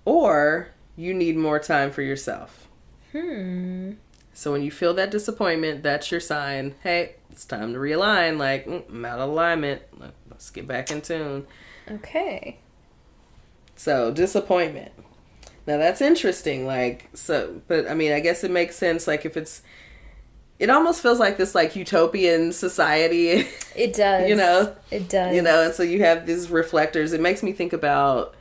[SPEAKER 1] or you need more time for yourself. So when you feel that disappointment, that's your sign. Hey, it's time to realign. Like, I'm out of alignment. Let's get back in tune.
[SPEAKER 2] Okay.
[SPEAKER 1] So disappointment. Now that's interesting. Like, so, but I mean, I guess it makes sense. Like, if it almost feels like this, like, utopian society.
[SPEAKER 2] It does.
[SPEAKER 1] You know?
[SPEAKER 2] It does.
[SPEAKER 1] You know, and so you have these reflectors. It makes me think about,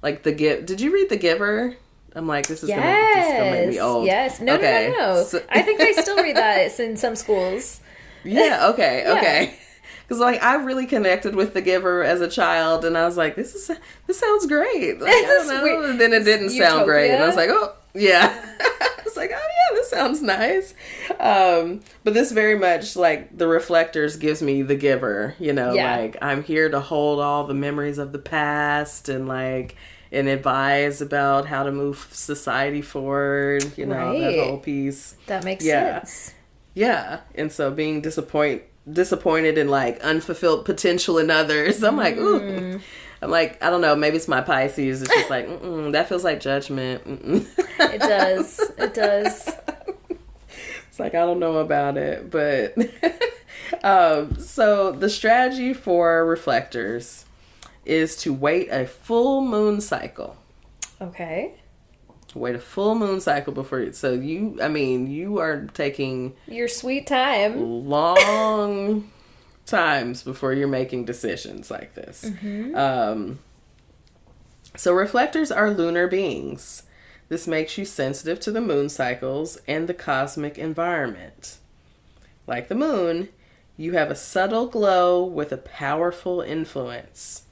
[SPEAKER 1] like, Did you read The Giver? I'm like, this is gonna make me old.
[SPEAKER 2] Yes. No,
[SPEAKER 1] okay.
[SPEAKER 2] no.
[SPEAKER 1] So,
[SPEAKER 2] I think they still read that in some schools.
[SPEAKER 1] yeah, okay,
[SPEAKER 2] Yeah.
[SPEAKER 1] okay. Because, like, I really connected with The Giver as a child, and I was like, this sounds great. Like, I don't know.
[SPEAKER 2] Weird.
[SPEAKER 1] And then it didn't sound great. And I was
[SPEAKER 2] Utopia?
[SPEAKER 1] like, oh, yeah. I was like, oh, yeah, this sounds nice. But this very much, like, the reflectors gives me The Giver, you know?
[SPEAKER 2] Yeah.
[SPEAKER 1] Like, I'm here to hold all the memories of the past and, like, and advise about how to move society forward, you know, that
[SPEAKER 2] Right.
[SPEAKER 1] whole piece.
[SPEAKER 2] That makes
[SPEAKER 1] Yeah.
[SPEAKER 2] sense.
[SPEAKER 1] Yeah. And so being disappointed in, like, unfulfilled potential in others, I'm like, ooh. I'm like, I don't know, maybe it's my Pisces. It's just like, that feels like judgment.
[SPEAKER 2] It does. It does.
[SPEAKER 1] It's like, I don't know about it. But so the strategy for reflectors is to wait a full moon cycle.
[SPEAKER 2] Okay.
[SPEAKER 1] Wait a full moon cycle before you. So you are taking
[SPEAKER 2] Your sweet time.
[SPEAKER 1] long times before you're making decisions like this. So reflectors are lunar beings. This makes you sensitive to the moon cycles and the cosmic environment. Like the moon, you have a subtle glow with a powerful influence.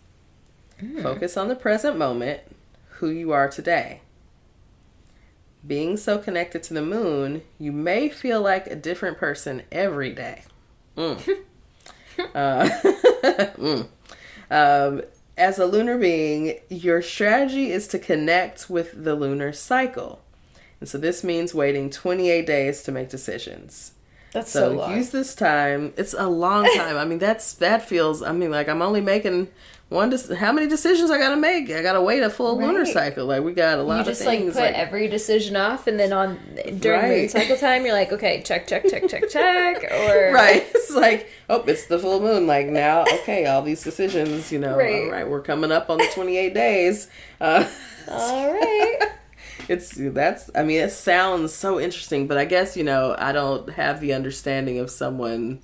[SPEAKER 1] Focus on the present moment, who you are today. Being so connected to the moon, you may feel like a different person every day. As a lunar being, your strategy is to connect with the lunar cycle. And so this means waiting 28 days to make decisions.
[SPEAKER 2] That's so long.
[SPEAKER 1] Use this time. It's a long time. I mean, that feels, I mean, like, I'm only making how many decisions I gotta make? I gotta wait a full lunar cycle. Like, we got a lot of things.
[SPEAKER 2] You just, like, put every decision off, and then during moon cycle time, you're like, okay, check, check, check, check, check, or...
[SPEAKER 1] Right. It's like, oh, it's the full moon. Like, now, okay, all these decisions, you know,
[SPEAKER 2] Right.
[SPEAKER 1] all right, we're coming up on the 28 days.
[SPEAKER 2] All right.
[SPEAKER 1] It sounds so interesting, but I guess, you know, I don't have the understanding of someone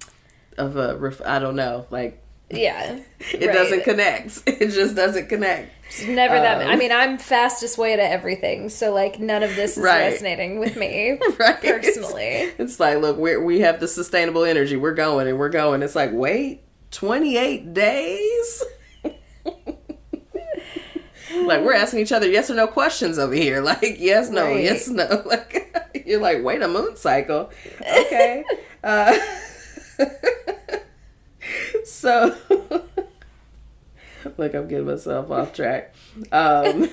[SPEAKER 1] I don't know, like,
[SPEAKER 2] Yeah.
[SPEAKER 1] it doesn't connect. It just doesn't connect.
[SPEAKER 2] It's never that. I mean, I'm fastest way to everything, so, like, none of this is resonating with me personally.
[SPEAKER 1] It's like, look, we have the sustainable energy. We're going and we're going. It's like, wait, 28 days? Like, we're asking each other yes or no questions over here. Like, yes, no, yes, no. Like, you're like, wait, a moon cycle. Okay. So, look, I'm getting myself off track. But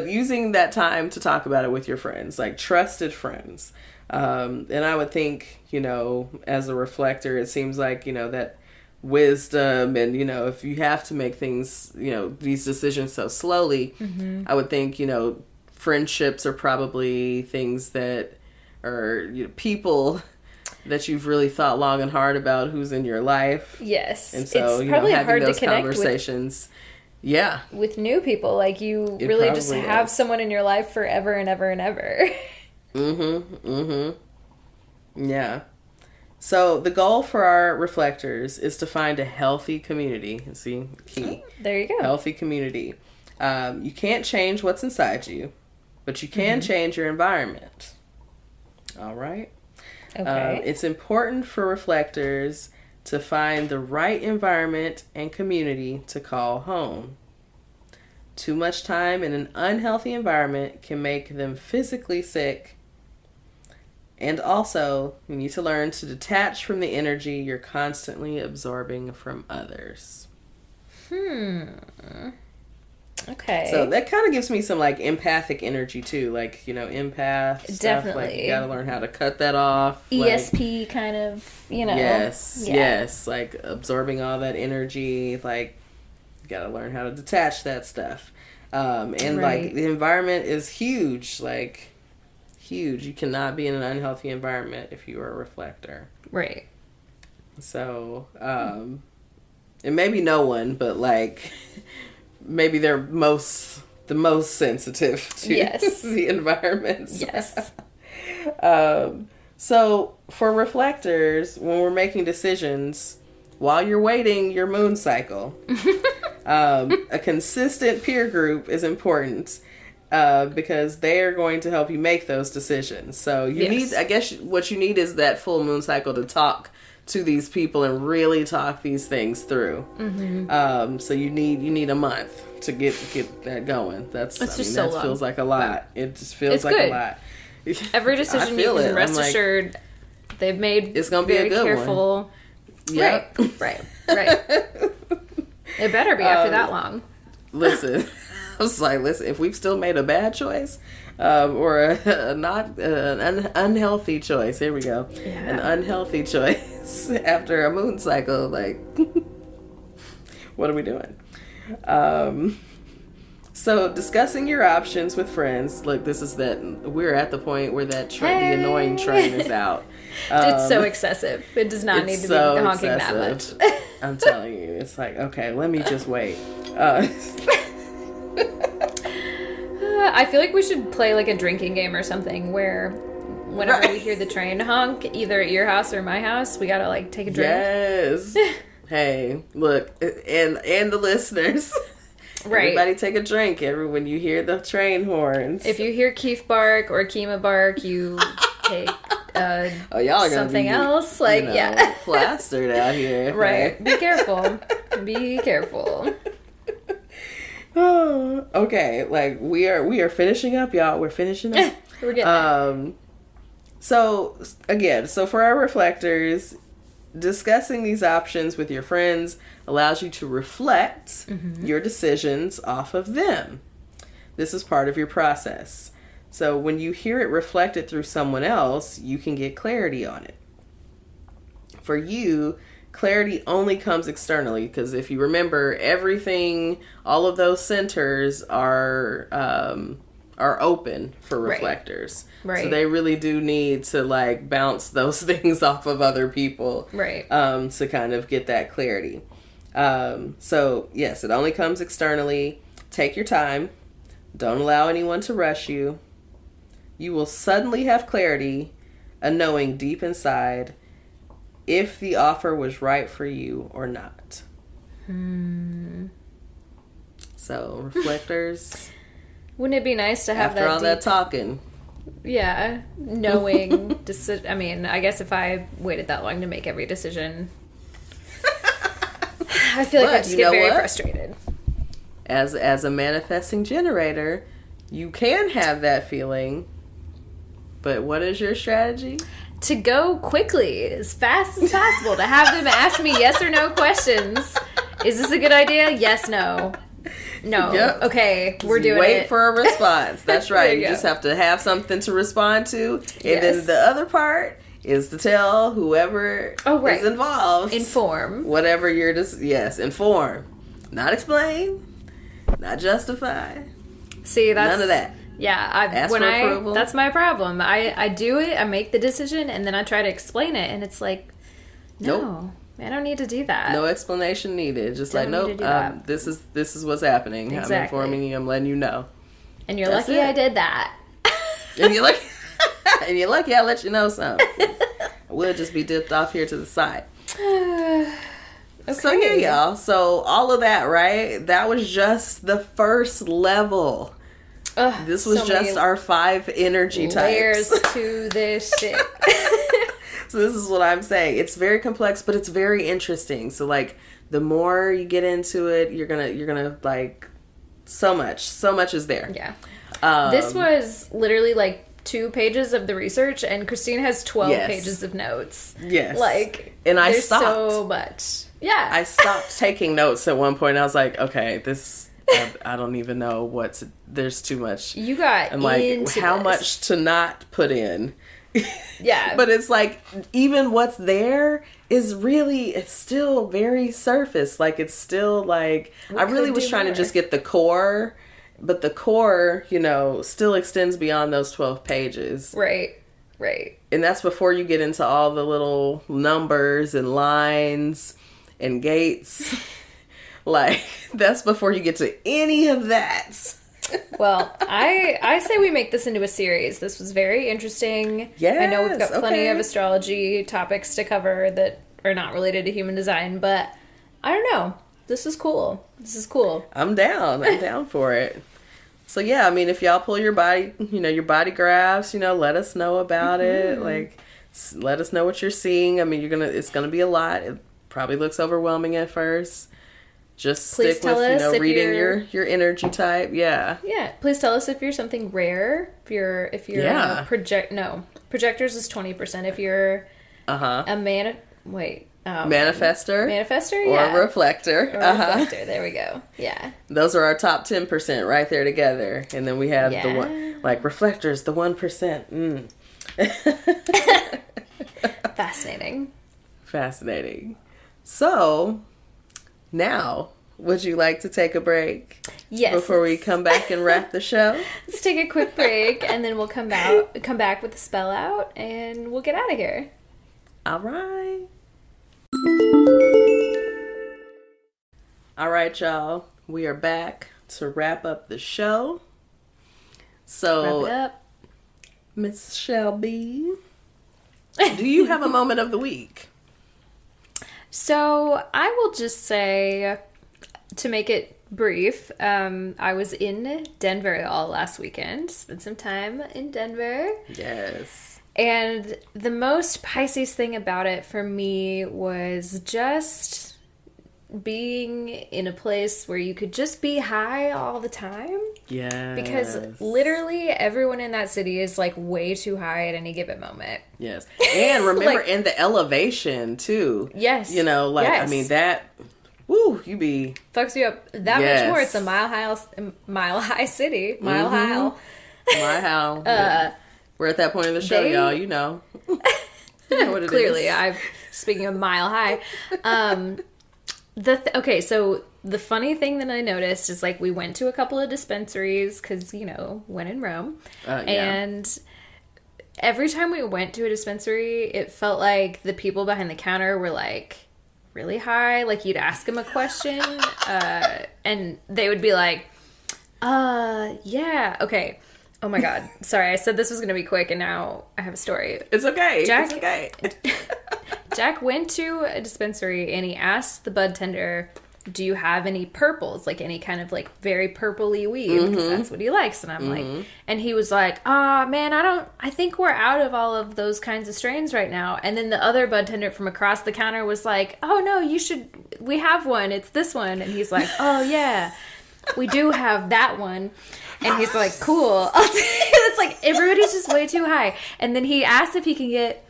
[SPEAKER 1] using that time to talk about it with your friends, like trusted friends. And I would think, you know, as a reflector, it seems like, you know, that wisdom and, you know, if you have to make things, you know, these decisions so slowly, I would think, you know, friendships are probably things that are, you know, people that you've really thought long and hard about who's in your life.
[SPEAKER 2] Yes.
[SPEAKER 1] And so,
[SPEAKER 2] it's probably
[SPEAKER 1] having
[SPEAKER 2] hard
[SPEAKER 1] those
[SPEAKER 2] to connect
[SPEAKER 1] conversations.
[SPEAKER 2] with new people. Like, you really just have someone in your life forever and ever and ever.
[SPEAKER 1] Yeah. So the goal for our reflectors is to find a healthy community. See, key.
[SPEAKER 2] There you go.
[SPEAKER 1] Healthy community. You can't change what's inside you, but you can change your environment. All right?
[SPEAKER 2] Okay.
[SPEAKER 1] It's important for reflectors to find the right environment and community to call home. Too much time in an unhealthy environment can make them physically sick. And also, you need to learn to detach from the energy you're constantly absorbing from others.
[SPEAKER 2] Okay.
[SPEAKER 1] So that kind of gives me some like empathic energy too, like, you know, empath stuff.
[SPEAKER 2] Definitely.
[SPEAKER 1] Like you gotta learn how to cut that off.
[SPEAKER 2] ESP
[SPEAKER 1] like,
[SPEAKER 2] kind of, you know.
[SPEAKER 1] Yes, like absorbing all that energy. Like you gotta learn how to detach that stuff. And like the environment is huge, like huge. You cannot be in an unhealthy environment if you are a reflector.
[SPEAKER 2] Right.
[SPEAKER 1] So, and maybe no one, but like maybe they're the most sensitive to the environment.
[SPEAKER 2] Yes.
[SPEAKER 1] So for reflectors, when we're making decisions, while you're waiting your moon cycle, a consistent peer group is important because they are going to help you make those decisions. So you need, I guess what you need is that full moon cycle to talk to these people and really talk these things through. Mm-hmm. So you need a month to get that going. That feels like a lot. It just feels like a lot.
[SPEAKER 2] Every decision you can rest assured they've made.
[SPEAKER 1] It's gonna be a good
[SPEAKER 2] careful.
[SPEAKER 1] One. Yep.
[SPEAKER 2] Right. It better be after that long.
[SPEAKER 1] Listen, I was like, if we've still made a bad choice, or an unhealthy choice. Here we go. Yeah. An unhealthy choice after a moon cycle. Like, what are we doing? So discussing your options with friends. Look, we're at the point where the annoying train is out.
[SPEAKER 2] It's so excessive. It does not need to be honking
[SPEAKER 1] excessive.
[SPEAKER 2] that much.
[SPEAKER 1] I'm telling you, it's like, okay, let me just wait.
[SPEAKER 2] I feel like we should play like a drinking game or something where whenever we hear the train honk, either at your house or my house, we gotta like take a drink.
[SPEAKER 1] Yes. Hey, look, and the listeners. Right. Everybody take a drink when you hear the train horns.
[SPEAKER 2] If you hear Keith bark or Kima bark, you take
[SPEAKER 1] y'all are
[SPEAKER 2] something else. Like,
[SPEAKER 1] plastered out here.
[SPEAKER 2] Right. Be careful. Be careful.
[SPEAKER 1] Oh, okay. Like we are finishing up, y'all. We're finishing up.
[SPEAKER 2] We're getting there.
[SPEAKER 1] So again, for our reflectors, discussing these options with your friends allows you to reflect your decisions off of them. This is part of your process. So when you hear it reflected through someone else, you can get clarity on it. For you, clarity only comes externally, because if you remember, everything, all of those centers are open for reflectors. Right. So they really do need to like bounce those things off of other people.
[SPEAKER 2] Right.
[SPEAKER 1] To kind of get that clarity. So yes, it only comes externally. Take your time. Don't allow anyone to rush you. You will suddenly have clarity, a knowing deep inside if the offer was right for you or not. So, reflectors.
[SPEAKER 2] Wouldn't it be nice to have
[SPEAKER 1] after all that talking?
[SPEAKER 2] Yeah, knowing. I mean, I guess if I waited that long to make every decision, I feel like I'd just get very frustrated.
[SPEAKER 1] As a manifesting generator, you can have that feeling. But what is your strategy?
[SPEAKER 2] To go quickly, as fast as possible, to have them ask me yes or no questions. Is this a good idea? Yes, no. No. Yep. Okay, we're doing
[SPEAKER 1] Wait
[SPEAKER 2] it.
[SPEAKER 1] for a response. That's right. you just have to have something to respond to. And then the other part is to tell whoever is involved.
[SPEAKER 2] Inform.
[SPEAKER 1] Whatever you're inform. Not explain. Not justify.
[SPEAKER 2] See, that's...
[SPEAKER 1] None of that.
[SPEAKER 2] Yeah,
[SPEAKER 1] Ask for approval.
[SPEAKER 2] That's my problem. I do it, I make the decision, and then I try to explain it, and it's like, no, I don't need to do that.
[SPEAKER 1] No explanation needed. Just like, nope, this is what's happening. Exactly. I'm informing you. I'm letting you know.
[SPEAKER 2] And you're lucky I did that.
[SPEAKER 1] And you're lucky I let you know something. We'll just be dipped off here to the side. Okay. So yeah, y'all. So all of that, right? That was just the first level. This was just our 5 energy
[SPEAKER 2] layers
[SPEAKER 1] types.
[SPEAKER 2] To this shit.
[SPEAKER 1] So this is what I'm saying. It's very complex, but it's very interesting. So like the more you get into it, you're gonna like so much is there.
[SPEAKER 2] Yeah. This was literally like 2 pages of the research, and Christine has 12 pages of notes.
[SPEAKER 1] Yes.
[SPEAKER 2] Like,
[SPEAKER 1] and I
[SPEAKER 2] there's
[SPEAKER 1] stopped
[SPEAKER 2] so much. Yeah.
[SPEAKER 1] I stopped taking notes at one point. I was like, okay, this I don't even know there's too much.
[SPEAKER 2] You got
[SPEAKER 1] and like
[SPEAKER 2] into
[SPEAKER 1] how
[SPEAKER 2] this.
[SPEAKER 1] much to not put in.
[SPEAKER 2] Yeah.
[SPEAKER 1] But it's like, even what's there is really, it's still very surface. Like, it's still like, I really was trying to just get the core, but the core, still extends beyond those 12 pages.
[SPEAKER 2] Right.
[SPEAKER 1] And that's before you get into all the little numbers and lines and gates. Like, that's before you get to any of that.
[SPEAKER 2] Well, I say we make this into a series. This was very interesting.
[SPEAKER 1] Yes,
[SPEAKER 2] I know we've got plenty of astrology topics to cover that are not related to human design, but I don't know. This is cool.
[SPEAKER 1] I'm down for it. So yeah, I mean, if y'all pull your body graphs, let us know about it. Like, let us know what you're seeing. I mean, it's gonna be a lot. It probably looks overwhelming at first. Just
[SPEAKER 2] please
[SPEAKER 1] stick with, reading your energy type. Yeah.
[SPEAKER 2] Yeah. Please tell us if you're something rare. If you're projectors is 20%. If you're a manifester.
[SPEAKER 1] Or a reflector.
[SPEAKER 2] Reflector. There we go. Yeah.
[SPEAKER 1] Those are our top 10% right there together. And then we have the one, like, reflectors, the 1%. Fascinating. So, now, would you like to take a break?
[SPEAKER 2] Yes.
[SPEAKER 1] Before we come back and wrap the show?
[SPEAKER 2] Let's take a quick break, and then we'll come back with the spell out, and we'll get out of here.
[SPEAKER 1] All right. All right, y'all. We are back to wrap up the show. So,
[SPEAKER 2] wrap it up.
[SPEAKER 1] Miss Shelby, do you have a moment of the week?
[SPEAKER 2] So, I will just say, to make it brief, I was in Denver all last weekend. Spent some time in Denver.
[SPEAKER 1] Yes.
[SPEAKER 2] And the most Pisces thing about it for me was just being in a place where you could just be high all the time.
[SPEAKER 1] Yes.
[SPEAKER 2] Because literally everyone in that city is like way too high at any given moment.
[SPEAKER 1] Yes. And remember, in the elevation too.
[SPEAKER 2] Yes.
[SPEAKER 1] I mean, that, woo, you be...
[SPEAKER 2] fucks you up that much more. It's a mile high city. Mile high.
[SPEAKER 1] We're at that point in the show, y'all. You know what it
[SPEAKER 2] clearly,
[SPEAKER 1] is.
[SPEAKER 2] Speaking of mile high. Okay, so the funny thing that I noticed is, like, we went to a couple of dispensaries because, when in Rome. And every time we went to a dispensary, it felt like the people behind the counter were, like, really high. Like, you'd ask them a question, and they would be like, yeah, okay. Oh my God. Sorry, I said this was going to be quick, and now I have a story.
[SPEAKER 1] It's okay.
[SPEAKER 2] Jack,
[SPEAKER 1] it's okay.
[SPEAKER 2] Jack went to a dispensary, and he asked the bud tender, do you have any purples? Like, any kind of, like, very purpley weed? Because that's what he likes. And I'm like... And he was like, man, I think we're out of all of those kinds of strains right now. And then the other bud tender from across the counter was like, oh, no, we have one. It's this one. And he's like, oh, yeah, we do have that one. And he's like, cool. It's like, everybody's just way too high. And then he asked if he can get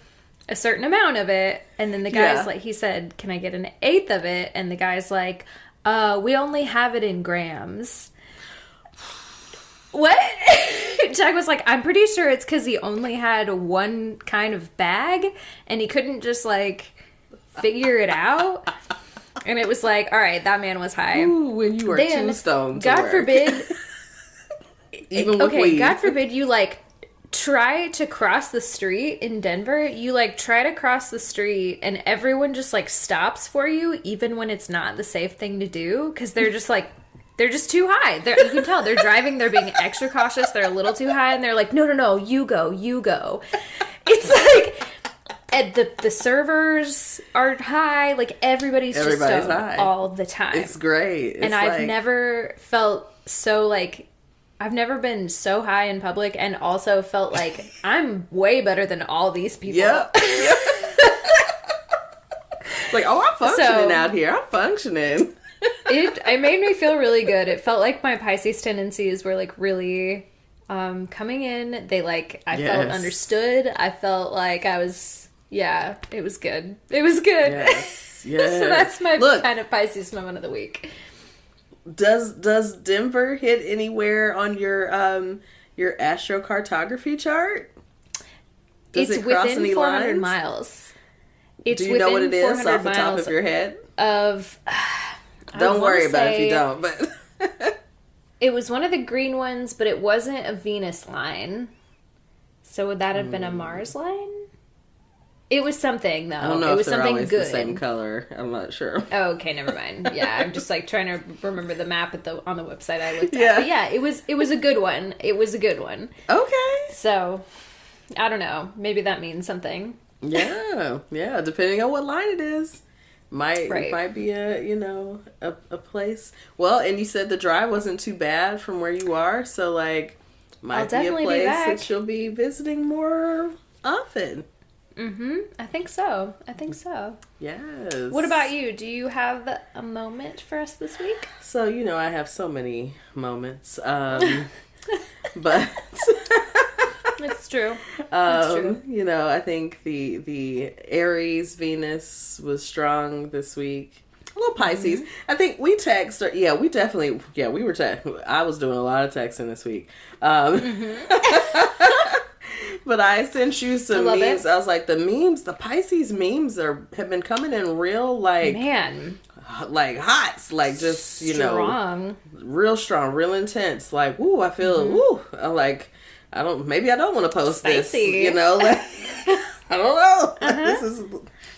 [SPEAKER 2] a certain amount of it. And then the guy's like, he said, can I get an eighth of it? And the guy's like, we only have it in grams. What? Jack was like, I'm pretty sure it's because he only had one kind of bag. And he couldn't just, like, figure it out. And it was like, all right, that man was high.
[SPEAKER 1] Ooh, when you are too stoned to
[SPEAKER 2] God
[SPEAKER 1] work.
[SPEAKER 2] forbid...
[SPEAKER 1] Even with weed.
[SPEAKER 2] God forbid you, like, try to cross the street in Denver. You, like, try to cross the street and everyone just, like, stops for you even when it's not the safe thing to do because they're just, like, they're just too high. You can tell they're driving. They're being extra cautious. They're a little too high and they're like, no, you go. It's like... And the servers are high. Like, everybody's just stoned
[SPEAKER 1] high
[SPEAKER 2] all the time.
[SPEAKER 1] It's great.
[SPEAKER 2] And I've never felt so, like... I've never been so high in public and also felt like I'm way better than all these people.
[SPEAKER 1] Yep. Like, I'm functioning out here. I'm functioning.
[SPEAKER 2] It made me feel really good. It felt like my Pisces tendencies were, like, really coming in. I felt understood. I felt like I was, it was good. It was good.
[SPEAKER 1] Yes.
[SPEAKER 2] So that's my kind of Pisces moment of the week.
[SPEAKER 1] Does Denver hit anywhere on your astrocartography chart? Does
[SPEAKER 2] It's
[SPEAKER 1] it cross
[SPEAKER 2] within
[SPEAKER 1] any
[SPEAKER 2] 400
[SPEAKER 1] lines?
[SPEAKER 2] miles. It's
[SPEAKER 1] Do you know what it is
[SPEAKER 2] 400
[SPEAKER 1] off the top of your head?
[SPEAKER 2] Of
[SPEAKER 1] Don't worry about it if you don't, but
[SPEAKER 2] it was one of the green ones, but it wasn't a Venus line. So would that have been a Mars line? It was something though.
[SPEAKER 1] I don't know
[SPEAKER 2] it
[SPEAKER 1] if
[SPEAKER 2] was
[SPEAKER 1] they're
[SPEAKER 2] something
[SPEAKER 1] always
[SPEAKER 2] good.
[SPEAKER 1] the same color. I'm not sure.
[SPEAKER 2] Oh, okay, never mind. Yeah, I'm just like trying to remember the map on the website I looked at.
[SPEAKER 1] Yeah.
[SPEAKER 2] But yeah, it was a good one. It was a good one.
[SPEAKER 1] Okay.
[SPEAKER 2] So, I don't know. Maybe that means something.
[SPEAKER 1] Yeah, depending on what line it is. It might be a place. Well, and you said the drive wasn't too bad from where you are, so like might be a place that you'll be visiting more often.
[SPEAKER 2] I think so.
[SPEAKER 1] Yes.
[SPEAKER 2] What about you? Do you have a moment for us this week?
[SPEAKER 1] So, I have so many moments. But
[SPEAKER 2] It's true. It's true.
[SPEAKER 1] I think the Aries Venus was strong this week. A little Pisces. I think we we were I was doing a lot of texting this week. But I sent you some memes. I was like, the Pisces memes have been coming in real like hots, like just
[SPEAKER 2] strong.
[SPEAKER 1] Real strong, real intense. Like, woo, I feel maybe I don't want to post
[SPEAKER 2] Spicy.
[SPEAKER 1] this. Like, I don't know. This is
[SPEAKER 2] a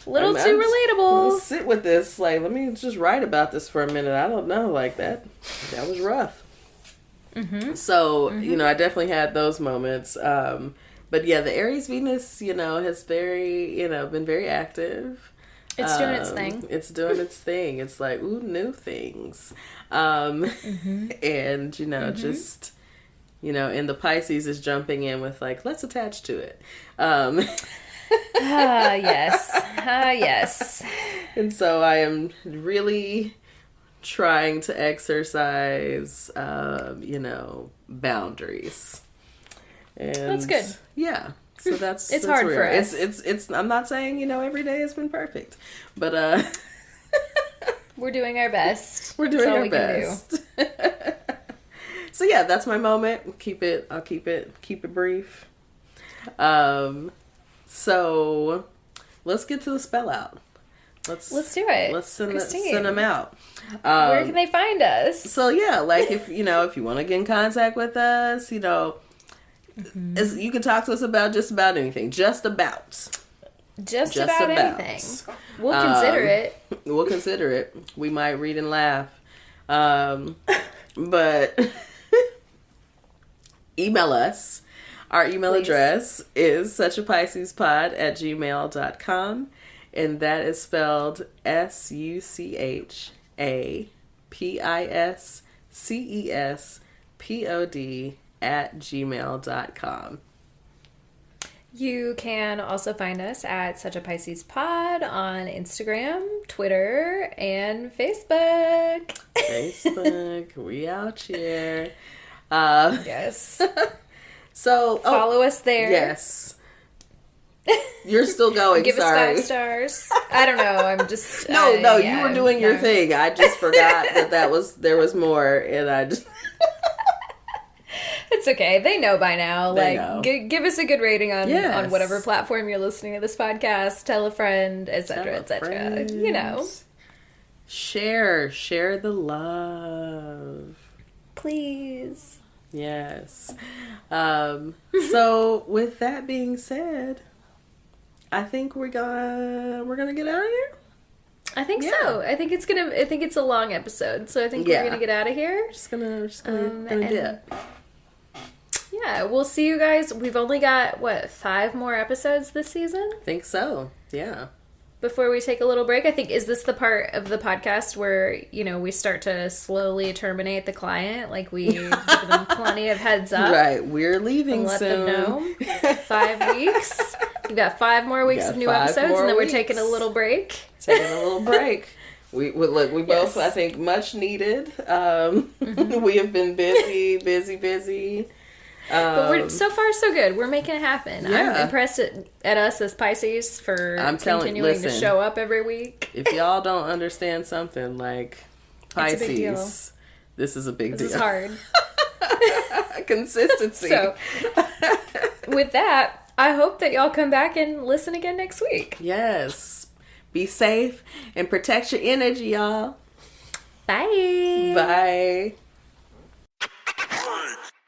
[SPEAKER 2] little too relatable.
[SPEAKER 1] Let's sit with this. Like, let me just write about this for a minute. I don't know. Like that was rough. So I definitely had those moments. But yeah, the Aries Venus, has been very active.
[SPEAKER 2] It's doing its thing.
[SPEAKER 1] It's doing its thing. It's like, ooh, new things. And, just, and the Pisces is jumping in with like, let's attach to it.
[SPEAKER 2] Yes.
[SPEAKER 1] And so I am really trying to exercise, boundaries. And
[SPEAKER 2] that's good.
[SPEAKER 1] Yeah. So that's
[SPEAKER 2] it's hard for us.
[SPEAKER 1] It's I'm not saying, every day has been perfect. But
[SPEAKER 2] we're doing our best.
[SPEAKER 1] We're doing our best. So yeah, that's my moment. I'll keep it brief. So let's get to the spell out. Let's do
[SPEAKER 2] it.
[SPEAKER 1] Let's send them out.
[SPEAKER 2] Where can they find us?
[SPEAKER 1] So yeah, like if you want to get in contact with us, you can talk to us about just about anything. Just about anything.
[SPEAKER 2] We'll consider it.
[SPEAKER 1] We'll consider it. We might read and laugh. But email us. Our email address is suchapiscespod@gmail.com, and that is spelled SUCHAPISCESPOD@gmail.com.
[SPEAKER 2] You can also find us at Such a Pisces Pod on Instagram, Twitter, and Facebook.
[SPEAKER 1] We out here.
[SPEAKER 2] Yes.
[SPEAKER 1] So
[SPEAKER 2] follow us there.
[SPEAKER 1] Yes. You're still going.
[SPEAKER 2] Give
[SPEAKER 1] Sorry.
[SPEAKER 2] us 5 stars. I don't know. I'm just
[SPEAKER 1] no. You were doing your thing. I just forgot there was more, and I just.
[SPEAKER 2] It's okay. They know by now.
[SPEAKER 1] They know.
[SPEAKER 2] Give us a good rating on whatever platform you're listening to this podcast. Tell a friend, etc., etc.
[SPEAKER 1] Share the love,
[SPEAKER 2] please.
[SPEAKER 1] Yes. So with that being said, I think we're gonna get out of here.
[SPEAKER 2] I think so. I think it's a long episode, so I think we're gonna get out of here.
[SPEAKER 1] Just gonna dip.
[SPEAKER 2] Yeah, we'll see you guys. We've only got 5 more episodes this season?
[SPEAKER 1] I think so. Yeah.
[SPEAKER 2] Before we take a little break, I think, is this the part of the podcast where, we start to slowly terminate the client? Like, we give them plenty of heads up.
[SPEAKER 1] Right. We're leaving
[SPEAKER 2] let
[SPEAKER 1] soon.
[SPEAKER 2] Them know. 5 weeks. We've got 5 more weeks of new episodes, and then we're taking a little break.
[SPEAKER 1] We both, I think, much needed. We have been busy.
[SPEAKER 2] But we're so far so good. We're making it happen.
[SPEAKER 1] Yeah.
[SPEAKER 2] I'm impressed at us as Pisces for continuing to show up every week.
[SPEAKER 1] If y'all don't understand something like Pisces, This is a big deal.
[SPEAKER 2] This is hard.
[SPEAKER 1] Consistency.
[SPEAKER 2] So, with that, I hope that y'all come back and listen again next week.
[SPEAKER 1] Yes. Be safe and protect your energy, y'all.
[SPEAKER 2] Bye.
[SPEAKER 1] Bye.